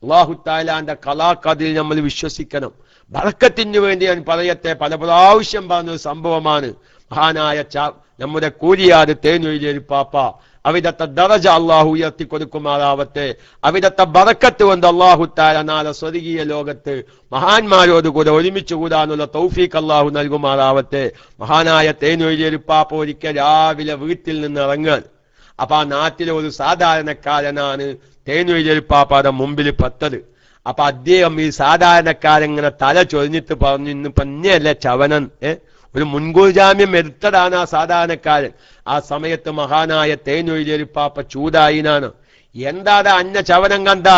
അല്ലാഹു തആലാന്റെ ഖലാ ഖദറിൽ നമ്മൾ വിശ്വസിക്കണം. ബർക്കത്തിന് വേണ്ടി ഞാൻ പറയട്ടെ, പല പ്രാവശ്യം പറഞ്ഞ സംഭവമാണ്. മഹാനായ നമ്മുടെ കൂരിയാട് തേനൊയിലേരി പാപ്പ, അവിടത്തെ ദറജ അള്ളാഹു ഉയർത്തി കൊടുക്കുമാറാവട്ടെ. അവിടത്തെ ബറക്കത്ത് കൊണ്ട് അള്ളാഹു തആല നാളെ സ്വർഗീയ ലോകത്ത് മഹാന്മാരോട് കൂടെ ഒരുമിച്ച് കൂടാനുള്ള തൗഫീഖ് അള്ളാഹു നൽകുമാറാവട്ടെ. മഹാനായ തേനൊയിലേരി പാപ്പ ഒരിക്കൽ രാവിലെ വീട്ടിൽ നിന്ന് ഇറങ്ങാൻ. അപ്പൊ ആ നാട്ടിലെ ഒരു സാധാരണക്കാരനാണ് തേനൊയിലേരി പാപ്പാടെ മുമ്പിൽ പെട്ടത്. അപ്പൊ അദ്ദേഹം ഈ സാധാരണക്കാരെങ്ങനെ തല ചൊരിഞ്ഞിട്ട് പറഞ്ഞു, ഇന്ന് പന്നെയല്ല ചവനൻ, ഒരു മുൻകൂർ ജാമ്യം എടുത്തതാണ് ആ സാധാരണക്കാരൻ. ആ സമയത്ത് മഹാനായ തേനൊയിലേരി പാപ്പ ചൂടായിനാണ്. എന്താടാ അന്ന ചവനം കണ്ട?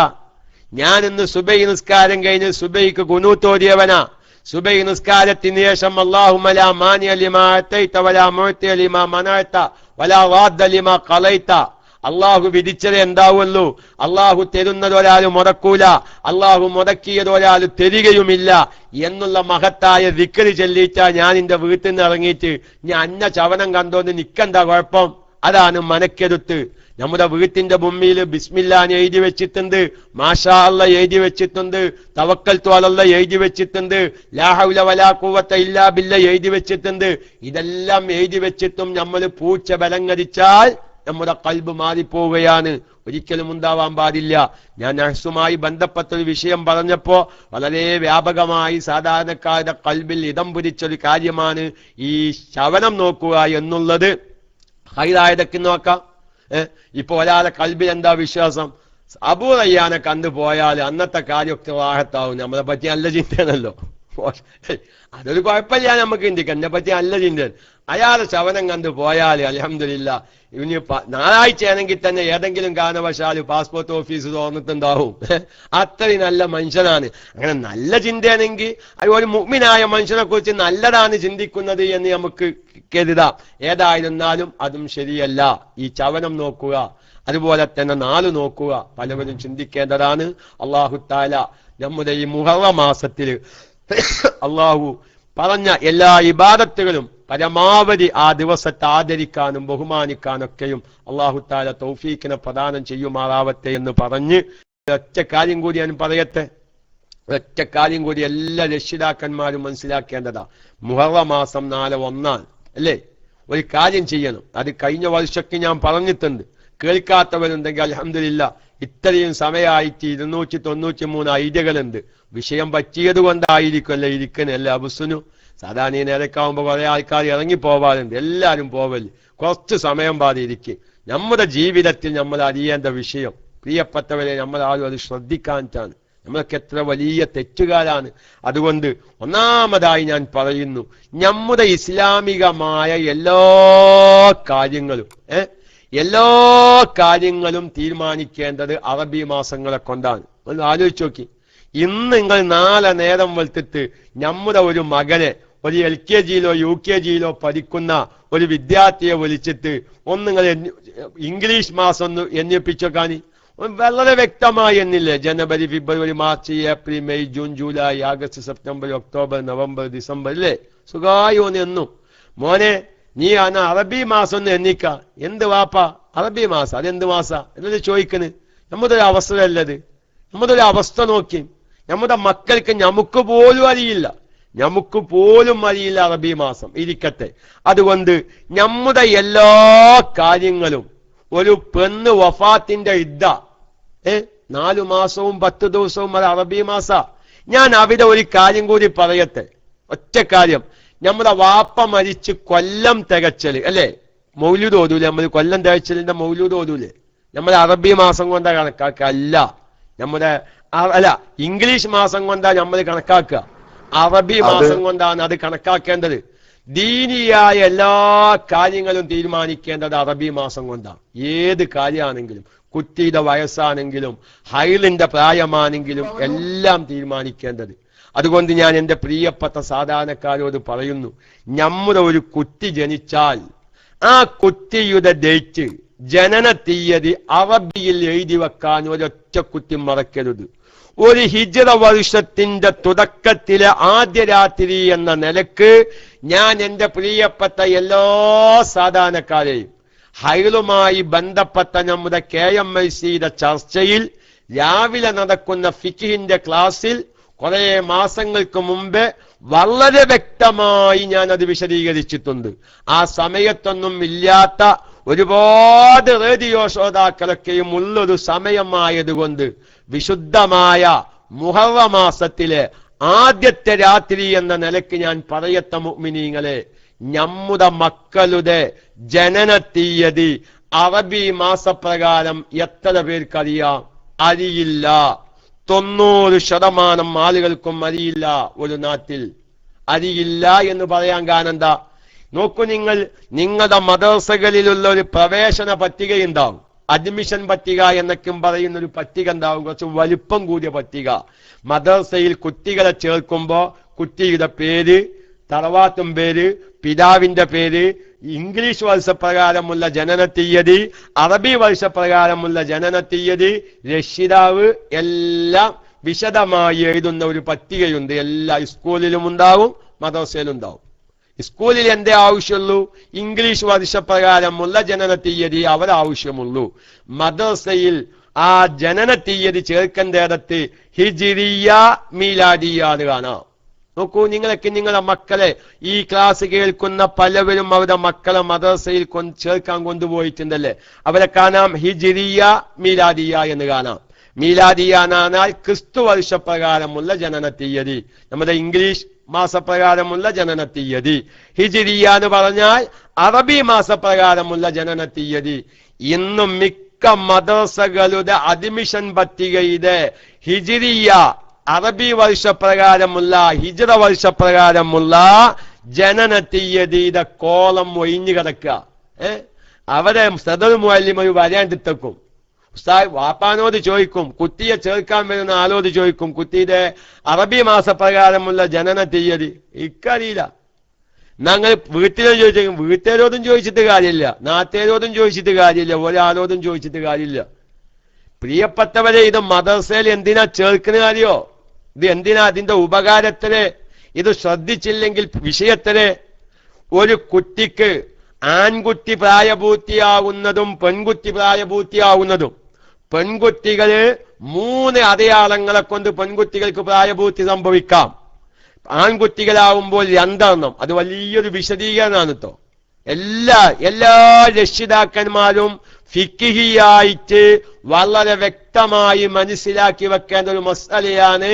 ഞാൻ ഇന്ന് സുബൈ നിസ്കാരം കഴിഞ്ഞ് സുബൈക്ക് കുനൂത്തോടിയവനാ. സുബൈ നിസ്കാരത്തിന് ശേഷം അല്ലാഹുമ്മ ലാ മാനിഅ ലിമാ അതൈത വലാ മുഅ്തിയ ലിമാ മനഅത വലാ റാദ്ദ ലിമാ ഖലൈത. അള്ളാഹു വിധിച്ചത് എന്താവുള്ളൂ. അള്ളാഹു തരുന്നത് ഒരാൾ മുടക്കൂല, അള്ളാഹു മുടക്കിയത് ഒരാൾ തരികയുമില്ല എന്നുള്ള മഹത്തായ ദിക്ർ ചൊല്ലിയിട്ടാ ഞാൻ എന്റെ വീട്ടിൽ നിന്ന് ഇറങ്ങിയിട്ട് ഞാൻ അന്ന ചവനം കണ്ടോന്ന് നിക്കെന്താ കുഴപ്പം? അതാണ് മനക്കെടുത്ത്. നമ്മുടെ വീട്ടിന്റെ ഭൂമിയിൽ ബിസ്മില്ലാന്ന് എഴുതി വെച്ചിട്ടുണ്ട്, മാഷാ അല്ലാഹ് എഴുതി വെച്ചിട്ടുണ്ട്, തവക്കൽതു അലല്ലാഹ് എഴുതി വെച്ചിട്ടുണ്ട്, ലാ ഹൗല വലാ ഖുവത ഇല്ലാ ബില്ലാഹ് എഴുതി വെച്ചിട്ടുണ്ട്. ഇതെല്ലാം എഴുതി വെച്ചിട്ടും നമ്മൾ പൂച്ച ബലങ്ങടിച്ചാൽ നമ്മുടെ കൽബ് മാറിപ്പോവുകയാണ്. ഒരിക്കലും ഉണ്ടാവാൻ പാടില്ല. ഞാൻ നഹ്സുമായി ബന്ധപ്പെട്ടൊരു വിഷയം പറഞ്ഞപ്പോ വളരെ വ്യാപകമായി സാധാരണക്കാരുടെ കൽബിൽ ഇടം പിടിച്ചൊരു കാര്യമാണ് ഈ ശവനം നോക്കുക എന്നുള്ളത്. ഹൈറായതൊക്കെ നോക്കാം. ഇപ്പൊ ഒരാളെ കൽബിൽ എന്താ വിശ്വാസം? അബൂ റയ്യാനെ കണ്ടു പോയാൽ അന്നത്തെ കാര്യമൊക്കെ വാഹത്താവും. നമ്മളെ പറ്റി നല്ല ചിന്തയാണല്ലോ, അതൊരു കുഴപ്പമില്ല. നമുക്ക് ചിന്തിക്കാം, എന്നെ പറ്റി നല്ല ചിന്തയാണ്. അയാളെ ശവനം കണ്ടു പോയാൽ അൽഹംദുലില്ലാ, ഇനി ഞായറാഴ്ചയാണെങ്കിൽ തന്നെ ഏതെങ്കിലും കാരണവശാൽ പാസ്പോർട്ട് ഓഫീസ് തുറന്നിട്ടുണ്ടാവും. അത്രയും നല്ല മനുഷ്യനാണ്. അങ്ങനെ നല്ല ചിന്തയാണെങ്കിൽ ഒരു മുഅ്മിനായ മനുഷ്യനെ കുറിച്ച് നല്ലതാണ് ചിന്തിക്കുന്നത് എന്ന് നമുക്ക് കരുതാം. ഏതായിരുന്നാലും അതും ശരിയല്ല. ഈ ചവനം നോക്കുക, അതുപോലെ തന്നെ നാള് നോക്കുക, പലവരും ചിന്തിക്കേണ്ടതാണ്. അല്ലാഹു തആല നമ്മുടെ ഈ മുഹറം മാസത്തിൽ അള്ളാഹു പറഞ്ഞ എല്ലാ ഇബാദത്തുകളും പരമാവധി ആ ദിവസത്തെ ആദരിക്കാനും ബഹുമാനിക്കാനൊക്കെയും അള്ളാഹു തആല തൗഫീഖിനെ പ്രദാനം ചെയ്യുമാറാവട്ടെ എന്ന് പറഞ്ഞ് ഒറ്റ കാര്യം കൂടി ഞാൻ പറയട്ടെ. ഒറ്റ കാര്യം കൂടി എല്ലാ രക്ഷിതാക്കന്മാരും മനസ്സിലാക്കേണ്ടതാ. മുഹറം മാസം 4 ഒന്നാണ് അല്ലേ? ഒരു കാര്യം ചെയ്യണം. അത് കഴിഞ്ഞ വർഷമൊക്കെ ഞാൻ പറഞ്ഞിട്ടുണ്ട്. കേൾക്കാത്തവരുണ്ടെങ്കിൽ അൽഹംദുലില്ലാ, ഇത്രയും സമയമായിട്ട് 293 ഐഡിയകളുണ്ട്. വിഷയം പറ്റിയത് കൊണ്ടായിരിക്കുമല്ലേ ഇരിക്കുന്നല്ലേ അബുസുനു? സാധാരണ നേരക്കാവുമ്പോ കുറെ ആൾക്കാർ ഇറങ്ങി പോവാറുണ്ട്. എല്ലാവരും പോവല്ലേ, കുറച്ച് സമയം പാടിയിരിക്കും. നമ്മുടെ ജീവിതത്തിൽ നമ്മൾ അറിയേണ്ട വിഷയം, പ്രിയപ്പെട്ടവരെ, നമ്മൾ ആരും അത് ശ്രദ്ധിക്കാനാണ്. നമ്മളൊക്കെ എത്ര വലിയ തെറ്റുകാരാണ്. അതുകൊണ്ട് ഒന്നാമതായി ഞാൻ പറയുന്നു, നമ്മുടെ ഇസ്ലാമികമായ എല്ലാ കാര്യങ്ങളും തീരുമാനിക്കേണ്ടത് അറബി മാസങ്ങളെ കൊണ്ടാണ്. ഒന്ന് ആലോചിച്ച് നോക്കി. ഇന്ന് നിങ്ങൾ 4 നേരം വെളുത്തിട്ട് നമ്മുടെ ഒരു മകനെ, ഒരു LKGയിലോ UKGയിലോ പഠിക്കുന്ന ഒരു വിദ്യാർത്ഥിയെ വിളിച്ചിട്ട് നിങ്ങൾ ഇംഗ്ലീഷ് മാസം ഒന്ന് എണ്ണിപ്പിച്ചോക്കാനി. വളരെ വ്യക്തമായി എന്നില്ലേ? ജനുവരി, ഫെബ്രുവരി, മാർച്ച്, ഏപ്രിൽ, മെയ്, ജൂൺ, ജൂലൈ, ആഗസ്റ്റ്, സെപ്റ്റംബർ, ഒക്ടോബർ, നവംബർ, ഡിസംബർ അല്ലേ? സുഖായി ഒന്ന് എന്നും. മോനെ, നീ അറബി മാസം ഒന്ന് എണ്ണിക്ക. എന്ത് വാപ്പാ അറബി മാസം? അതെന്ത് മാസാ എന്നത് ചോദിക്കണ്. നമ്മുടെ ഒരു അവസരമല്ലത്. നമ്മുടെ ഒരു അവസ്ഥ നോക്കി. നമ്മുടെ മക്കൾക്ക് നമുക്ക് പോലും അറിയില്ല അറബി മാസം. ഇരിക്കട്ടെ. അതുകൊണ്ട് നമ്മുടെ എല്ലാ കാര്യങ്ങളും, ഒരു പെണ്ണ് വഫാത്തിന്റെ ഇദ്ദ 4 മാസവും 10 ദിവസവും അത് അറബി മാസ. ഞാൻ അവിടെ ഒരു കാര്യം കൂടി പറയട്ടെ. ഒറ്റ കാര്യം. നമ്മുടെ വാപ്പ മരിച്ച് കൊല്ലം തികച്ചല് അല്ലേ? മൗലൂദ് ഓതൂലേ? നമ്മൾ കൊല്ലം തികച്ചലിന്റെ മൗലൂദ് ഓതൂലേ? നമ്മൾ അറബി മാസം കൊണ്ടാ കണക്കാക്കുക. അല്ല, ഇംഗ്ലീഷ് മാസം കൊണ്ടാ നമ്മൾ കണക്കാക്കുക. അറബി മാസം കൊണ്ടാണ് അത് കണക്കാക്കേണ്ടത്. ദീനിയായ എല്ലാ കാര്യങ്ങളും തീരുമാനിക്കേണ്ടത് അറബി മാസം കൊണ്ടാണ്. ഏത് കാര്യമാണെങ്കിലും, കുട്ടിയുടെ വയസ്സാണെങ്കിലും, ഹൈലിന്റെ പ്രായമാണെങ്കിലും എല്ലാം തീരുമാനിക്കേണ്ടത്. അതുകൊണ്ട് ഞാൻ എൻ്റെ പ്രിയപ്പെട്ട സാധാരണക്കാരോട് പറയുന്നു, നമ്മുടെ ഒരു കുട്ടി ജനിച്ചാൽ ആ കുട്ടിയുടെ ഡേറ്റ്, ജനന തീയതി അറബിയിൽ എഴുതി വെക്കാൻ ഒരൊറ്റ കുട്ടി മറക്കരുത്. ഒരു ഹിജ്റ വർഷത്തിന്റെ തുടക്കത്തിലെ ആദ്യ രാത്രി എന്ന നിലക്ക് ഞാൻ എൻ്റെ പ്രിയപ്പെട്ട എല്ലാ സാധാരണക്കാരെയും ഹൈറുമായി ബന്ധപ്പെട്ട നമ്മുടെ KMICയുടെ ചർച്ചയിൽ, രാവിലെ നടക്കുന്ന ഫിഖിന്റെ ക്ലാസ്സിൽ കുറെ മാസങ്ങൾക്ക് മുമ്പേ വളരെ വ്യക്തമായി ഞാൻ അത് വിശദീകരിച്ചിട്ടുണ്ട്. ആ സമയത്തൊന്നും ഇല്ലാത്ത ഒരുപാട് റേഡിയോ ശ്രോതാക്കളൊക്കെയും ഉള്ളൊരു സമയമായതുകൊണ്ട് വിശുദ്ധമായ മുഹറം മാസത്തിലെ ആദ്യത്തെ രാത്രി എന്ന നിലയ്ക്ക് ഞാൻ പറയത്ത മുഅ്മിനീങ്ങളെ, നമ്മുടെ മക്കളുടെ ജനന തീയതി അറബി മാസപ്രകാരം എത്ര പേർക്കറിയാം? അറിയില്ല. 90% ആളുകൾക്കും അറിയില്ല. ഒരു നാട്ടിൽ അറിയില്ല എന്ന് പറയാൻ കാരണം എന്താ? നോക്കൂ, നിങ്ങളുടെ മദ്രസകളിലുള്ള ഒരു പ്രവേശന പട്ടികയുണ്ടാവും, അഡ്മിഷൻ പട്ടിക എന്നൊക്കെ പറയുന്ന ഒരു പട്ടിക ഉണ്ടാവും, കുറച്ച് വലുപ്പം കൂടിയ പട്ടിക. മദ്രസയിൽ കുട്ടികളെ ചേർക്കുമ്പോ കുട്ടിയുടെ പേര്, തറവാത്തും പേര്, പിതാവിന്റെ പേര്, ഇംഗ്ലീഷ് വർഷപ്രകാരമുള്ള ജനന തീയതി, അറബി വർഷപ്രകാരമുള്ള ജനന തീയതി, രക്ഷിതാവ് എല്ലാം വിശദമായി എഴുതുന്ന ഒരു പട്ടികയുണ്ട്. എല്ലാ സ്കൂളിലും ഉണ്ടാവും, മദ്രസയിലും ഉണ്ടാവും. സ്കൂളിൽ എന്തേ ആവശ്യമുള്ളൂ? ഇംഗ്ലീഷ് വർഷപ്രകാരമുള്ള ജനന തീയതി അവർ ആവശ്യമുള്ളൂ. മദ്രസയിൽ ആ ജനന തീയതി ചേർക്കേണ്ടിടത്ത് ഹിജ്രിയ മീലാദിയ എന്ന് കാണാം. നോക്കൂ, നിങ്ങളുടെ മക്കളെ, ഈ ക്ലാസ് കേൾക്കുന്ന പലവരും അവരുടെ മക്കളെ മദ്രസയിൽ ചേർക്കാൻ കൊണ്ടുപോയിട്ടുണ്ടല്ലേ, അവരെ കാണാം ഹിജ്രിയ മീലാദിയ എന്ന് കാണാം. മീലാദിയ എന്നാൽ ക്രിസ്തു വർഷപ്രകാരമുള്ള ജനന തീയതി, നമ്മുടെ ഇംഗ്ലീഷ് മാസപ്രകാരമുള്ള ജനന തീയതി. ഹിജ്രിയ എന്ന് പറഞ്ഞാൽ അറബി മാസപ്രകാരമുള്ള ജനന തീയതി. ഇന്നും മിക്ക മദ്രസകളുടെ അഡ്മിഷൻ പട്ടികയുടെ ഹിജ്രിയ അറബി വർഷപ്രകാരമുള്ള ഹിജ്റ വർഷപ്രകാരമുള്ള ജനന തീയതിയുടെ കോളം ഒഴിഞ്ഞു കിടക്കുക. അവരെ സദർ മുഅല്ലിം ഒരു വരാണ്ടിത്തേക്കും. ഉസ്താദ് വാപ്പാനോട് ചോദിക്കും, കുട്ടിയെ ചേർക്കാൻ വരുന്ന ആളോട് ചോദിക്കും, കുട്ടിയുടെ അറബി മാസപ്രകാരമുള്ള ജനന തീയതി ഇക്കറിയില്ല. ഞങ്ങൾ വീട്ടിലും ചോദിച്ചേക്കും, വീട്ടുകാരോടും ചോദിച്ചിട്ട് കാര്യമില്ല, നാട്ടുകാരോടും ചോദിച്ചിട്ട് കാര്യമില്ല, ഒരാളോടും ചോദിച്ചിട്ട് കാര്യമില്ല. പ്രിയപ്പെട്ടവരെ, ഇത് മദ്രസയിൽ എന്തിനാ ചേർക്കുന്ന കാര്യോ? ഇത് എന്തിനാ? അതിന്റെ ഉപകാരത്തിന്. ഇത് ശ്രദ്ധിച്ചില്ലെങ്കിൽ വിഷയത്തിന്. ഒരു കുട്ടിക്ക് ആൺകുട്ടി പ്രായപൂർത്തിയാകുന്നതും പെൺകുട്ടി പ്രായപൂർത്തിയാകുന്നതും, പെൺകുട്ടികള് 3 അടയാളങ്ങളെ കൊണ്ട് പെൺകുട്ടികൾക്ക് പ്രായപൂർത്തി സംഭവിക്കാം. ആൺകുട്ടികളാവുമ്പോൾ 2 അത് വലിയൊരു വിശദീകരണമാണ് കേട്ടോ. എല്ലാ രക്ഷിതാക്കന്മാരും ഫിഖ്ഹിയായിട്ട് വളരെ വ്യക്തമായി മനസ്സിലാക്കി വെക്കേണ്ട ഒരു മസലയാണ്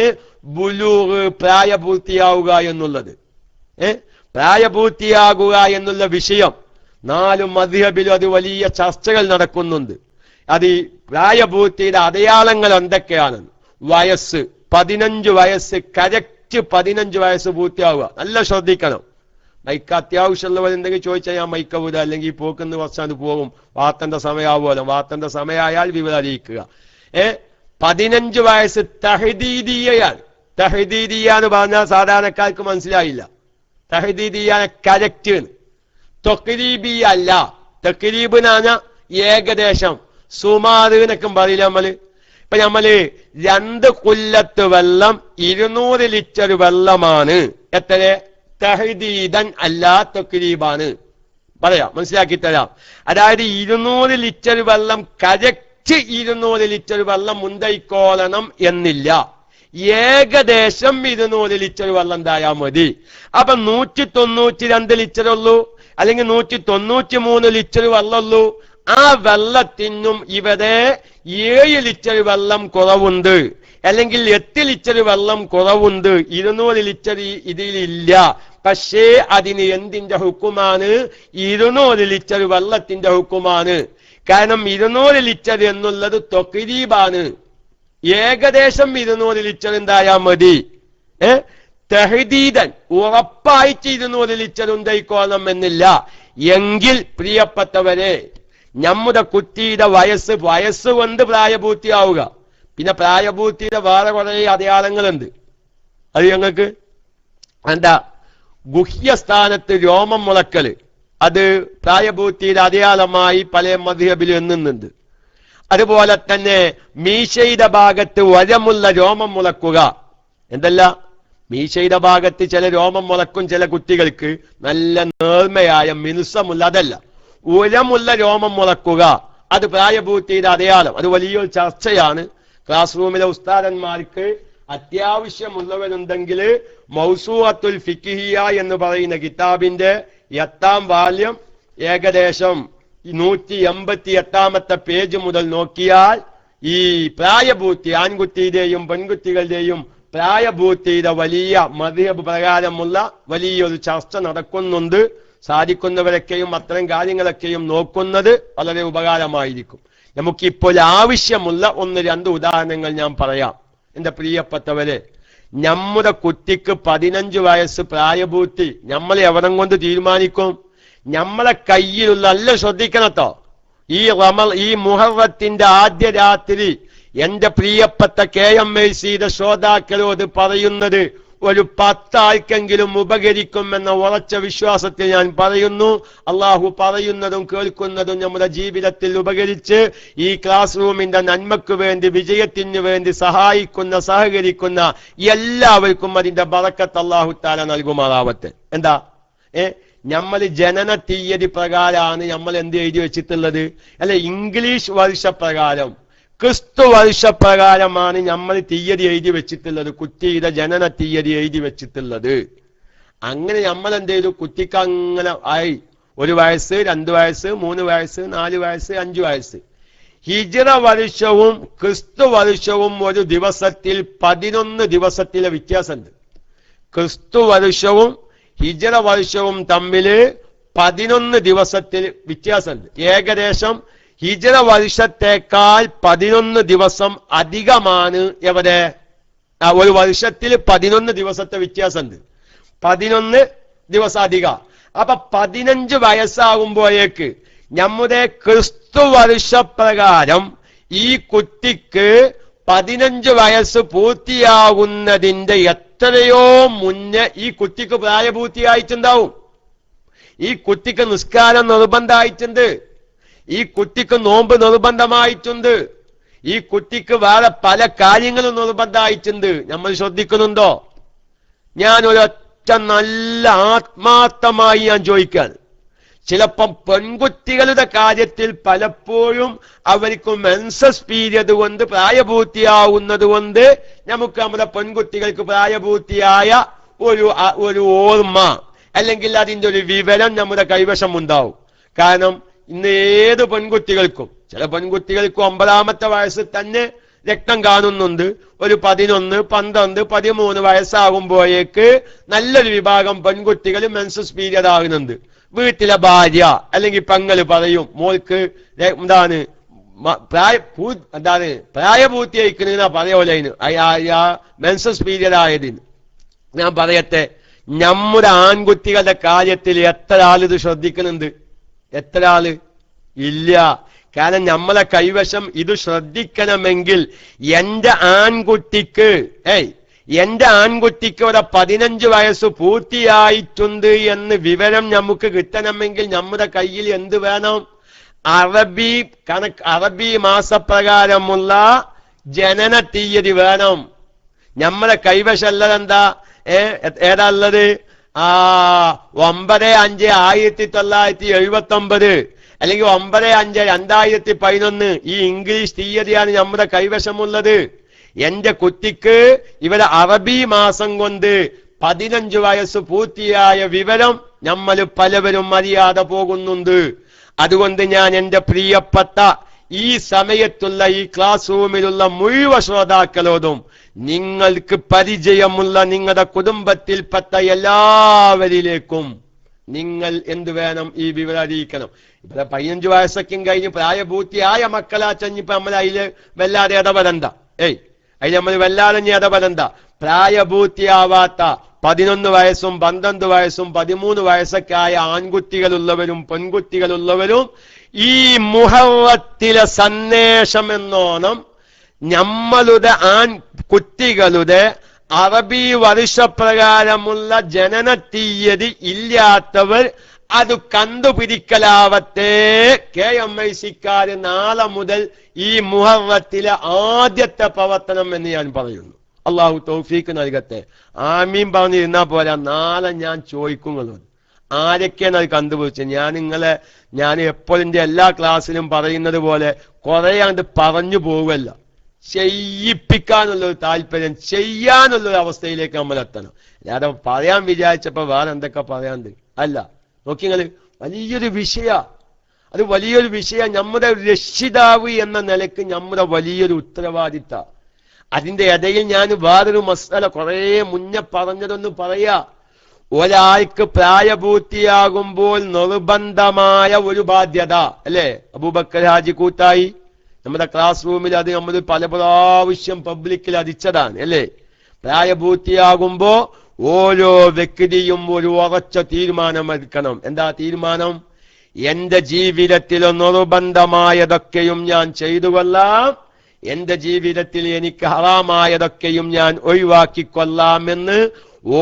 ബുലൂഗ്, പ്രായപൂർത്തിയാവുക എന്നുള്ളത്. പ്രായപൂർത്തിയാകുക എന്നുള്ള വിഷയം 4 മദ്ഹബിലും അത് വലിയ ചർച്ചകൾ നടക്കുന്നുണ്ട്. അത് ഈ പ്രായപൂർത്തിയുടെ അടയാളങ്ങൾ എന്തൊക്കെയാണ്? വയസ്സ് 15 വയസ്സ്, കറക്റ്റ് 15 വയസ്സ് പൂർത്തിയാവുക. നല്ല ശ്രദ്ധിക്കണം. മൈക്ക് അത്യാവശ്യമുള്ളവരെന്തെങ്കിലും ചോദിച്ചാൽ ഞാൻ മൈക്ക വിടുക, അല്ലെങ്കിൽ പോക്കുന്ന കുറച്ചാണ് പോകും. വാർത്തന്റെ സമയമാവുമല്ലോ, വാർത്തന്റെ സമയമായാൽ വിവരം അറിയിക്കുക. 15 വയസ്സ് തഹ്ദീദിയയാണ്. തഹ്ദീദിയ എന്ന് പറഞ്ഞാൽ സാധാരണക്കാർക്ക് മനസ്സിലായില്ല. തഹ്ദീദിയാണ് കറക്റ്റ്. തഖ്രീബി അല്ല. തഖ്രീബ് എന്ന് പറഞ്ഞാൽ ഏകദേശം, സുമാറ് എന്നൊക്കെ പറയില്ല നമ്മള്. ഇപ്പൊ നമ്മള് 2 കൊല്ലത്ത് വെള്ളം 200 ലിറ്റർ വെള്ളമാണ്. എത്ര? തഹ്ദീദൻ അല്ല, തഖ്രീബാണ്. പറയാം, മനസ്സിലാക്കി തരാം. അതായത് 200 ലിറ്റർ വെള്ളം, കറക്റ്റ് 200 ലിറ്റർ വെള്ളം മുണ്ടയിക്കോളണം എന്നില്ല. ഏകദേശം 200 ലിറ്റർ വെള്ളം ഉണ്ടായാൽ മതി. അപ്പൊ 192 ലിറ്റർ ഉള്ളൂ, അല്ലെങ്കിൽ 193 ലിറ്റർ വെള്ളമുള്ളൂ. ആ വെള്ളത്തിനും ഇവിടെ 7 ലിറ്റർ വെള്ളം കുറവുണ്ട്, അല്ലെങ്കിൽ 8 ലിറ്റർ വെള്ളം കുറവുണ്ട്. 200 ലിറ്റർ ഇതിലില്ല. പക്ഷേ അതിന് എന്തിന്റെ ഹുക്കുമാണ്? 200 ലിറ്റർ വെള്ളത്തിന്റെ ഹുക്കുമാണ്. കാരണം 200 ലിറ്റർ എന്നുള്ളത് തഖ്രീബാണ്. ഏകദേശം 200 ലിറ്റർ ഉണ്ടായാൽ മതി. തഹ്ദീദൻ ഉറപ്പായിട്ട് 200 ലിറ്റർ ഉണ്ടായിക്കോളണം എന്നില്ല. എങ്കിൽ പ്രിയപ്പെട്ടവരെ, നമ്മുടെ കുട്ടിയുടെ വയസ്സ് കൊണ്ട് പ്രായപൂർത്തിയാവുക. പിന്നെ പ്രായപൂർത്തിയുടെ വേറെ കുറെ അടയാളങ്ങളുണ്ട്. അത് ഞങ്ങൾക്ക് എന്താ? ഗുഹ്യസ്ഥാനത്ത് രോമം മുളക്കല്, അത് പ്രായപൂർത്തിയുടെ അടയാളമായി പല മദ്ഹബിലും എണ്ണുന്നുണ്ട്. അതുപോലെ തന്നെ മീശയുടെ ഭാഗത്ത് വരമുള്ള രോമം മുളക്കുക. എന്തല്ല? മീശയുടെ ഭാഗത്ത് ചില രോമം മുളക്കും ചില കുട്ടികൾക്ക്, നല്ല നേർമയായ മിനുസമുള്ള, അതല്ല, ഉരമുള്ള രോമം മുളക്കുക. അത് പ്രായപൂർത്തിയുടെ അടയാളം. അത് വലിയൊരു ചർച്ചയാണ്. ക്ലാസ് റൂമിലെ ഉസ്താദന്മാർക്ക് അത്യാവശ്യമുള്ളവരുണ്ടെങ്കിൽ മൗസൂഅത്തുൽ ഫിഖ്ഹിയ എന്ന് പറയുന്ന കിതാബിന്റെ 8ാം വാല്യം ഏകദേശം 188 പേജ് മുതൽ നോക്കിയാൽ ഈ പ്രായപൂർത്തി ആൺകുട്ടിയുടെയും പെൺകുട്ടികളുടെയും പ്രായപൂർത്തിയുടെ വലിയ മദ്ഹബ് പ്രകാരമുള്ള വലിയൊരു ചർച്ച നടക്കുന്നുണ്ട്. സാധിക്കുന്നവരൊക്കെയും അത്തരം കാര്യങ്ങളൊക്കെയും നോക്കുന്നത് വളരെ ഉപകാരമായിരിക്കും. നമുക്കിപ്പോൾ ആവശ്യമുള്ള 1-2 ഉദാഹരണങ്ങൾ ഞാൻ പറയാം. എന്റെ പ്രിയപ്പെട്ടവരെ, നമ്മുടെ കുട്ടിക്ക് 15 വയസ്സ് പ്രായപൂർത്തി നമ്മൾ എവിടം കൊണ്ട് തീരുമാനിക്കും? നമ്മളെ കയ്യിലുള്ള അല്ല, ശ്രദ്ധിക്കണട്ടോ, ഈ മുഹറത്തിന്റെ ആദ്യ രാത്രി എന്റെ പ്രിയപ്പെട്ട KMIC ശ്രോതാക്കളോട് പറയുന്നത് ഒരു 10 ആൾക്കെങ്കിലും ഉപകരിക്കുമെന്ന ഉറച്ച വിശ്വാസത്തിൽ ഞാൻ പറയുന്നു. അള്ളാഹു പറയുന്നതും കേൾക്കുന്നതും നമ്മുടെ ജീവിതത്തിൽ ഉപകരിച്ച് ഈ ക്ലാസ് റൂമിന്റെ നന്മയ്ക്ക് വേണ്ടി, വിജയത്തിന് വേണ്ടി സഹായിക്കുന്ന, സഹകരിക്കുന്ന എല്ലാവർക്കും അതിന്റെ ബറക്കത്ത് അള്ളാഹു തആല നൽകുമാറാവട്ടെ. എന്താ നമ്മൾ ജനന തീയതി പ്രകാരമാണ് നമ്മൾ എന്ത് എഴുതി വെച്ചിട്ടുള്ളത്? അല്ലെ, ഇംഗ്ലീഷ് വർഷപ്രകാരം, ക്രിസ്തു വർഷപ്രകാരമാണ് നമ്മൾ തീയതി എഴുതി വെച്ചിട്ടുള്ളത്, കുട്ടിയുടെ ജനന തീയതി എഴുതി വെച്ചിട്ടുള്ളത്. അങ്ങനെ നമ്മൾ എന്ത് ചെയ്തു? കുട്ടിക്ക് അങ്ങനെ ആയി 1 വയസ്സ്, 2 വയസ്സ്, 3 വയസ്സ്, 4 വയസ്സ്, 5 വയസ്സ്. ഹിജ്റ വർഷവും ക്രിസ്തു വർഷവും ഒരു ദിവസത്തിൽ 11 ദിവസത്തിലെ വ്യത്യാസമുണ്ട്. ക്രിസ്തു വർഷവും ഹിജ്റ വർഷവും തമ്മിൽ 11 ദിവസത്തിൽ വ്യത്യാസമുണ്ട്. ഏകദേശം ഹിജ്റ വർഷത്തേക്കാൾ 11 ദിവസം അധികമാണ് എവിടെ? ഒരു വർഷത്തിൽ 11 ദിവസത്തെ വ്യത്യാസമുണ്ട്. 11 ദിവസം അധികം. അപ്പൊ 15 വയസ്സാകുമ്പോഴേക്ക് നമ്മുടെ ക്രിസ്തു വർഷപ്രകാരം ഈ കുട്ടിക്ക് 15 വയസ്സ് പൂർത്തിയാകുന്നതിന്റെ എത്രയോ മുന്നേ ഈ കുട്ടിക്ക് പ്രായപൂർത്തിയായിട്ടുണ്ടാവും. ഈ കുട്ടിക്ക് നിസ്കാരം നിർബന്ധമായിട്ടുണ്ട്. ഈ കുട്ടിക്ക് നോമ്പ് നിർബന്ധമായിട്ടുണ്ട്. ഈ കുട്ടിക്ക് വേറെ പല കാര്യങ്ങളും നിർബന്ധമായിട്ടുണ്ട്. നമ്മൾ ശ്രദ്ധിക്കുന്നുണ്ടോ? ഞാൻ ഒരൊറ്റ നല്ല ആത്മാർത്ഥമായി ഞാൻ ചോദിക്കാണ്. ചിലപ്പം പെൺകുട്ടികളുടെ കാര്യത്തിൽ പലപ്പോഴും അവർക്ക് മെൻസസ് പീരിയഡ് കൊണ്ട്, പ്രായപൂർത്തിയാവുന്നത് കൊണ്ട് നമുക്ക് നമ്മുടെ പെൺകുട്ടികൾക്ക് പ്രായപൂർത്തിയായ ഒരു ഓർമ്മ അല്ലെങ്കിൽ അതിന്റെ ഒരു വിവരം നമ്മുടെ കൈവശം ഉണ്ടാവും. കാരണം ഇന്ന് ഏത് പെൺകുട്ടികൾക്കും, ചില പെൺകുട്ടികൾക്ക് 9ാമത്തെ വയസ്സിൽ തന്നെ രക്തം കാണുന്നുണ്ട്. ഒരു 11, 12, 13 വയസ്സാകുമ്പോഴേക്ക് നല്ലൊരു വിഭാഗം പെൺകുട്ടികൾ മെൻസസ് പീരിയഡ് ആകുന്നുണ്ട്. വീട്ടിലെ ഭാര്യ അല്ലെങ്കിൽ പെങ്ങള് പറയും, മോൾക്ക് എന്താണ് പ്രായപൂർത്തിയായിക്കണെന്നാ പറയോലെ മെൻസസ് പീരിയഡ് ആയതിന്. ഞാൻ പറയട്ടെ, നമ്മുടെ ആൺകുട്ടികളുടെ കാര്യത്തിൽ എത്ര ആളിത് ശ്രദ്ധിക്കുന്നുണ്ട്? എത്ര ആള്? ഇല്ല. കാരണം നമ്മളെ കൈവശം ഇത് ശ്രദ്ധിക്കണമെങ്കിൽ എന്റെ ആൺകുട്ടിക്ക് ഒരു 15 വയസ്സ് പൂർത്തിയായിട്ടുണ്ട് എന്ന് വിവരം നമുക്ക് കിട്ടണമെങ്കിൽ നമ്മുടെ കയ്യിൽ എന്ത് വേണം? അറബി മാസപ്രകാരമുള്ള ജനന തീയതി വേണം. നമ്മളെ കൈവശല്ലതെന്താ? ഏതാ ഉള്ളത്? 9/5/1979 അല്ലെങ്കിൽ 9/5/2011 ഈ ഇംഗ്ലീഷ് തീയതിയാണ് നമ്മുടെ കൈവശമുള്ളത്. എന്റെ കുട്ടിക്ക് ഇവിടെ അറബി മാസം കൊണ്ട് 15 വയസ്സ് പൂർത്തിയായ വിവരം നമ്മൾ പലവരും അറിയാതെ പോകുന്നുണ്ട്. അതുകൊണ്ട് ഞാൻ എന്റെ പ്രിയപ്പെട്ട ഈ സമയത്തുള്ള ഈ ക്ലാസ് റൂമിലുള്ള മുഴുവൻ ശ്രോതാക്കളോടും, നിങ്ങൾക്ക് പരിചയമുള്ള നിങ്ങളുടെ കുടുംബത്തിൽപ്പെട്ട എല്ലാവരിലേക്കും നിങ്ങൾ എന്ത് വേണം? ഈ വിവരം അറിയിക്കണം. ഇവിടെ 15 വയസ്സൊക്കെ കഴിഞ്ഞ് പ്രായപൂർത്തിയായ മക്കളാച്ചഞ്ഞിപ്പോ നമ്മൾ അതില് വല്ലാതെ ഇടപെടണ്ട. അതിൽ നമ്മൾ വല്ലാതെ ഇടപെടണ്ട. പ്രായപൂർത്തിയാവാത്ത 11 വയസ്സും 12 വയസ്സും 13 വയസ്സൊക്കെ ആയ ആൺകുട്ടികളുള്ളവരും പെൺകുട്ടികളുള്ളവരും ഈ മുഹറത്തിലെ സന്ദേശം എന്നോണം നമ്മളുടെ കുട്ടികളുടെ അറബി വർഷപ്രകാരമുള്ള ജനന തീയതി ഇല്ലാത്തവർ അത് കണ്ടുപിടിക്കലാവട്ടെ. KMIC-ക്കാര് നാളെ മുതൽ ഈ മുഹറത്തിലെ ആദ്യത്തെ പ്രവർത്തനം എന്ന് ഞാൻ പറയുന്നു. അള്ളാഹു തൗഫീക്ക് നൽകട്ടെ. ആമീൻ പറഞ്ഞിരുന്നാ പോരാ, നാളെ ഞാൻ ചോദിക്കുന്നത് ആരൊക്കെയാണ് അത് കണ്ടുപിടിച്ചത്. ഞാൻ എപ്പോഴും എല്ലാ ക്ലാസ്സിലും പറയുന്നത് പോലെ കുറെ അങ്ങോട്ട് പറഞ്ഞു പോവല്ല. ചെയ്യിപ്പിക്കാനുള്ളൊരു താല്പര്യം, ചെയ്യാനുള്ളൊരു അവസ്ഥയിലേക്ക് നമ്മൾ എത്തണം. അല്ലാതെ പറയാൻ വിചാരിച്ചപ്പോ വേറെ എന്തൊക്കെ പറയാണ്ട് അല്ല. നോക്കിങ്ങള്, വലിയൊരു വിഷയ, അത് വലിയൊരു വിഷയം. നമ്മുടെ രക്ഷിതാവ് എന്ന നിലക്ക് നമ്മുടെ വലിയൊരു ഉത്തരവാദിത്ത. അതിന്റെ ഇടയിൽ ഞാൻ വേറൊരു മസല കുറെ മുന്നേ പറഞ്ഞതൊന്ന് പറയാ. ഒരാൾക്ക് പ്രായപൂർത്തിയാകുമ്പോൾ നിർബന്ധമായ ഒരു ബാധ്യത അല്ലേ? അബൂബക്കർ ഹാജി കൂത്തായി നമ്മുടെ ക്ലാസ് റൂമിൽ അത് നമ്മൾ പല പ്രാവശ്യം പബ്ലിക്കിൽ അതിച്ചതാണ് അല്ലേ? പ്രായപൂർത്തിയാകുമ്പോ ഓരോ വ്യക്തിയും ഒരു ഉറച്ച തീരുമാനം എടുക്കണം. എന്താ തീരുമാനം? എന്റെ ജീവിതത്തിൽ നിർബന്ധമായതൊക്കെയും ഞാൻ ചെയ്തു കൊള്ളാം, എന്റെ ജീവിതത്തിൽ എനിക്ക് ഹറാമായതൊക്കെയും ഞാൻ ഒഴിവാക്കിക്കൊള്ളാമെന്ന്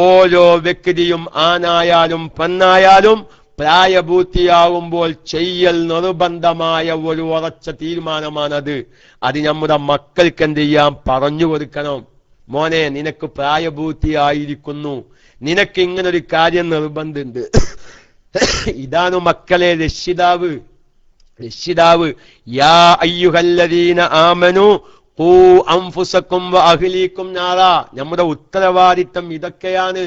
ഓരോ വ്യക്തിയും, ആണായാലും പെണ്ണായാലും, പ്രായപൂർത്തിയാകുമ്പോൾ ചെയ്യൽ നിർബന്ധമായ ഒരു ഉറച്ച തീരുമാനമാണത്. അത് നമ്മുടെ മക്കൾക്ക് എന്ത് ചെയ്യാം? പറഞ്ഞു കൊടുക്കണം. മോനെ, നിനക്ക് പ്രായപൂർത്തിയായിരിക്കുന്നു, നിനക്ക് ഇങ്ങനൊരു കാര്യം നിർബന്ധമുണ്ട്. ഇതാണ് മക്കളെ രക്ഷിതാവ്. യാ അയ്യുഹല്ലദീന ആമനു ഖൂ അൻഫുസകും വഅഹ്ലീകും നാറാ. നമ്മുടെ ഉത്തരവാദിത്തം ഇതൊക്കെയാണ്.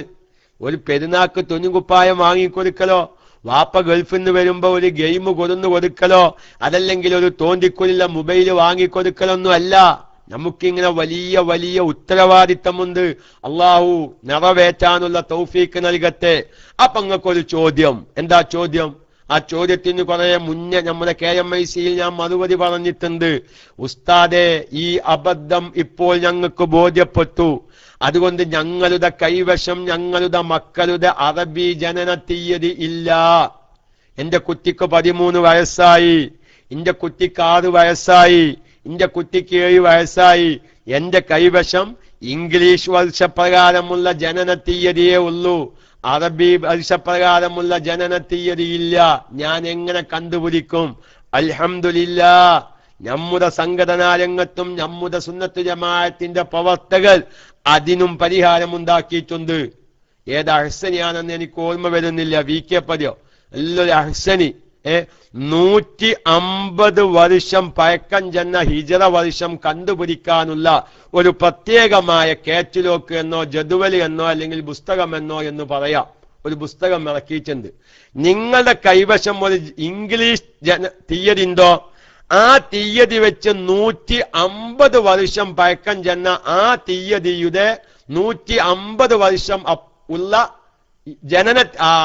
ഒരു പെരുന്നാക്ക് തുണികുപ്പായം വാങ്ങിക്കൊടുക്കലോ, വാപ്പ ഗൾഫിൽ നിന്ന് വരുമ്പോ ഒരു ഗെയിം കൊടുന്നു കൊടുക്കലോ, അതല്ലെങ്കിൽ ഒരു തോണ്ടിക്കുള്ള മൊബൈൽ വാങ്ങിക്കൊടുക്കലൊന്നും അല്ല. നമുക്കിങ്ങനെ വലിയ വലിയ ഉത്തരവാദിത്തമുണ്ട്. അള്ളാഹു നിറവേറ്റാനുള്ള തൗഫീക്ക് നൽകട്ടെ. അപ്പൊ നിങ്ങൾക്കൊരു ചോദ്യം. എന്താ ചോദ്യം? ആ ചോദ്യത്തിന് കുറെ മുന്നേ നമ്മുടെ KMIC-യിൽ ഞാൻ മറുപടി പറഞ്ഞിട്ടുണ്ട്. ഉസ്താദെ, ഈ അബദ്ധം ഇപ്പോൾ ഞങ്ങൾക്ക് ബോധ്യപ്പെട്ടു. അതുകൊണ്ട് ഞങ്ങളുടെ കൈവശം ഞങ്ങളുടെ മക്കളുടെ അറബി ജനന തീയതി ഇല്ല. എന്റെ കുട്ടിക്ക് 13 വയസ്സായി, എന്റെ കുട്ടിക്ക് 6 വയസ്സായി, എന്റെ കുട്ടിക്ക് 7 വയസ്സായി. എന്റെ കൈവശം ഇംഗ്ലീഷ് വർഷപ്രകാരമുള്ള ജനന തീയതിയേ ഉള്ളൂ, അറബി വർഷപ്രകാരമുള്ള ജനന തീയതിയില്ല. ഞാൻ എങ്ങനെ കണ്ടുപിടിക്കും? അൽഹംദുലില്ലാ, നമ്മുടെ സംഘടനാ രംഗത്തും നമ്മുടെ സുന്നത്ത് ജമാഅത്തിന്റെ പ്രവർത്തകർ അതിനും പരിഹാരമുണ്ടാക്കിയിട്ടുണ്ട്. ഏത് അഹ്സനിയാണെന്ന് എനിക്ക് ഓർമ്മ വരുന്നില്ല, VK പതിയോ നല്ലൊരു അഹ്സനി. 150 വർഷം പഴക്കം ചെന്ന ഹിജറ വർഷം കണ്ടുപിടിക്കാനുള്ള ഒരു പ്രത്യേകമായ കാറ്റലോഗ് എന്നോ ജദുവൽ എന്നോ അല്ലെങ്കിൽ പുസ്തകം എന്നോ എന്ന് പറയാം, ഒരു പുസ്തകം ഇറക്കിയിട്ടുണ്ട്. നിങ്ങളുടെ കൈവശം ഒരു ഇംഗ്ലീഷ് തീയതി ഉണ്ടോ? ആ തീയതി വെച്ച് 150 വർഷം പഴക്കം ചെന്ന ആ തീയതിയുടെ 150 വർഷം ഉള്ള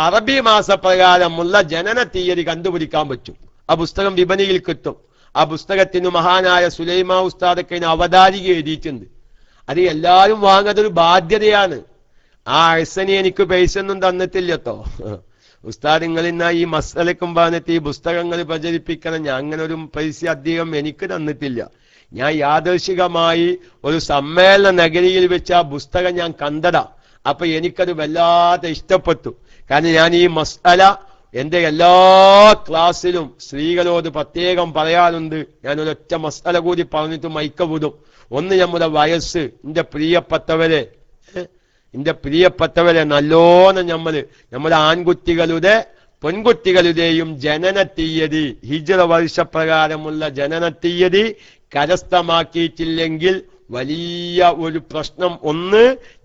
അറബി മാസപ്രകാരമുള്ള ജനന തീയതി കണ്ടുപിടിക്കാൻ പറ്റും. ആ പുസ്തകം വിപണിയിൽ കിട്ടും. ആ പുസ്തകത്തിന് മഹാനായ സുലൈമാ ഉസ്താദൊക്കെ അവതാരിക എഴുതിയിട്ടുണ്ട്. അത് എല്ലാവരും വാങ്ങാതൊരു ബാധ്യതയാണ്. ആ അഹ്സനി എനിക്ക് പൈസ ഒന്നും തന്നിട്ടില്ലട്ടോ. ഉസ്താദ് നിങ്ങളിന്നാ ഈ മസലക്കും പറഞ്ഞിട്ട് ഈ പുസ്തകങ്ങൾ പ്രചരിപ്പിക്കണം, ഞാൻ അങ്ങനെ ഒരു പൈസ അധികം എനിക്ക് തന്നിട്ടില്ല. ഞാൻ യാദൃശികമായി ഒരു സമ്മേളന നഗരിയിൽ വെച്ച് ആ പുസ്തകം ഞാൻ കണ്ടതാ. അപ്പൊ എനിക്കത് വല്ലാതെ ഇഷ്ടപ്പെട്ടു. കാരണം ഞാൻ ഈ മസ്അല എന്റെ എല്ലാ ക്ലാസ്സിലും സ്ത്രീകളോട് പ്രത്യേകം പറയാറുണ്ട്. ഞാൻ ഒരൊറ്റ മസ്അല കൂടി പറഞ്ഞിട്ട് മൈക്ക വിടും. ഒന്ന്, നമ്മുടെ വയസ്സ്. എന്റെ പ്രിയപ്പെട്ടവരെ നല്ലോണം നമ്മുടെ ആൺകുട്ടികളുടെ പെൺകുട്ടികളുടെയും ജനന തീയതി, ഹിജ്റ വർഷപ്രകാരമുള്ള ജനന തീയതി കരസ്ഥമാക്കിയിട്ടില്ലെങ്കിൽ വലിയ ഒരു പ്രശ്നം. ഒന്ന്,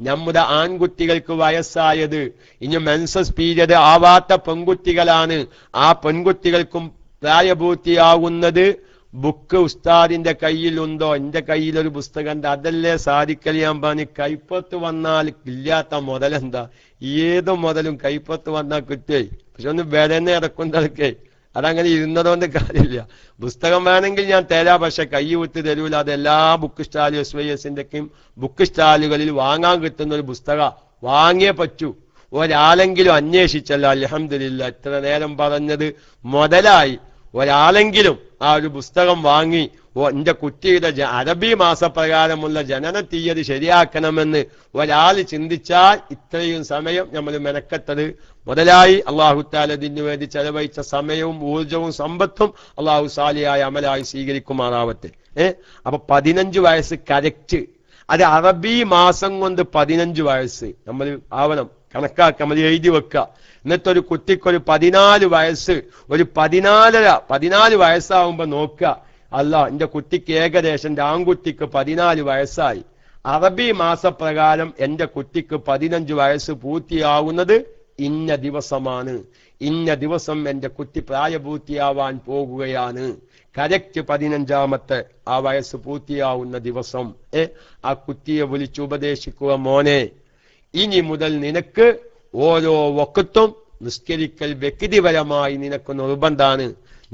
നമ്മുടെ ആൺകുട്ടികൾക്ക് വയസ്സായത്, ഇനി മെൻസസ് പീരിയഡ് ആവാത്ത പെൺകുട്ടികളാണ്. ആ പെൺകുട്ടികൾക്കും പ്രായപൂർത്തിയാകുന്നത്. ബുക്ക് ഉസ്താദിന്റെ കയ്യിലുണ്ടോ? എന്റെ കയ്യിലൊരു പുസ്തകം. അതല്ലേ സാധിക്കൽ. ഞാൻ പറഞ്ഞു, കൈപ്പത്ത് വന്നാൽ ഇല്ലാത്ത മുതലെന്താ? ഏത് മുതലും കൈപ്പത്ത് വന്നാൽ കിട്ടേ. പക്ഷെ ഒന്ന് വിലനെ ഇറക്കുന്നതൊക്കെ അതങ്ങനെ ഇരുന്നതുകൊണ്ട് കാര്യമില്ല. പുസ്തകം വേണമെങ്കിൽ ഞാൻ തരാം, പക്ഷെ കൈ വിട്ട് തരൂല. അതെല്ലാ ബുക്ക് സ്റ്റാലും SYSന്റെയും ബുക്ക് സ്റ്റാലുകളിൽ വാങ്ങാൻ കിട്ടുന്ന ഒരു പുസ്തകം വാങ്ങിയേ പറ്റൂ. ഒരാളെങ്കിലും അന്വേഷിച്ചല്ലോ. അൽഹംദുലില്ലാ, ഇത്ര നേരം പറഞ്ഞത് മുതലായി. ഒരാളെങ്കിലും ആ ഒരു പുസ്തകം വാങ്ങി എന്റെ കുട്ടിയുടെ അറബി മാസപ്രകാരമുള്ള ജനന തീയതി ശരിയാക്കണമെന്ന് ഒരാൾ ചിന്തിച്ചാൽ ഇത്രയും സമയം നമ്മൾ മെനക്കെട്ടത് മുതലായി. അള്ളാഹു തആല ഇതിനു വേണ്ടി ചെലവഴിച്ച സമയവും ഊർജവും സമ്പത്തും അള്ളാഹു സാലിയായ അമലായി സ്വീകരിക്കുമാറാവട്ടെ. അപ്പൊ 15 വയസ്സ് കറക്റ്റ്. അത് അറബി മാസം കൊണ്ട് 15 വയസ്സ് നമ്മൾ ആവണം, കണക്കാക്കാം, നമ്മൾ എഴുതി വെക്കുക. എന്നിട്ട് ഒരു കുട്ടിക്കൊരു 14 വയസ്സ്, ഒരു 14 വയസ്സാവുമ്പോ നോക്കുക അല്ല എന്റെ കുട്ടിക്ക് ഏകദേശം എന്റെ ആൺകുട്ടിക്ക് 14 വയസ്സായി, അറബി മാസപ്രകാരം എന്റെ കുട്ടിക്ക് 15 വയസ്സ് പൂർത്തിയാവുന്നത് ഇന്ന ദിവസമാണ്, ഇന്ന ദിവസം എന്റെ കുട്ടി പ്രായപൂർത്തിയാവാൻ പോകുകയാണ്, കറക്റ്റ് 15ാമത്തെ ആ വയസ്സ് പൂർത്തിയാവുന്ന ദിവസം ആ കുട്ടിയെ വിളിച്ച് ഉപദേശിക്കുക, മോനെ ഇനി മുതൽ നിനക്ക് ഓരോ വഖത്തും നിസ്കരിക്കൽ വ്യക്തിപരമായി നിനക്ക് നിർബന്ധാണ്.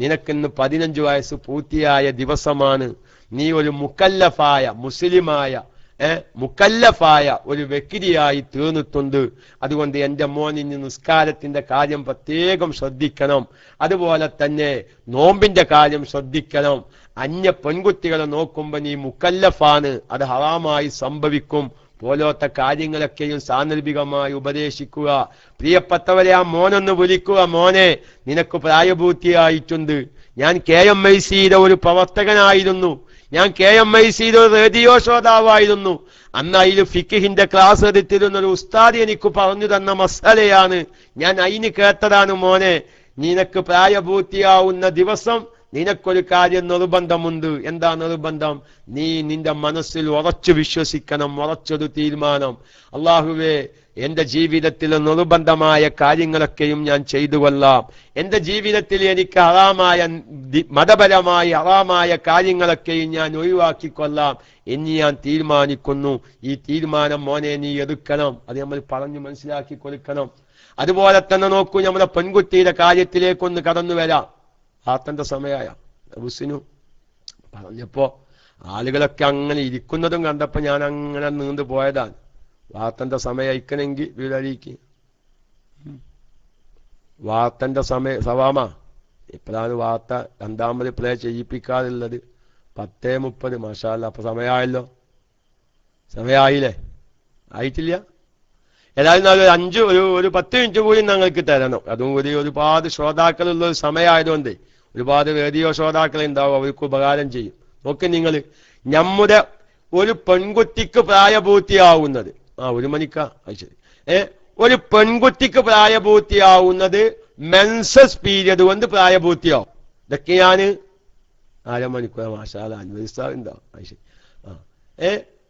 നിനക്കിന്ന് 15 വയസ്സ് പൂർത്തിയായ ദിവസമാണ്. നീ ഒരു മുക്കല്ലഫായ മുസ്ലിമായ മുക്കല്ലഫായ ഒരു വ്യക്തിയായി തീർന്നിട്ടുണ്ട്. അതുകൊണ്ട് എന്റെ മോൻ ഇനി നിസ്കാരത്തിന്റെ കാര്യം പ്രത്യേകം ശ്രദ്ധിക്കണം. അതുപോലെ തന്നെ നോമ്പിന്റെ കാര്യം ശ്രദ്ധിക്കണം. അന്യ പെൺകുട്ടികളെ നോക്കുമ്പോ നീ മുക്കല്ലഫാണ്, അത് ഹറാമായി സംഭവിക്കും പോലത്തെ കാര്യങ്ങളൊക്കെയും സാന്ദർഭികമായി ഉപദേശിക്കുക. പ്രിയപ്പെട്ടവരെ, ആ മോനൊന്ന് വിളിക്കുക, മോനെ നിനക്ക് പ്രായപൂർത്തിയായിട്ടുണ്ട്. ഞാൻ KMICയുടെ ഒരു പ്രവർത്തകനായിരുന്നു, ഞാൻ KMICയുടെ ഒരു റേഡിയോ ശ്രോതാവായിരുന്നു. അന്ന് അതിൽ ഫിഖിന്റെ ക്ലാസ് എടുത്തിരുന്ന ഒരു ഉസ്താദ് എനിക്ക് പറഞ്ഞു തന്ന മസലയാണ്, ഞാൻ അതിന് കേട്ടതാണ്. മോനെ നിനക്ക് പ്രായപൂർത്തിയാവുന്ന ദിവസം നിനക്കൊരു കാര്യം നിർബന്ധമുണ്ട്. എന്താ നിർബന്ധം? നീ നിന്റെ മനസ്സിൽ ഉറച്ചു വിശ്വസിക്കണം, ഉറച്ചൊരു തീരുമാനം. അള്ളാഹുവേ, എന്റെ ജീവിതത്തിൽ നിർബന്ധമായ കാര്യങ്ങളൊക്കെയും ഞാൻ ചെയ്തു കൊള്ളാം. എന്റെ ജീവിതത്തിൽ എനിക്ക് ഹറാമായ മതപരമായി ഹറാമായ കാര്യങ്ങളൊക്കെയും ഞാൻ ഒഴിവാക്കിക്കൊള്ളാം എന്ന് ഞാൻ തീരുമാനിക്കുന്നു. ഈ തീരുമാനം മോനെ നീ എടുക്കണം. അത് നമ്മൾ പറഞ്ഞു മനസ്സിലാക്കി കൊടുക്കണം. അതുപോലെ തന്നെ നോക്കൂ, നമ്മുടെ പെൺകുട്ടിയുടെ കാര്യത്തിലേക്കൊന്ന് കടന്നു വരാം. ആത്തന്റെ സമയമായ ഹുസിനു പറഞ്ഞപ്പോ ആളുകളൊക്കെ അങ്ങനെ ഇരിക്കുന്നതും കണ്ടപ്പോ ഞാൻ അങ്ങനെ നീണ്ടു പോയതാണ്. വാർത്തന്റെ സമയം അയക്കണമെങ്കിൽ വീടറിയിക്ക്. വാർത്തന്റെ സവാമ ഇപ്പോഴാണ് വാർത്ത രണ്ടാമത് പ്ലേ ചെയ്യിപ്പിക്കാറുള്ളത്. 10:30 മാഷാഅല്ലാ. അപ്പൊ സമയമായല്ലോ. സമയമായില്ലേ? ആയിട്ടില്ല. ഏതായാലും ഒരു 10 മിനിറ്റ് കൂടി ഞങ്ങൾക്ക് തരണം. അതും കൂടി ഒരുപാട് ശ്രോതാക്കളുള്ള ഒരു സമയമായതുകൊണ്ട് ഒരുപാട് റേഡിയോ ശ്രോതാക്കൾ ഉണ്ടാവും, അവർക്ക് ഉപകാരം ചെയ്യും. നോക്ക് നിങ്ങൾ, നമ്മുടെ ഒരു പെൺകുട്ടിക്ക് പ്രായപൂർത്തിയാവുന്നത് 1 മണിക്കാ, ശരി, ഒരു പെൺകുട്ടിക്ക് പ്രായപൂർത്തിയാവുന്നത് മെൻസസ് പീരിയഡ് കൊണ്ട് പ്രായപൂർത്തിയാവും. ഇതൊക്കെ ഞാൻ 1/2 മണിക്കൂർ മാഷാഅല്ലാ അനുവദിച്ചാറുണ്ടാവും. ശരി,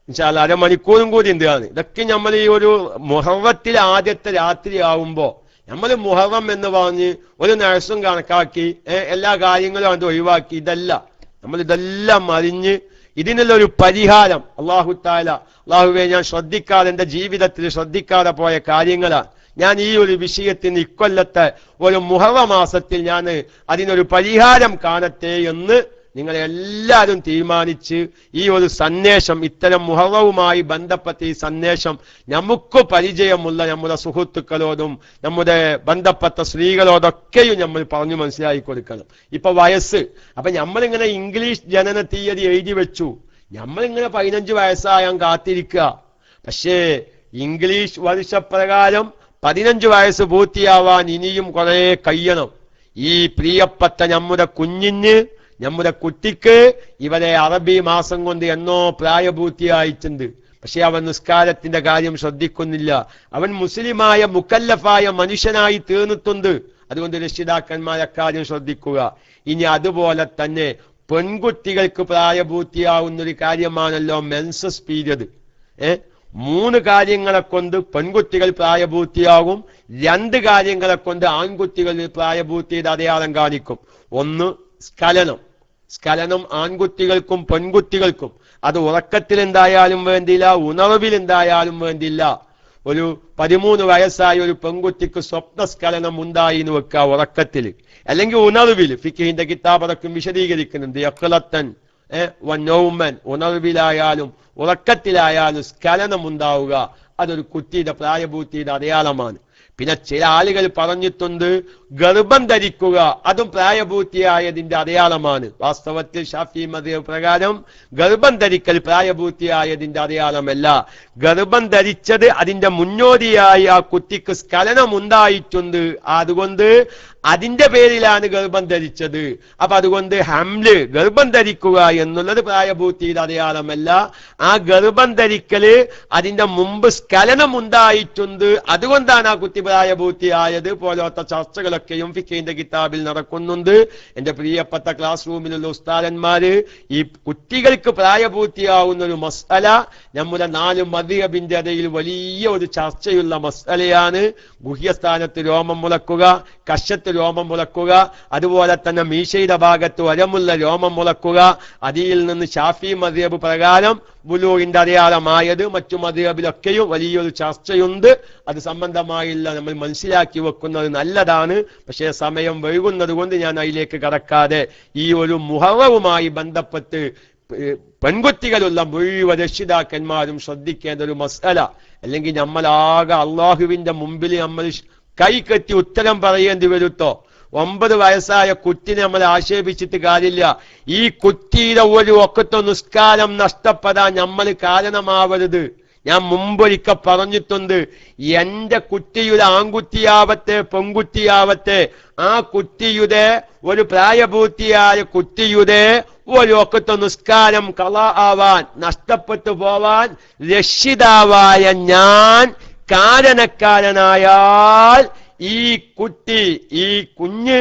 ഇൻഷാഅല്ലാ 1/2 മണിക്കൂറും കൂടി എന്താണ്. ഇതൊക്കെ നമ്മൾ ഈ ഒരു മുഹറത്തിൽ ആദ്യത്തെ രാത്രി ആവുമ്പോ നമ്മൾ മുഹറം എന്ന് പറഞ്ഞ് ഒരു നഴ്സും കണക്കാക്കി എല്ലാ കാര്യങ്ങളും അത് ഒഴിവാക്കി. നമ്മൾ ഇതെല്ലാം അറിഞ്ഞ് ഇതിനുള്ള ഒരു പരിഹാരം അല്ലാഹു തആല, അല്ലാഹുവേ ഞാൻ ശ്രദ്ധിക്കാതെ എന്റെ ജീവിതത്തിൽ ശ്രദ്ധിക്കാതെ പോയ കാര്യങ്ങളാണ്. ഞാൻ ഈ ഒരു വിഷയത്തിന് ഇക്കൊല്ലത്തെ ഒരു മുഹറം മാസത്തിൽ ഞാൻ അതിനൊരു പരിഹാരം കാണട്ടെ എന്ന് നിങ്ങളെല്ലാവരും തീരുമാനിച്ച് ഈ ഒരു സന്ദേശം, ഇത്തരം മുഹറവുമായി ബന്ധപ്പെട്ട ഈ സന്ദേശം നമുക്ക് പരിചയമുള്ള നമ്മുടെ സുഹൃത്തുക്കളോടും നമ്മുടെ ബന്ധപ്പെട്ട സ്ത്രീകളോടൊക്കെയും നമ്മൾ പറഞ്ഞു മനസ്സിലാക്കി കൊടുക്കണം. ഇപ്പൊ വയസ്സ്, അപ്പൊ നമ്മളിങ്ങനെ ഇംഗ്ലീഷ് ജനന തീയതി എഴുതി വെച്ചു, നമ്മളിങ്ങനെ 15 വയസ്സായാൻ കാത്തിരിക്കുക. പക്ഷേ ഇംഗ്ലീഷ് വർഷപ്രകാരം 15 വയസ്സ് പൂർത്തിയാവാൻ ഇനിയും കുറെ കഴിയണം. ഈ പ്രിയപ്പെട്ട നമ്മുടെ കുഞ്ഞിന്, നമ്മുടെ കുട്ടിക്ക് ഇവരെ അറബി മാസം കൊണ്ട് എന്നോ പ്രായപൂർത്തിയായിട്ടുണ്ട്. പക്ഷെ അവൻ നിസ്കാരത്തിന്റെ കാര്യം ശ്രദ്ധിക്കുന്നില്ല. അവൻ മുസ്ലിമായ മുക്കല്ലഫായ മനുഷ്യനായി തീർന്നിട്ടുണ്ട്. അതുകൊണ്ട് രക്ഷിതാക്കന്മാർ അക്കാര്യം ശ്രദ്ധിക്കുക. ഇനി അതുപോലെ തന്നെ പെൺകുട്ടികൾക്ക് പ്രായപൂർത്തിയാവുന്നൊരു കാര്യമാണല്ലോ മെൻസസ് പീരിയഡ്. 3 കാര്യങ്ങളെ കൊണ്ട് പെൺകുട്ടികൾ പ്രായപൂർത്തിയാകും, 2 കാര്യങ്ങളെ കൊണ്ട് ആൺകുട്ടികൾ പ്രായപൂർത്തിയുടെ അടയാളം കാണിക്കും. ഒന്ന് സ്ഖലനം. സ്ഖലനം ആൺകുട്ടികൾക്കും പെൺകുട്ടികൾക്കും. അത് ഉറക്കത്തിൽ എന്തായാലും വേണ്ടില്ല, ഉണർവിൽ എന്തായാലും വേണ്ടില്ല. ഒരു 13 വയസ്സായ ഒരു പെൺകുട്ടിക്ക് സ്വപ്നസ്ഖലനം ഉണ്ടായി എന്ന് വെക്കുക, ഉറക്കത്തിൽ അല്ലെങ്കിൽ ഉണർവിൽ. ഫിഖിന്റെ കിതാബടക്കം വിശദീകരിക്കുന്നുണ്ട്. യഖ്ലത്തൻ വനൗമൻ, ഉണർവിലായാലും ഉറക്കത്തിലായാലും സ്ഖലനം ഉണ്ടാവുക, അതൊരു കുട്ടിയുടെ പ്രായപൂർത്തിയുടെ അടയാളമാണ്. പിന്നെ ചില ആളുകൾ പറഞ്ഞിട്ടുണ്ട് ഗർഭം ധരിക്കുക, അതും പ്രായപൂർത്തിയായതിന്റെ അടയാളമാണ്. വാസ്തവത്തിൽ ഷാഫി മദ്ഹബ് പ്രകാരം ഗർഭം ധരിക്കൽ പ്രായപൂർത്തിയായതിന്റെ അടയാളമല്ല. ഗർഭം ധരിച്ചത് അതിന്റെ മുന്നോടിയായി ആ കുട്ടിക്ക് സ്ഖലനം ഉണ്ടായിട്ടുണ്ട്. അതുകൊണ്ട് അതിന്റെ പേരിലാണ് ഗർഭം ധരിച്ചത്. അപ്പൊ അതുകൊണ്ട് ഹംല് ഗർഭം ധരിക്കുക എന്നുള്ളത് പ്രായപൂർത്തിയുടെ അടയാളമല്ല. ആ ഗർഭം ധരിക്കല് അതിന്റെ മുമ്പ് സ്ഖലനം ഉണ്ടായിട്ടുണ്ട്, അതുകൊണ്ടാണ് ആ കുട്ടി പ്രായപൂർത്തിയായത് പോലത്തെ ചർച്ചകളൊക്കെയും ഫിഖിന്റെ കിതാബിൽ നടക്കുന്നുണ്ട്. എന്റെ പ്രിയപ്പെട്ട ക്ലാസ് റൂമിലുള്ള ഉസ്താദന്മാര്, ഈ കുട്ടികൾക്ക് പ്രായപൂർത്തിയാവുന്ന ഒരു മസ്അല നമ്മുടെ 4 മദ്ഹബിന്റെ ഇടയിൽ വലിയ ഒരു ചർച്ചയുള്ള മസ്അലയാണ്. ഗുഹ്യസ്ഥാനത്ത് രോമം മുളക്കുക, കഷത്ത് രോമം മുളക്കുക, അതുപോലെ തന്നെ മീശയുടെ ഭാഗത്ത് വരമുള്ള രോമം മുളക്കുക. അതിൽ നിന്ന് ഷാഫി മദ്ഹബ് പ്രകാരം വുളൂഇന്റെ അടയാളമായത്. മറ്റു മദ്ഹബിലൊക്കെയും വലിയൊരു ചർച്ചയുണ്ട്. അത് സംബന്ധമായില്ല നമ്മൾ മനസ്സിലാക്കി വെക്കുന്നത് നല്ലതാണ്. പക്ഷേ സമയം വൈകുന്നത് കൊണ്ട് ഞാൻ അതിലേക്ക് കടക്കാതെ ഈ ഒരു മുഹറവുമായി ബന്ധപ്പെട്ട് പെൺകുട്ടികളുള്ള മുഴുവൻ രക്ഷിതാക്കന്മാരും ശ്രദ്ധിക്കേണ്ട ഒരു മസ്അല. അല്ലെങ്കിൽ നമ്മളാകെ അള്ളാഹുവിന്റെ മുമ്പിൽ നമ്മൾ കൈകെട്ടി ഉത്തരം പറയേണ്ടി വരുത്തോ? 9 വയസ്സായ കുട്ടിനെ നമ്മൾ ആക്ഷേപിച്ചിട്ട് കാര്യമില്ല. ഈ കുട്ടിയുടെ ഒരു ഒക്കത്തെ നിസ്കാരം നഷ്ടപ്പെടാൻ നമ്മൾ കാരണമാവരുത്. ഞാൻ മുമ്പൊരിക്കൽ പറഞ്ഞിട്ടുണ്ട്, എന്റെ കുട്ടിയുടെ ആൺകുട്ടിയാവട്ടെ പെൺകുട്ടിയാവട്ടെ, ആ കുട്ടിയുടെ ഒരു പ്രായപൂർത്തിയായ കുട്ടിയുടെ ഒരു ഒക്കത്തെ നിസ്കാരം ഖളാ ആവാൻ, നഷ്ടപ്പെട്ടു പോവാൻ രക്ഷിതാവായ ഞാൻ കാരണക്കാരനായാൽ ഈ കുട്ടി, ഈ കുഞ്ഞ്,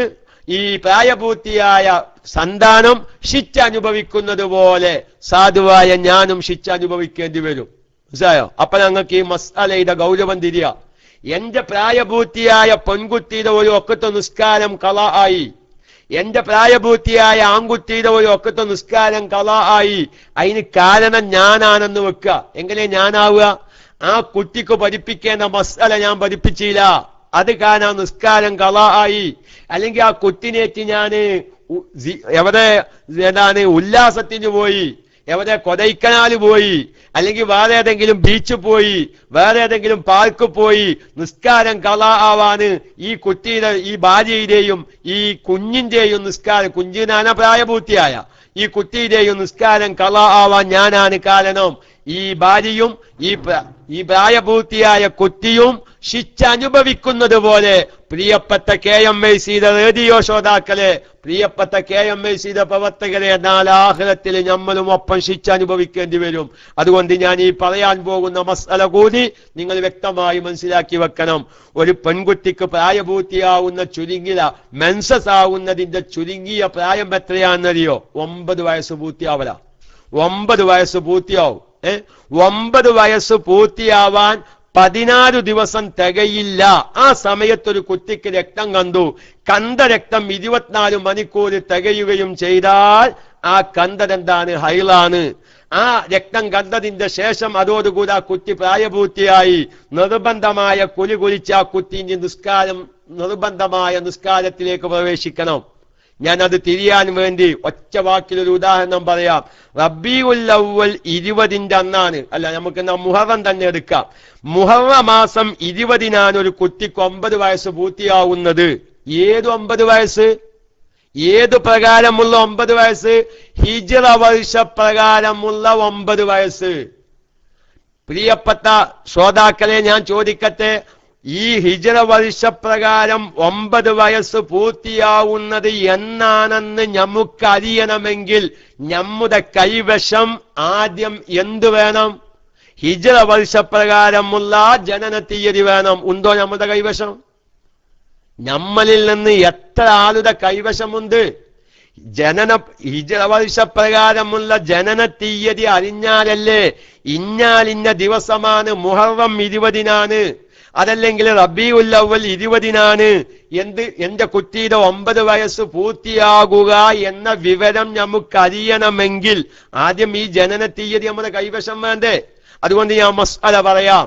ഈ പ്രായപൂർത്തിയായ സന്താനം ശിക്ഷ അനുഭവിക്കുന്നത് പോലെ സാധുവായ ഞാനും ശിക്ഷ അനുഭവിക്കേണ്ടി വരും. മനസ്സിലായോ? അപ്പൊ ഞങ്ങൾക്ക് ഈ മസ്അലയുടെ ഗൗരവം തിരിയ. എന്റെ പ്രായപൂർത്തിയായ പെൺകുട്ടിയുടെ ഒരു ഒക്കത്തെ നിസ്കാരം ഖളാ ആയി, എന്റെ പ്രായപൂർത്തിയായ ആൺകുട്ടിയുടെ ഒരു ഒക്കത്തെ നിസ്കാരം ഖളാ ആയി. അതിന് കാരണം ഞാനാണെന്ന് വെക്കുക. എങ്ങനെ ഞാനാവുക? ആ കുട്ടിക്ക് പഠിപ്പിക്കേണ്ട മസ്അല ഞാൻ പഠിപ്പിച്ചില്ല, അത് കാരണം നിസ്കാരം ഖളാ ആയി. അല്ലെങ്കിൽ ആ കുട്ടിനേറ്റ് ഞാന് എവിടെ ഉല്ലാസത്തിന് പോയി, എവിടെ കൊടൈക്കനാൽ പോയി, അല്ലെങ്കിൽ വേറെ ഏതെങ്കിലും ബീച്ച് പോയി, വേറെ ഏതെങ്കിലും പാർക്ക് പോയി, നിസ്കാരം ഖളാ ആവാന് ഈ കുട്ടിയുടെ, ഈ ഭാര്യയുടെയും ഈ കുഞ്ഞിന്റെയും നിസ്കാരം, കുഞ്ഞിനാണ് പ്രായപൂർത്തിയായ ഈ കുട്ടിയുടെയും നിസ്കാരം ഖളാ ആവാൻ ഞാനാണ് കാരണം. ഈ ഭാര്യയും ഈ പ്രായപൂർത്തിയായ കുട്ടിയും ശിക്ഷ അനുഭവിക്കുന്നത് പോലെ പ്രിയപ്പെട്ട KMIC റേഡിയോ ശ്രോതാക്കളെ, പ്രിയപ്പെട്ട KMIC പ്രവർത്തകരെ, നാലാഖിറത്തിൽ നമ്മളും ഒപ്പം ശിക്ഷ അനുഭവിക്കേണ്ടി വരും. അതുകൊണ്ട് ഞാൻ ഈ പറയാൻ പോകുന്ന മസ്അല കൂടി നിങ്ങൾ വ്യക്തമായി മനസ്സിലാക്കി വെക്കണം. ഒരു പെൺകുട്ടിക്ക് പ്രായപൂർത്തിയാവുന്ന ചുരുങ്ങിയ മെൻസസ് ആവുന്നതിന്റെ ചുരുങ്ങിയ പ്രായം എത്രയാണെന്നറിയോ? 9 വയസ്സ് പൂർത്തിയാവല. 9 വയസ്സ് പൂർത്തിയാവും. 9 വയസ്സ് പൂർത്തിയാവാൻ 14 ദിവസം തികയില്ല. ആ സമയത്തൊരു കുട്ടിക്ക് രക്തം കണ്ട രക്തം 24 മണിക്കൂർ തികയുകയും ചെയ്താൽ ആ കണ്ടതെന്താണ്? ഹൈളാണ്. ആ രക്തം കണ്ടതിന്റെ ശേഷം അതോടുകൂടി ആ കുട്ടി പ്രായപൂർത്തിയായി. നിർബന്ധമായ കുളിച്ച് ആ കുട്ടിന്റെ നിസ്കാരം, നിർബന്ധമായ നിസ്കാരത്തിലേക്ക് പ്രവേശിക്കണം. ഞാനത് തിരിയാൻ വേണ്ടി ഒറ്റ വാക്കിലൊരു ഉദാഹരണം പറയാം. റബീഉൽ അവ്വൽ 20ന്റെ അന്നാണ്, അല്ല നമുക്ക് മുഹറം തന്നെ എടുക്കാം. മുഹറം മാസം 20നാണ് ഒരു കുട്ടിക്ക് 9 വയസ്സ് പൂർത്തിയാവുന്നത്. ഏത് 9 വയസ്സ്? ഏത് പ്രകാരമുള്ള 9 വയസ്സ്? ഹിജ്റ വർഷ പ്രകാരമുള്ള 9 വയസ്സ്. പ്രിയപ്പെട്ട ശ്രോതാക്കളെ, ഞാൻ ചോദിക്കട്ടെ, ഈ ഹിജ്റ വർഷപ്രകാരം 9 വയസ്സ് പൂർത്തിയാവുന്നത് എന്നാണെന്ന് നമുക്കറിയണമെങ്കിൽ നമ്മുടെ കൈവശം ആദ്യം എന്ത് വേണം? ഹിജ്റ വർഷപ്രകാരമുള്ള ജനന തീയതി വേണം. ഉണ്ടോ നമ്മുടെ കൈവശം? നമ്മളിൽ നിന്ന് എത്ര ആളുടെ കൈവശമുണ്ട്? ഹിജ്റ വർഷപ്രകാരമുള്ള ജനന തീയതി അറിഞ്ഞാലല്ലേ ഇന്ന ദിവസമാണ്, മുഹറം 20നാണ്, അതല്ലെങ്കിൽ റബീഉൽ അവ്വൽ 20നാണ് എന്റെ കുട്ടിയുടെ 9 വയസ്സ് പൂർത്തിയാകുക എന്ന വിവരം നമുക്കറിയണമെങ്കിൽ ആദ്യം ഈ ജനന തീയതി നമ്മുടെ കൈവശം വേണ്ടേ? അതുകൊണ്ട് ഞാൻ മസ്അല പറയാം.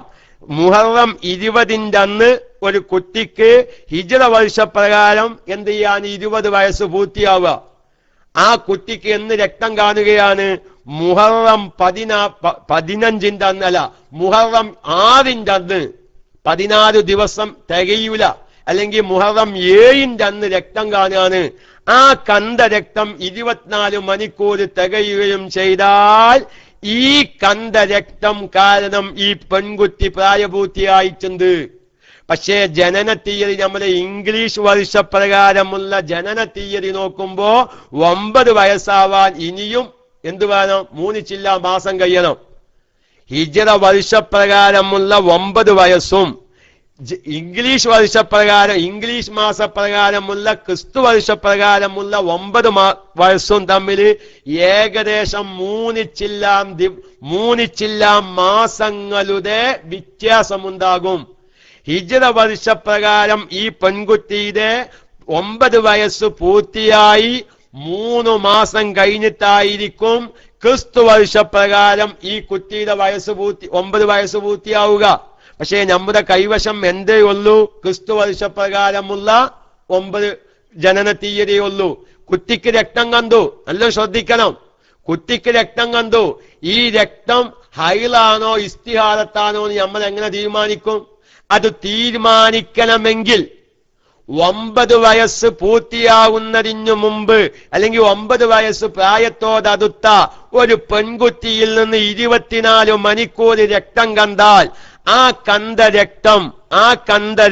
മുഹറം 20ന്റെ അന്ന് ഒരു കുട്ടിക്ക് ഹിജ്റ വർഷപ്രകാരം എന്ത് ചെയ്യാൻ 20 വയസ്സ് പൂർത്തിയാവുക. ആ കുട്ടിക്ക് എന്ന് രക്തം കാണുകയാണ്? മുഹറം 15ന്റെ അന്ന്, അല്ല മുഹറം 6ന്റെ അന്ന്. 14 ദിവസം തികയൂല. അല്ലെങ്കിൽ മുഹറം 7ന്റെ അന്ന് രക്തം കാണുകയാണ്. ആ കണ്ട രക്തം 24 മണിക്കൂർ തികയുകയും ചെയ്താൽ ഈ കണ്ട രക്തം കാരണം ഈ പെൺകുട്ടി പ്രായപൂർത്തിയായിട്ടുണ്ട്. പക്ഷേ ജനന തീയതി നമ്മുടെ ഇംഗ്ലീഷ് വർഷപ്രകാരമുള്ള ജനന തീയതി നോക്കുമ്പോ 9 വയസ്സാവാൻ ഇനിയും എന്ത് വേണം? 3 ചില്ല മാസം കഴിയണം. ഹിജ്റ വർഷപ്രകാരമുള്ള 9 വയസ്സും ഇംഗ്ലീഷ് വർഷപ്രകാരം ഇംഗ്ലീഷ് മാസപ്രകാരമുള്ള ക്രിസ്തു വർഷപ്രകാരമുള്ള 9 വയസ്സും തമ്മിൽ ഏകദേശം 3 ചില്ലാം മാസങ്ങളുടെ വ്യത്യാസമുണ്ടാകും. ഹിജ്റ വർഷപ്രകാരം ഈ പെൺകുട്ടിയുടെ 9 വയസ്സ് പൂർത്തിയായി 3 മാസം കഴിഞ്ഞിട്ടായിരിക്കും ക്രിസ്തു വർഷപ്രകാരം ഈ കുട്ടിയുടെ 9 വയസ്സ് പൂർത്തിയാവുക. പക്ഷേ നമ്മുടെ കൈവശം എന്തേ ഉള്ളൂ? ക്രിസ്തു വർഷപ്രകാരമുള്ള 9 ജനന തീയതിയുള്ളൂ. കുട്ടിക്ക് രക്തം കണ്ടു, നല്ല ശ്രദ്ധിക്കണം. കുട്ടിക്ക് രക്തം കണ്ടു. ഈ രക്തം ഹൈലാണോ ഇസ്തിഹാലത്താണോ എന്ന് നമ്മൾ എങ്ങനെ തീരുമാനിക്കും? അത് തീരുമാനിക്കണമെങ്കിൽ 9 വയസ്സ് പൂർത്തിയാവുന്നതിനു മുമ്പ് അല്ലെങ്കിൽ 9 വയസ്സ് പ്രായത്തോടടുത്ത ഒരു പെൺകുട്ടിയിൽ നിന്ന് 24 മണിക്കൂർ രക്തം കണ്ടാൽ ആ കണ്ട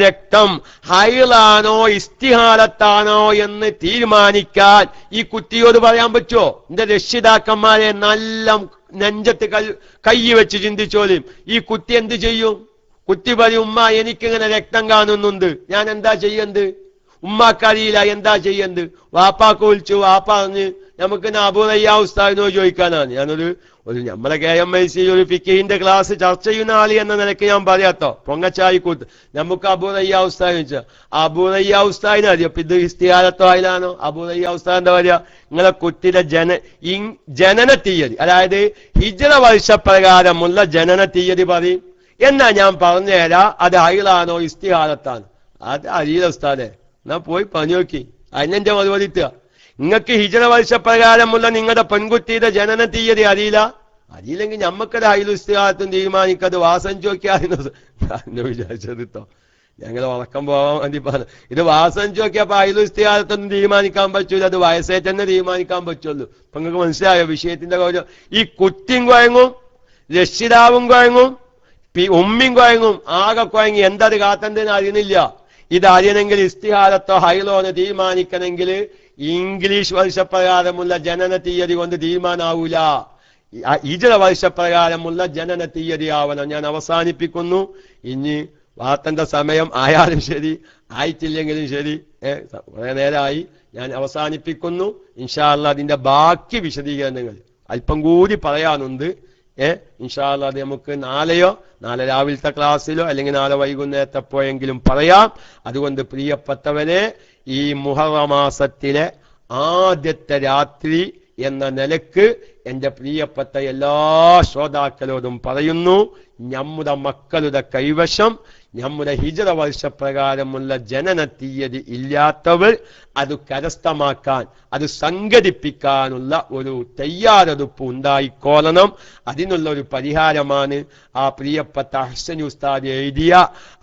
രക്തം ഹൈലാണോ ഇസ്തിഹാലത്താണോ എന്ന് തീരുമാനിക്കാൻ ഈ കുട്ടിയോട് പറയാൻ പറ്റുമോ? എന്റെ രക്ഷിതാക്കന്മാരെ നല്ല നെഞ്ചത്ത് കൈ വെച്ച് ചിന്തിച്ചോലും. ഈ കുട്ടി എന്ത് ചെയ്യും? കുട്ടി പറയും, ഉമ്മ എനിക്കിങ്ങനെ രക്തം കാണുന്നുണ്ട്, ഞാൻ എന്താ ചെയ്യണ്ട്? ഉമ്മാക്കറിയില്ല എന്താ ചെയ്യണ്ട്. വാപ്പാക്ക് വിളിച്ചു, വാപ്പ പറഞ്ഞ് നമുക്ക് അബൂറയ്യ ഉസ്താദിനോട് ചോദിക്കാനാണ്. ഞാനൊരു നമ്മളെ KMIC ഒരു ഫിഖിന്റെ ക്ലാസ് ചർച്ച ചെയ്യുന്ന ആളി എന്ന നിലയ്ക്ക് ഞാൻ പറയാത്തോ പൊങ്ങച്ചായി കൂത്ത് നമുക്ക് അബൂറയ്യ ഉസ്താദ് ചോദിച്ചാൽ അബൂറയ്യ ഉസ്താദിനെ അറിയോ? ഇത് ഇസ്തിഹാലത്തോ ആയിലാണോ? അബൂറയ്യ ഉസ്താദ് എന്താ പറയാ? നിങ്ങളെ കുട്ടിയുടെ ജനന തീയതി, അതായത് ഹിജ്റ വർഷപ്രകാരമുള്ള ജനന തീയതി പറയും. എന്നാ ഞാൻ പറഞ്ഞുതരാ അത് ഹൈലാണോ ഇസ്തിഹാലത്താണ്. അത് അറിയില്ല ഉസ്താദെ, എന്നാ പോയി പറഞ്ഞു നോക്കി. അതിനെന്റെ മറുപടിത്തുക. നിങ്ങൾക്ക് ഹിജ്റ വർഷപ്രകാരമുള്ള നിങ്ങളുടെ പെൺകുട്ടിയുടെ ജനന തീയതി അറിയില്ലെങ്കിൽ ഞമ്മക്കത് ഹൈലും ഇസ്തിഹാലത്തും തീരുമാനിക്കത് വാസം ചോദിക്കാന്ന് വിചാരിച്ചെടുത്തോ. ഞങ്ങൾ ഉറക്കം പോവാൻ വേണ്ടി പറഞ്ഞു. ഇത് വാസം ചോദിക്കപ്പോ ഹൈലും ഇസ്തിഹാലത്തൊന്നും തീരുമാനിക്കാൻ പറ്റൂല, അത് വയസ്സേ തന്നെ തീരുമാനിക്കാൻ പറ്റുള്ളൂ. അപ്പൊ നിങ്ങൾക്ക് മനസ്സിലായോ വിഷയത്തിന്റെ കാര്യം? ഈ കുട്ടിയും കുഴങ്ങും, രക്ഷിതാവും കുഴങ്ങും, ഉമ്മിയും കുഴങ്ങും, ആകെ കുഴങ്ങി. എന്തത് കാത്തണ്ടെന്ന് അറിയുന്നില്ല. ഇത് അറിയണമെങ്കിൽ ഇസ്തിഹാലത്തോ ഹൈലോ എന്ന് തീരുമാനിക്കണമെങ്കിൽ ഇംഗ്ലീഷ് വർഷപ്രകാരമുള്ള ജനന തീയതി കൊണ്ട് തീരുമാനാവൂല. ഹിജ്റ വർഷപ്രകാരമുള്ള ജനന തീയതി ആവണം. ഞാൻ അവസാനിപ്പിക്കുന്നു. ഇനി വാർത്തന്റെ സമയം ആയാലും ശരി, ആയിട്ടില്ലെങ്കിലും ശരി, കുറെ നേരമായി. ഞാൻ അവസാനിപ്പിക്കുന്നു. ഇൻഷാ അല്ലാഹ് അതിന്റെ ബാക്കി വിശദീകരണങ്ങൾ അല്പം കൂടി പറയാനുണ്ട്. ഇൻഷാ അല്ലാഹ് അത് നമുക്ക് നാളെ രാവിലത്തെ ക്ലാസ്സിലോ അല്ലെങ്കിൽ നാളെ വൈകുന്നേരത്തെ പോയെങ്കിലും പറയാം. അതുകൊണ്ട് പ്രിയപ്പെട്ടവരെ, ഈ മുഹറം മാസത്തിലെ ആദ്യത്തെ രാത്രി എന്ന നിലക്ക് എന്റെ പ്രിയപ്പെട്ട എല്ലാ ശ്രോതാക്കളോടും പറയുന്നു, നമ്മുടെ മക്കളുടെ കൈവശം നമ്മുടെ ഹിജ്റ വർഷപ്രകാരമുള്ള ജനന തീയതി ഇല്ലാത്തവർ അത് കരസ്ഥമാക്കാൻ, അത് സംഘടിപ്പിക്കാനുള്ള ഒരു തയ്യാറെടുപ്പ് ഉണ്ടായിക്കോളണം. അതിനുള്ള ഒരു പരിഹാരമാണ് ആ പ്രിയപ്പെട്ട അഹ്സൻ ഉസ്താദ് എഴുതിയ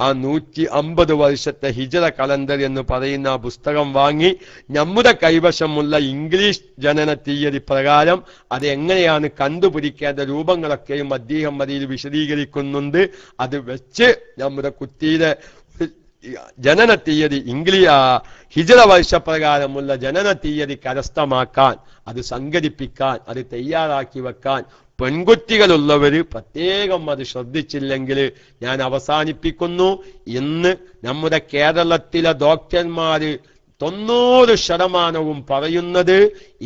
ആ 150 വർഷത്തെ ഹിജ്റ കലണ്ടർ എന്ന് പറയുന്ന ആ പുസ്തകം വാങ്ങി നമ്മുടെ കൈവശമുള്ള ഇംഗ്ലീഷ് ജനന തീയതി പ്രകാരം അത് എങ്ങനെയാണ് കണ്ടുപിടിക്കേണ്ട രൂപങ്ങളൊക്കെയും അദ്ദേഹം അതിൽ വിശദീകരിക്കുന്നുണ്ട്. അത് വെച്ച് നമ്മുടെ കുട്ടിയുടെ ജനന തീയതി ഹിജ്റ വർഷപ്രകാരമുള്ള ജനന തീയതി കരസ്ഥമാക്കാൻ, അത് സംഘടിപ്പിക്കാൻ, അത് തയ്യാറാക്കി വെക്കാൻ പെൺകുട്ടികളുള്ളവര് പ്രത്യേകം അത് ശ്രദ്ധിച്ചില്ലെങ്കിൽ ഞാൻ അവസാനിപ്പിക്കുന്നു. ഇന്ന് നമ്മുടെ കേരളത്തിലെ ഡോക്ടർമാര് 90% പറയുന്നത്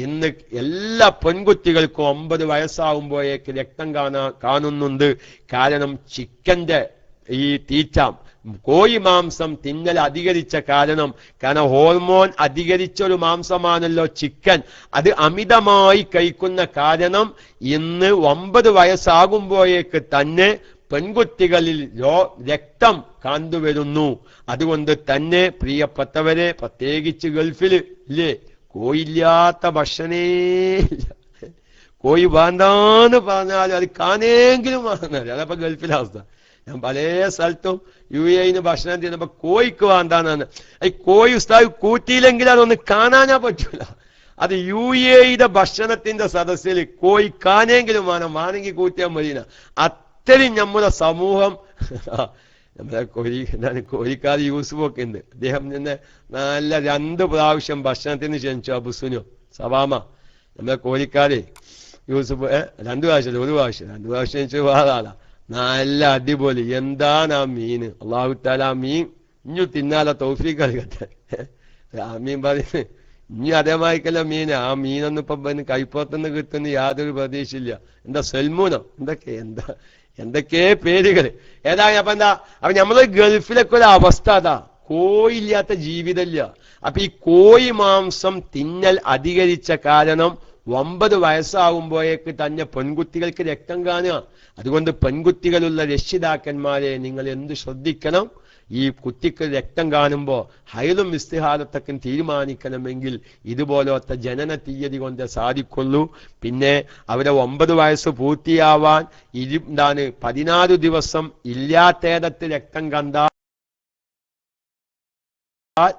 ഇന്ന് എല്ലാ പെൺകുട്ടികൾക്കും 9 വയസ്സാകുമ്പോഴേക്ക് രക്തം കാണുന്നുണ്ട്. കാരണം ചിക്കന്റെ ഈ തീറ്റ, കോഴി മാംസം തിന്നൽ അധികരിച്ച കാരണം ഹോർമോൺ അധികരിച്ചൊരു മാംസമാണല്ലോ ചിക്കൻ. അത് അമിതമായി കഴിക്കുന്ന കാരണം ഇന്ന് 9 വയസ്സാകുമ്പോഴേക്ക് തന്നെ പെൺകുട്ടികളിൽ രക്തം കണ്ടുവരുന്നു. അതുകൊണ്ട് തന്നെ പ്രിയപ്പെട്ടവരെ, പ്രത്യേകിച്ച് ഗൾഫിൽ ഇല്ലേ, കോയില്ലാത്ത ഭക്ഷണേ ഇല്ല. കോഴി വേണ്ടാന്ന് പറഞ്ഞാൽ അത് കാനെങ്കിലും വാങ്ങാൻ. അതപ്പോ ഗൾഫിലെ അവസ്ഥ. ഞാൻ പല സ്ഥലത്തും UAE ഭക്ഷണം ചെയ്യുന്നപ്പോ കോഴിക്ക് വേണ്ടാന്നാണ്. ഈ കോഴി ഉസ്താദ് കൂട്ടിയില്ലെങ്കിൽ അതൊന്ന് കാണാനാ പറ്റൂല. അത് UAE ഭക്ഷണത്തിന്റെ സദസ്സിൽ കോഴിക്കാനെങ്കിലും വേണമെങ്കിൽ കൂട്ടിയാൽ മദീന. അത്രയും നമ്മുടെ സമൂഹം നമ്മുടെ കോഴിക്കാട് യൂസുഫൊക്കെ ഉണ്ട്. അദ്ദേഹം തന്നെ നല്ല 2 പ്രാവശ്യം ഭക്ഷണത്തിന് ക്ഷണിച്ചു. അബുസുനോ സവാമ നമ്മുടെ കോഴിക്കാട് യൂസുഫ് 2 പ്രാവശ്യം 1 പ്രാവശ്യം 2 പ്രാവശ്യം ക്ഷണിച്ചു വേറാളാ. നല്ല അടിപൊളി. എന്താണ് ആ മീൻ! അല്ലാഹു തആല ആ മീൻ ഇഞ്ഞു തിന്നാലോ തൗഫീഖ് നൽകട്ടെ. ആ മീൻ പറയുന്നത് ഇനി അതേമാതിരിക്കല്ല മീൻ. ആ മീനൊന്നും ഇപ്പൊ കൈപ്പുറത്തുനിന്ന് കിട്ടുന്ന യാതൊരു പ്രതീക്ഷയില്ല. എന്താ സൽമൂനോ എന്തൊക്കെ പേരുകൾ. ഏതായാലും അപ്പൊ അപ്പൊ നമ്മള് ഗൾഫിലൊക്കെ ഒരു അവസ്ഥ അതാ, കോയില്ലാത്ത ജീവിതമില്ല. അപ്പൊ ഈ കോഴി മാംസം തിന്നൽ അധികരിച്ച കാരണം 9 വയസ്സാകുമ്പോഴേക്ക് തന്നെ പെൺകുട്ടികൾക്ക് രക്തം കാണുക. അതുകൊണ്ട് പെൺകുട്ടികളുള്ള രക്ഷിതാക്കന്മാരെ നിങ്ങൾ എന്ത് ശ്രദ്ധിക്കണം. ഈ കുട്ടിക്ക് രക്തം കാണുമ്പോ ഹൈലും ഇസ്തിഹാദത്തൊക്കെ തീരുമാനിക്കണമെങ്കിൽ ഇതുപോലത്തെ ജനന തീയതി കൊണ്ട് സാധിക്കുള്ളൂ. പിന്നെ അവരെ 9 വയസ്സ് പൂർത്തിയാവാൻ 16 ദിവസം ഇല്ലാത്തേടത്ത് രക്തം കണ്ടാൽ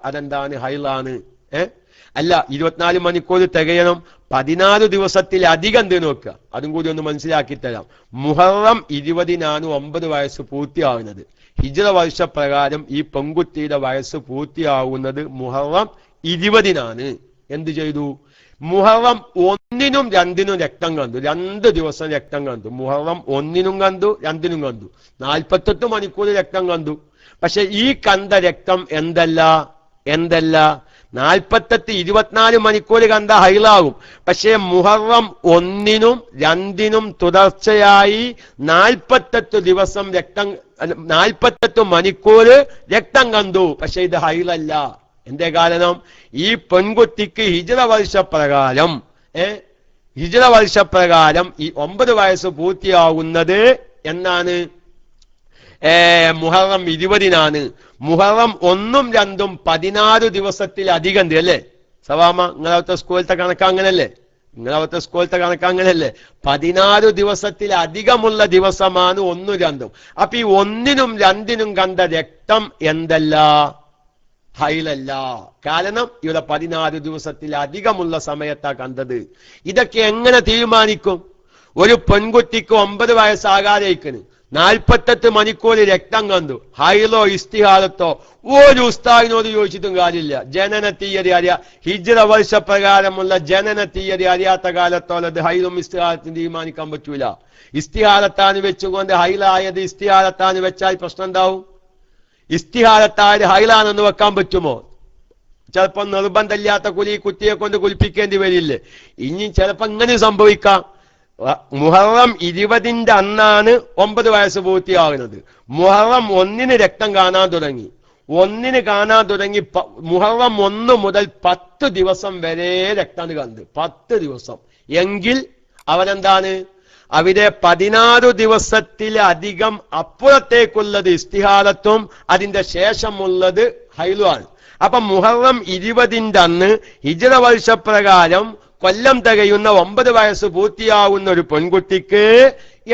അതെന്താണ്? ഹൈലാണ്. അല്ല 24 മണിക്കൂർ തികയണം. 14 ദിവസത്തിലധികം എന്ത് നോക്കുക. അതും കൂടി ഒന്ന് മനസ്സിലാക്കി തരാം. മുഹറം 20-നാണ് 9 വയസ്സ് പൂർത്തിയാവുന്നത്. ഹിജ്റ വർഷപ്രകാരം ഈ പെൺകുട്ടിയുടെ വയസ്സ് പൂർത്തിയാവുന്നത് മുഹറം 20-നാണ്. എന്ത് ചെയ്തു? മുഹറം 1-നും 2-നും രക്തം കണ്ടു. 2 ദിവസം രക്തം കണ്ടു. മുഹറം 1-നും കണ്ടു, 2-നും കണ്ടു. 48 മണിക്കൂർ രക്തം കണ്ടു. പക്ഷെ ഈ കണ്ട രക്തം എന്തല്ല 48 24 മണിക്കൂർ കണ്ട ഹൈലാകും. പക്ഷേ മുഹറം 1-നും 2-നും തുടർച്ചയായി 48 ദിവസം 48 മണിക്കൂർ രക്തം കണ്ടു. പക്ഷെ ഇത് ഹൈലല്ല. എന്തേ കാരണം? ഈ പെൺകുട്ടിക്ക് ഹിജ്റ വർഷപ്രകാരം ഈ 9 വയസ്സ് പൂർത്തിയാകുന്നത് എന്നാണ്? മുഹറം 20-നാണ്. മുഹറം 1-ഉം 2-ഉം 16 ദിവസത്തിലധികം അല്ലേ സവാമ? നിങ്ങളവിടുത്തെ സ്കൂളത്തെ കണക്ക് അങ്ങനല്ലേ? 16 ദിവസത്തിലധികമുള്ള ദിവസമാണ് 1-ഉം 2-ഉം. അപ്പൊ ഈ 1-നും 2-നും കണ്ട രക്തം എന്തല്ല? ഹൈലല്ല. കാരണം ഇവിടെ 14 ദിവസത്തിലധികമുള്ള സമയത്താ കണ്ടത്. ഇതൊക്കെ എങ്ങനെ തീരുമാനിക്കും? ഒരു പെൺകുട്ടിക്ക് 9 വയസ്സാകാതേക്കിന് 48 മണിക്കൂർ രക്തം കണ്ടു. ഹൈലോ ഇസ്തിഹാദത്തോ ഒരു ഉസ്താദിനോട് ചോദിച്ചിട്ടും കാര്യമില്ല. ജനന തീയതി അറിയാ, ഹിജ്റ വർഷപ്രകാരമുള്ള ജനന തീയതി അറിയാത്ത കാലത്തോളം അത് ഹൈലും ഇസ്തിഹാദത്തിന് തീരുമാനിക്കാൻ പറ്റൂല. ഇസ്തിഹാദത്താന് വെച്ചുകൊണ്ട് ഹൈലായത് ഇസ്തിഹാദത്താന് വെച്ചാൽ പ്രശ്നം ഉണ്ടാവും. ഇസ്തിഹാദത്തായത് ഹൈലാണെന്ന് വെക്കാൻ പറ്റുമോ? ചിലപ്പോൾ നിർബന്ധമില്ലാത്ത കുട്ടിയെ കൊണ്ട് കുലിപ്പിക്കേണ്ടി വരില്ലേ? ഇനി ചിലപ്പോ ഇങ്ങനെ സംഭവിക്കാം. മുഹറം 20-ന്റെ അന്നാണ് 9 വയസ്സ് പൂർത്തിയാകുന്നത്. മുഹറം 1-ന് രക്തം കാണാൻ തുടങ്ങി. മുഹറം 1 മുതൽ 10 ദിവസം വരെ രക്തം കണ്ട് 10 ദിവസം എങ്കിൽ അവരെന്താണ്? അവിടെ 16 ദിവസത്തിലധികം അപ്പുറത്തേക്കുള്ളത് ഇസ്തിഹാദത്തും അതിന്റെ ശേഷമുള്ളത് ഹൈലുമാണ്. അപ്പൊ മുഹറം 20-ന്റെ അന്ന് ഹിജ്റ വർഷപ്രകാരം കൊല്ലം തികയുന്ന 9 വയസ്സ് പൂർത്തിയാവുന്ന ഒരു പെൺകുട്ടിക്ക്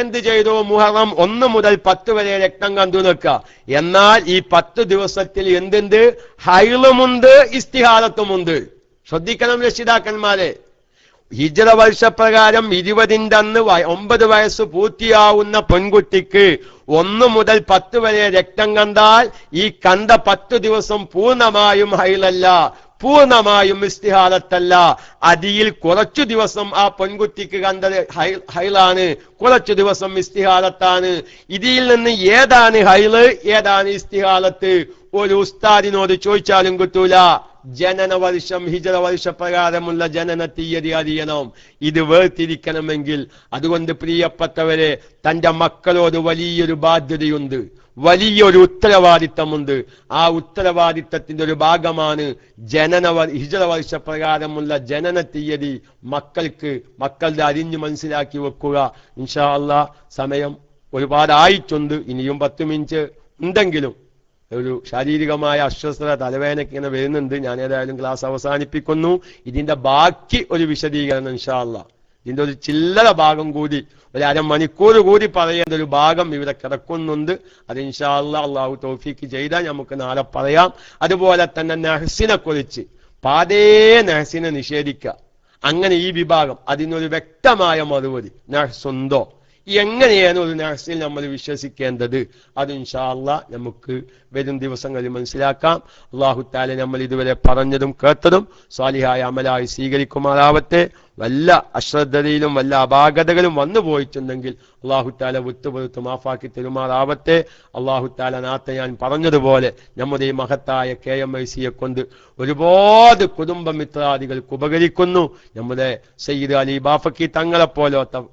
എന്ത് ചെയ്തു? മുഹറം 1 മുതൽ 10 വരെ രക്തം കണ്ടു നിൽക്കുക. എന്നാൽ ഈ 10 ദിവസത്തിൽ എന്തുണ്ട്? ഹൈലുമുണ്ട്, ഇസ്തിഹാദത്തുമുണ്ട്. ശ്രദ്ധിക്കണം രക്ഷിതാക്കന്മാരെ. ഹിജ്റ വർഷപ്രകാരം 20-ന്റെ അന്ന് 9 വയസ്സ് പൂർത്തിയാവുന്ന പെൺകുട്ടിക്ക് 1 മുതൽ 10 വരെ രക്തം കണ്ടാൽ ഈ കണ്ട 10 ദിവസം പൂർണ്ണമായും ഹൈലല്ല, പൂർണ്ണമായും ഇസ്തിഹാദത്തല്ല. അതിൽ കുറച്ചു ദിവസം ആ പെൺകുട്ടിക്ക് കണ്ടത് ഹൈലാണ്, കുറച്ചു ദിവസം ഇസ്തിഹാദത്താണ്. ഇതിൽ നിന്ന് ഏതാണ് ഹൈല്, ഏതാണ് ഇസ്തിഹാദത്ത് ഒരു ഉസ്താദിനോട് ചോദിച്ചാലും കിട്ടൂല. ജനന വർഷം ഹിജ്റ വർഷപ്രകാരമുള്ള ജനന തീയതി അറിയണം. ഇത് വേർതിരിക്കണമെങ്കിൽ അതുകൊണ്ട് പ്രിയപ്പെട്ടവരെ, തന്റെ മക്കളോട് വലിയൊരു ബാധ്യതയുണ്ട്, വലിയൊരു ഉത്തരവാദിത്തമുണ്ട്. ആ ഉത്തരവാദിത്തത്തിന്റെ ഒരു ഭാഗമാണ് ഹിജ്റ വർഷപ്രകാരമുള്ള ജനന തീയതി മക്കളുടെ അറിഞ്ഞു മനസ്സിലാക്കി വെക്കുക. ഇൻഷാ അല്ലാഹ് സമയം ഒരുപാട് ആയിട്ടുണ്ട്. ഇനിയും 10 മിനിറ്റ് ഉണ്ടെങ്കിലും ഒരു ശാരീരികമായ അസ്വസ്ഥത, തലവേദനയ്ക്ക് ഇങ്ങനെ വരുന്നുണ്ട്. ഞാൻ ഏതായാലും ക്ലാസ് അവസാനിപ്പിക്കുന്നു. ഇതിന്റെ ബാക്കി ഒരു വിശദീകരണം ഇൻഷാ അല്ലാഹ്, ഇതിന്റെ ഒരു ചില്ലറ ഭാഗം കൂടി, ഒരു അരമണിക്കൂർ കൂടി പറയേണ്ട ഒരു ഭാഗം ഇവിടെ കിടക്കുന്നുണ്ട്. അത് ഇൻഷാ അല്ലാഹ് അള്ളാഹു തൗഫീക്ക് ചെയ്താൽ നമുക്ക് നാളെ പറയാം. അതുപോലെ തന്നെ നഹ്സിനെ കുറിച്ച് പാതേ നഹ്സിനെ നിഷേധിക്കുക, അങ്ങനെ ഈ വിഭാഗം അതിനൊരു വ്യക്തമായ മറുപടി നഹ്സുണ്ടോ, എങ്ങനെയാണ് ഒരു നഹ്സിൽ നമ്മൾ വിശ്വസിക്കേണ്ടത്, അത് ഇൻഷാ അല്ലാഹ് നമുക്ക് വരും ദിവസങ്ങളിൽ മനസ്സിലാക്കാം. അല്ലാഹു തആല നമ്മൾ ഇതുവരെ പറഞ്ഞതും കേട്ടതും സ്വാലിഹായ അമലായി സ്വീകരിക്കുമാറാവട്ടെ. വല്ല അശ്രദ്ധതയിലും വല്ല അപാകതകളും വന്നു പോയിട്ടുണ്ടെങ്കിൽ അല്ലാഹു തആല വിട്ടുപുറത്ത് മാഫാക്കി തരുമാറാവട്ടെ. അല്ലാഹു തആല നേരത്തെ ഞാൻ പറഞ്ഞതുപോലെ നമ്മുടെ ഈ മഹത്തായ KMIC കൊണ്ട് ഒരുപാട് കുടുംബമിത്രാദികൾക്ക് ഉപകരിക്കുന്നു. നമ്മുടെ സയ്യിദ് അലി ബാഫക്കി തങ്ങളെപ്പോലത്തെ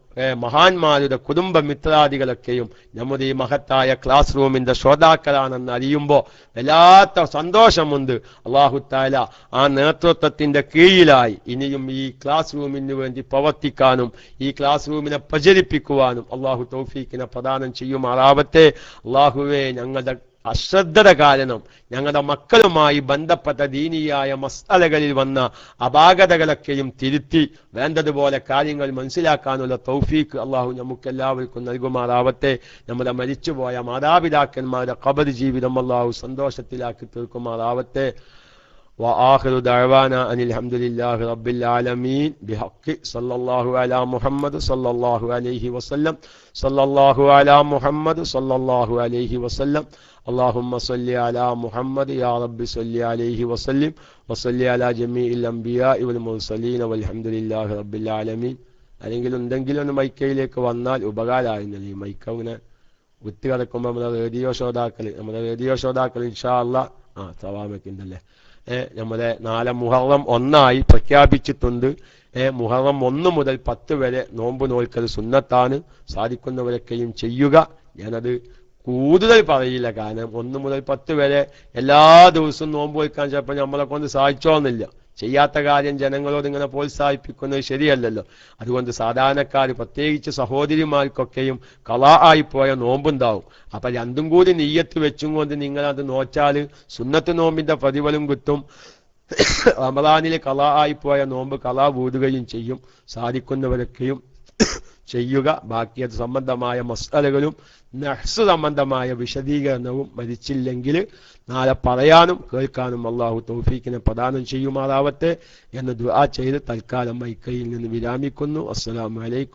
മഹാന്മാരുടെ കുടുംബമിത്രാദികളൊക്കെയും നമ്മുടെ ഈ മഹത്തായ ക്ലാസ് റൂമിന്റെ ശ്രോതാക്കളാണെന്ന് അറിയുമ്പോൾ വല്ലാത്ത സന്തോഷമുണ്ട്. അല്ലാഹു തആല ആ നേതൃത്വത്തിന്റെ കീഴിലായി ഇനിയും ഈ ക്ലാസ് റൂമിന് വേണ്ടി പ്രവർത്തിക്കാനും ഈ ക്ലാസ് റൂമിനെ പ്രചരിപ്പിക്കുവാനും അല്ലാഹു തൗഫീഖിനെ പ്രദാനം ചെയ്യുമാറാവട്ടെ. അല്ലാഹുവേ, ഞങ്ങളുടെ അശ്രദ്ധത കാരണം ഞങ്ങളുടെ മക്കളുമായി ബന്ധപ്പെട്ട ദീനിയായ മസ്അലകളിൽ വന്ന അപാകതകളൊക്കെയും തിരുത്തി വേണ്ടതുപോലെ കാര്യങ്ങൾ മനസ്സിലാക്കാനുള്ള തൗഫീഖ് അല്ലാഹു നമുക്കെല്ലാവർക്കും നൽകുമാറാവട്ടെ. നമ്മുടെ മരിച്ചുപോയ മാതാപിതാക്കന്മാരുടെ ഖബർ ജീവിതം അല്ലാഹു സന്തോഷത്തിലാക്കി തീർക്കുമാറാവട്ടെ. وآخر دعوانا أن الحمد لله رب العالمين بحق صلى الله على محمد صلى الله عليه وسلم صلى الله على محمد صلى الله عليه وسلم اللهم صل على محمد يا رب صل عليه وسلم وصل على جميع الأنبياء والمرسلين والحمد لله رب العالمين. അല്ലെങ്കിൽ എന്തെങ്കിലും ഒന്ന് മൈക്കയിലേക്ക് വന്നാൽ ഉപകാരമായിരുന്നില്ല. ഈ മൈക്ക ഇങ്ങനെ വിത്ത് കിടക്കുമ്പോൾ നമ്മുടെ റേഡിയോ ശ്രോതാക്കൾ ഇൻഷാ അല്ലാഹ് സവാമക്കുണ്ടല്ലേ, നമ്മുടെ മുഹറം 1 പ്രഖ്യാപിച്ചിട്ടുണ്ട്. മുഹറം 1 മുതൽ 10 വരെ നോമ്പ് നോൽക്കൽ സുന്നത്താണ്. സാധിക്കുന്നവരൊക്കെയും ചെയ്യുക. ഞാനത് കൂടുതൽ പറയില്ല, കാരണം 1 മുതൽ 10 വരെ എല്ലാ ദിവസവും നോമ്പ് നോൽക്കാൻ ചിലപ്പോൾ നമ്മളെ കൊണ്ട് സാധിച്ചോന്നില്ല. ചെയ്യാത്ത കാര്യം ജനങ്ങളോട് ഇങ്ങനെ പ്രോത്സാഹിപ്പിക്കുന്നത് ശരിയല്ലല്ലോ. അതുകൊണ്ട് സാധാരണക്കാർ പ്രത്യേകിച്ച് സഹോദരിമാർക്കൊക്കെയും ഖളാ ആയിപ്പോയ നോമ്പുണ്ടാവും. അപ്പൊ രണ്ടും കൂടി നിയ്യത്ത് വെച്ചും കൊണ്ട് നിങ്ങളത് നോച്ചാൽ സുന്നത്ത് നോമ്പിന്റെ പ്രതിഫലം കിട്ടും. റമദാനിൽ ഖളാ ആയിപ്പോയ നോമ്പ് ഖളാ വീടുകയും ചെയ്യും. സാധിക്കുന്നവരൊക്കെയും ചെയ്യുക. ബാക്കി അത് സംബന്ധമായ മസ്അലകളും നഹ്സ് സംബന്ധമായ വിശദീകരണവും മരിച്ചില്ലെങ്കിൽ നാളെ പറയാനും കേൾക്കാനും അല്ലാഹു തൗഫീഖിനെ പ്രദാനം ചെയ്യുമാറാവട്ടെ എന്ന് ദുആ ചെയ്ത് തൽക്കാലം മൈക്കയിൽ നിന്ന് വിരാമിക്കുന്നു. അസ്സലാമു അലൈക്കും.